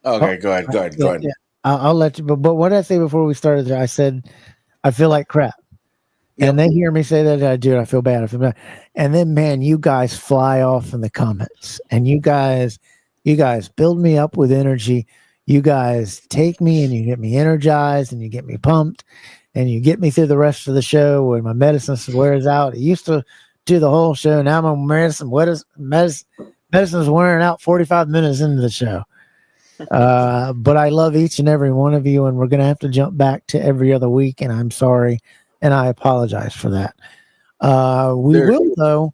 Okay, go ahead. Yeah. I'll let you. But what did I say before we started there? I said I feel like crap, and they hear me say that. Dude, I feel bad. I feel bad. And then, man, you guys fly off in the comments, and you guys build me up with energy. You guys take me and you get me energized and you get me pumped and you get me through the rest of the show when my medicine wears out. It used to do the whole show. Now my medicine is wearing out 45 minutes into the show. But I love each and every one of you, and we're going to have to jump back to every other week, and I'm sorry, and I apologize for that. We will, though,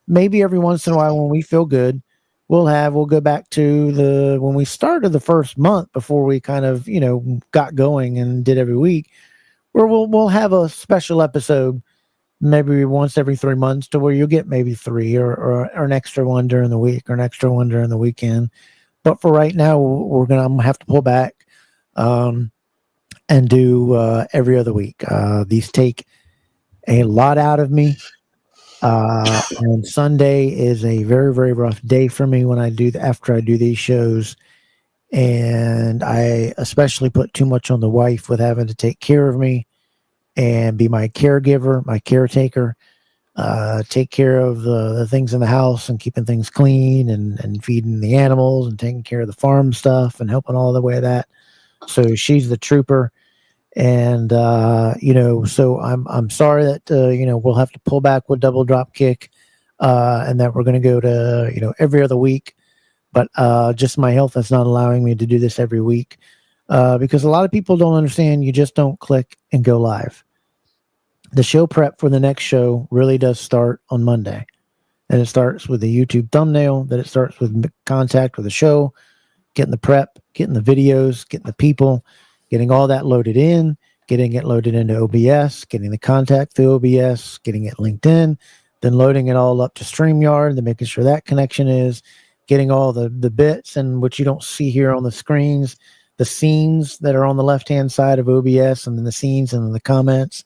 maybe every once in a while when we feel good, we'll go back to when we started the first month before we kind of, got going and did every week, where we'll have a special episode maybe once every 3 months to where you'll get maybe 3 or an extra one during the week or an extra one during the weekend. But for right now, I'm going to have to pull back and do every other week. These take a lot out of me. And Sunday is a very, very rough day for me after I do these shows. And I especially put too much on the wife with having to take care of me and be my caregiver, my caretaker, take care of the things in the house and keeping things clean and feeding the animals and taking care of the farm stuff and helping all the way that. So she's the trooper. And, so I'm sorry that, we'll have to pull back with Double Dropkick and that we're going to go to, every other week. But just my health is not allowing me to do this every week because a lot of people don't understand. You just don't click and go live. The show prep for the next show really does start on Monday. And it starts with the YouTube thumbnail, then it starts with contact with the show, getting the prep, getting the videos, getting the people, getting all that loaded in, getting it loaded into OBS, getting the contact through OBS, getting it linked in, then loading it all up to StreamYard, then making sure that connection is, getting all the bits and what you don't see here on the screens, the scenes that are on the left-hand side of OBS, and then the scenes and then the comments.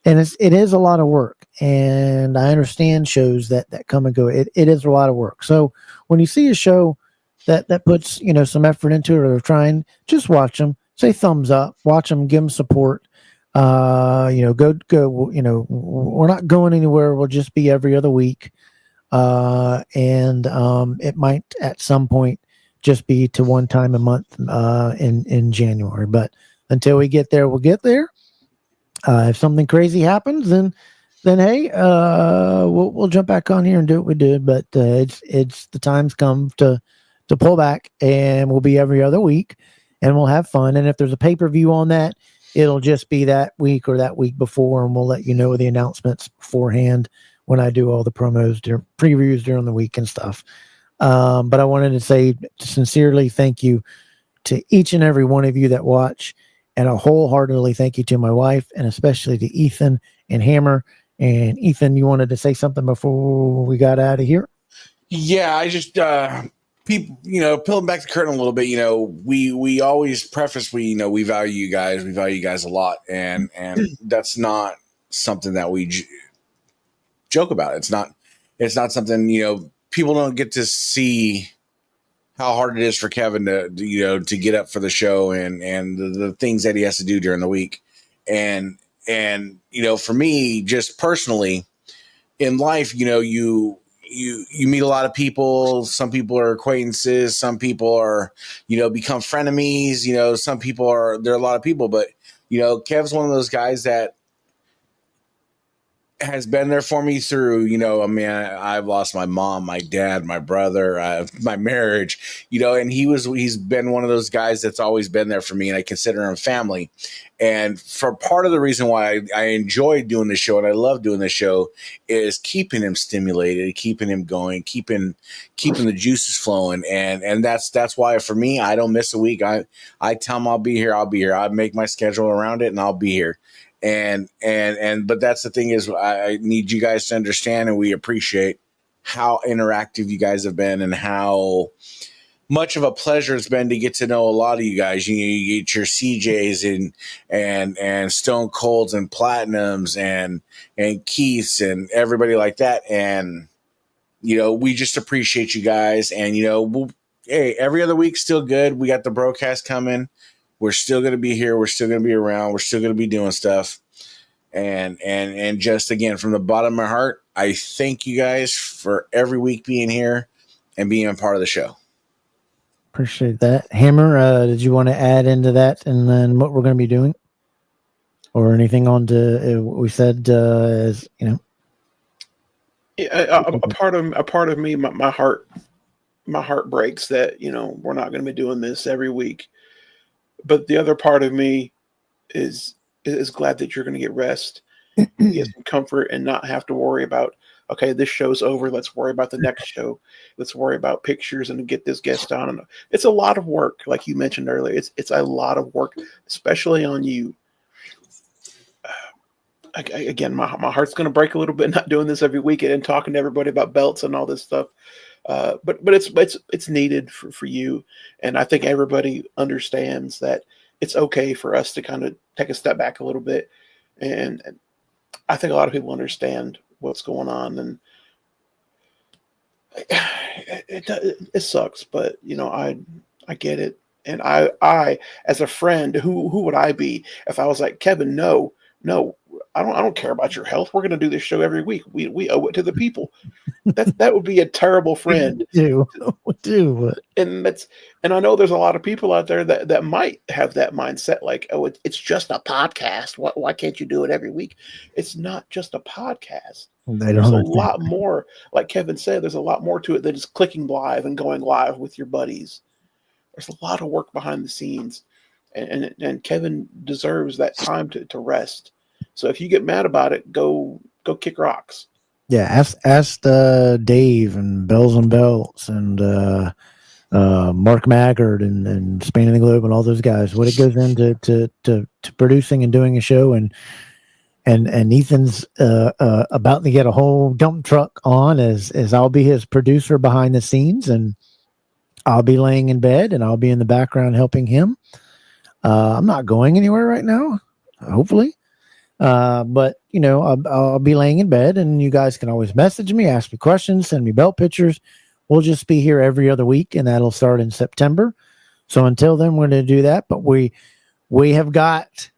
And it is a lot of work, and I understand shows that come and go. It is a lot of work. So when you see a show that puts, you know, some effort into it, or they're trying, just watch them, say thumbs up, watch them, give them support. You know, go, you know, we're not going anywhere. We'll just be every other week. And it might at some point just be to one time a month in January. But until we get there, we'll get there. If something crazy happens, then hey, we'll jump back on here and do what we did. But it's the time's come to pull back, and we'll be every other week, and we'll have fun. And if there's a pay-per-view on that, it'll just be that week or that week before, and we'll let you know the announcements beforehand when I do all the previews during the week and stuff. But I wanted to say sincerely thank you to each and every one of you that watch. And a wholeheartedly thank you to my wife, and especially to Ethan and Hammer. And Ethan, you wanted to say something before we got out of here? Yeah, I just people, you know, peeling back the curtain a little bit. You know, we always preface we value you guys. We value you guys a lot, and that's not something that we joke about. It's not something, you know, people don't get to see how hard it is for Kevin to get up for the show and the things that he has to do during the week. And, you know, for me, just personally in life, you know, you meet a lot of people. Some people are acquaintances. Some people are, you know, become frenemies. You know, some people there are a lot of people, but, you know, Kev's one of those guys that has been there for me through, you know, I mean, I've lost my mom, my dad, my brother, my marriage, you know, and he's been one of those guys that's always been there for me, and I consider him family. And for part of the reason why I enjoy doing the show and I love doing the show is keeping him stimulated, keeping him going, keeping the juices flowing. And that's why for me, I don't miss a week. I tell him I'll be here. I make my schedule around it, and I'll be here. But that's the thing is, I need you guys to understand, and we appreciate how interactive you guys have been, and how much of a pleasure it's been to get to know a lot of you guys. You get your CJs and Stone Colds and Platinums and Keiths and everybody like that. And, you know, we just appreciate you guys. And, you know, hey, every other week's still good. We got the broadcast coming. We're still going to be here. We're still going to be around. We're still going to be doing stuff. And just, again, from the bottom of my heart, I thank you guys for every week being here and being a part of the show. Appreciate that. Hammer, did you want to add into that and then what we're going to be doing? Or anything on to what we said, as, you know? Yeah, a part of me, my heart breaks that, you know, we're not going to be doing this every week. But the other part of me is glad that you're going to get rest, get some comfort, and not have to worry about, okay, this show's over. Let's worry about the next show. Let's worry about pictures and get this guest on. It's a lot of work, like you mentioned earlier. It's a lot of work, especially on you. Again, my heart's going to break a little bit not doing this every week and talking to everybody about belts and all this stuff. But it's needed for you, and I think everybody understands that it's okay for us to kind of take a step back a little bit, and I think a lot of people understand what's going on, and it sucks, but you know, I get it, and I as a friend, who would I be if I was like, Kevin, no, I don't care about your health. We're going to do this show every week. We owe it to the people. That would be a terrible friend. We do. And I know there's a lot of people out there that might have that mindset, like, oh, it's just a podcast. Why can't you do it every week? It's not just a podcast. There's a lot more, like Kevin said, there's a lot more to it than just clicking live and going live with your buddies. There's a lot of work behind the scenes, and Kevin deserves that time to rest. So if you get mad about it, go kick rocks. Yeah, ask Dave and Bells and Belts and Mark Maggard and Spanning the Globe and all those guys what it goes into to producing and doing a show, and and Ethan's about to get a whole dump truck on as I'll be his producer behind the scenes, and I'll be laying in bed and I'll be in the background helping him. I'm not going anywhere right now, hopefully. But you know, I'll be laying in bed, and you guys can always message me, ask me questions, send me belt pictures. We'll just be here every other week, and that'll start in September. So until then, we're going to do that. But we have got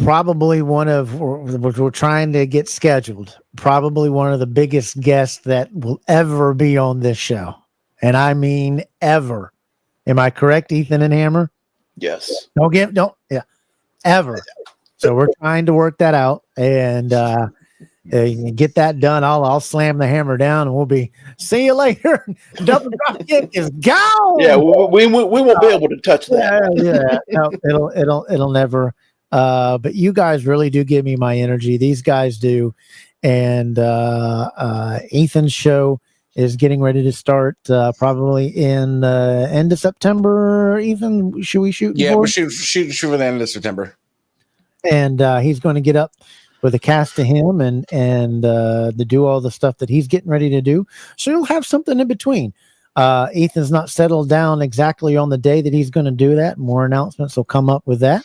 probably we're trying to get scheduled, probably one of the biggest guests that will ever be on this show. And I mean ever. Am I correct, Ethan and Hammer? Yes. Ever. So we're trying to work that out and get that done. I'll slam the hammer down and we'll be see you later. Double drop kick is gone. Yeah, we won't be able to touch that. No, it'll never. But you guys really do give me my energy. These guys do. And Ethan's show is getting ready to start probably in end of September. Ethan, should we shoot? Yeah, we're shoot for the end of September. And he's going to get up with a cast to him and to do all the stuff that he's getting ready to do. So you'll have something in between. Ethan's not settled down exactly on the day that he's going to do that. More announcements will come up with that.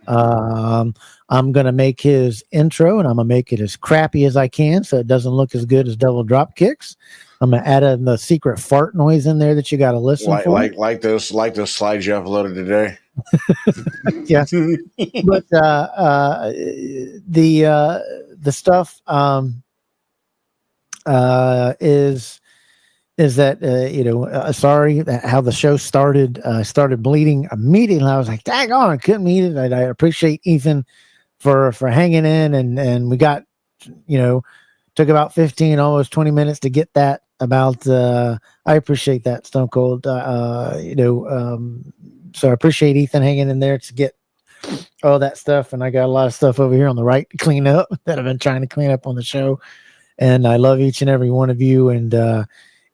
I'm going to make his intro, and I'm going to make it as crappy as I can so it doesn't look as good as double drop kicks. I'm going to add in the secret fart noise in there that you got to listen for. Like those slides you uploaded today. Yeah. But the stuff is that sorry how the show started. Started bleeding immediately. I was like, dang on, I couldn't eat it. I appreciate Ethan for hanging in, and we got took about 15, almost 20 minutes to get that about. I appreciate that, Stone Cold. So I appreciate Ethan hanging in there to get all that stuff, and I got a lot of stuff over here on the right to clean up that I've been trying to clean up on the show. And I love each and every one of you. And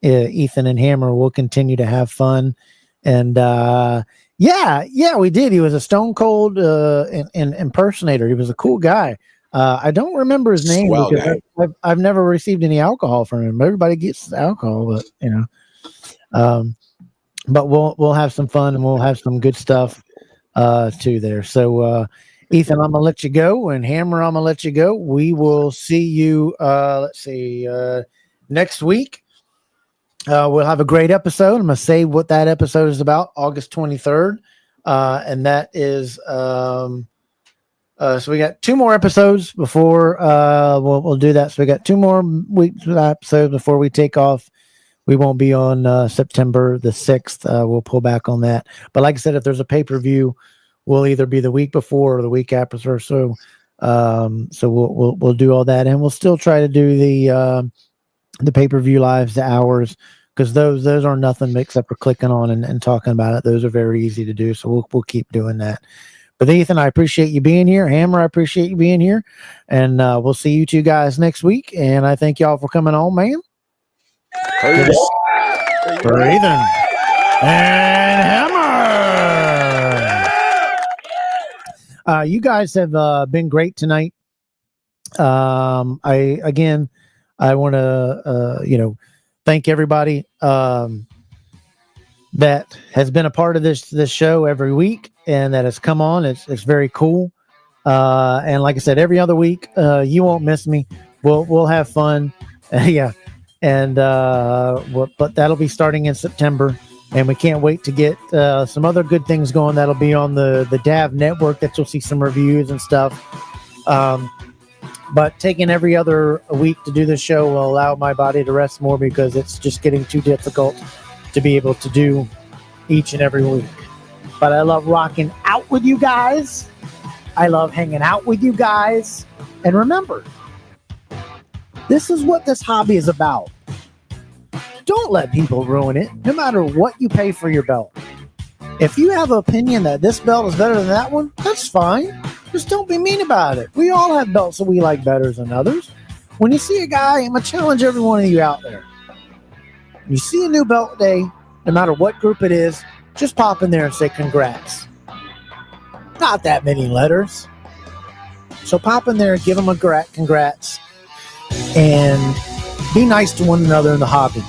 Ethan and Hammer will continue to have fun. And we did. He was a Stone Cold impersonator. He was a cool guy. I don't remember his name because I've never received any alcohol from him. Everybody gets alcohol, but but we'll have some fun and we'll have some good stuff too there. So Ethan, I'm gonna let you go, and Hammer, I'm gonna let you go. We will see you next week. We'll have a great episode. I'm gonna say what that episode is about, August 23rd. And that is so we got 2 more episodes before we'll do that. So we got 2 more weeks episodes before we take off. We won't be on September the 6th. We'll pull back on that. But like I said, if there's a pay-per-view, we'll either be the week before or the week after or so. So we'll do all that, and we'll still try to do the pay-per-view lives, the hours, because those are nothing except for clicking on and talking about it. Those are very easy to do. So we'll keep doing that. But Ethan, I appreciate you being here. Hammer, I appreciate you being here, and we'll see you 2 guys next week. And I thank y'all for coming on, man. For Ethan and Hammer. You guys have been great tonight. I want to thank everybody that has been a part of this show every week and that has come on. It's very cool. And like I said, every other week, you won't miss me. We'll have fun. Yeah. And but that'll be starting in September, and we can't wait to get some other good things going. That'll be on the DAV network that you'll see some reviews and stuff. But taking every other week to do this show will allow my body to rest more, because it's just getting too difficult to be able to do each and every week. But I love rocking out with you guys. I love hanging out with you guys. And remember, this is what this hobby is about. Don't let people ruin it, no matter what you pay for your belt. If you have an opinion that this belt is better than that one, that's fine. Just don't be mean about it. We all have belts that we like better than others. When you see a guy, I'm going to challenge every one of you out there. When you see a new belt day, no matter what group it is, just pop in there and say congrats. Not that many letters. So pop in there, give them a congrats, and be nice to one another in the hobby.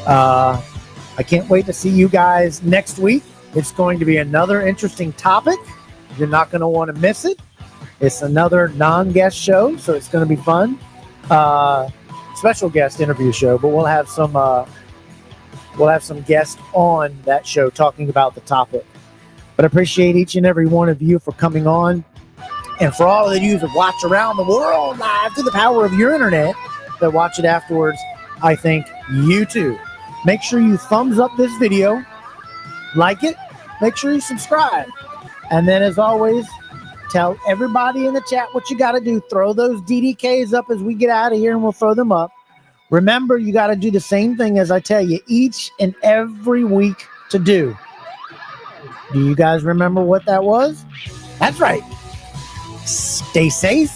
I can't wait to see you guys next week. It's going to be another interesting topic. You're not going to want to miss it. It's another non-guest show, so it's going to be fun. Special guest interview show, but we'll have some guests on that show talking about the topic. But I appreciate each and every one of you for coming on, and for all of you that watch around the world live through the power of your internet that watch it afterwards. I thank you too. Make sure you thumbs up this video, like it, make sure you subscribe, and then as always, tell everybody in the chat what you got to do. Throw those DDKs up as we get out of here, and we'll throw them up. Remember, you got to do the same thing as I tell you each and every week to do. Do you guys remember what that was? That's right. Stay safe,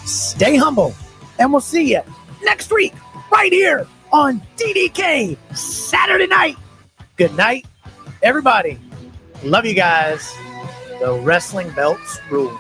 stay humble, and we'll see you next week right here on DDK Saturday night. Good night, everybody. Love you guys. The wrestling belts rule.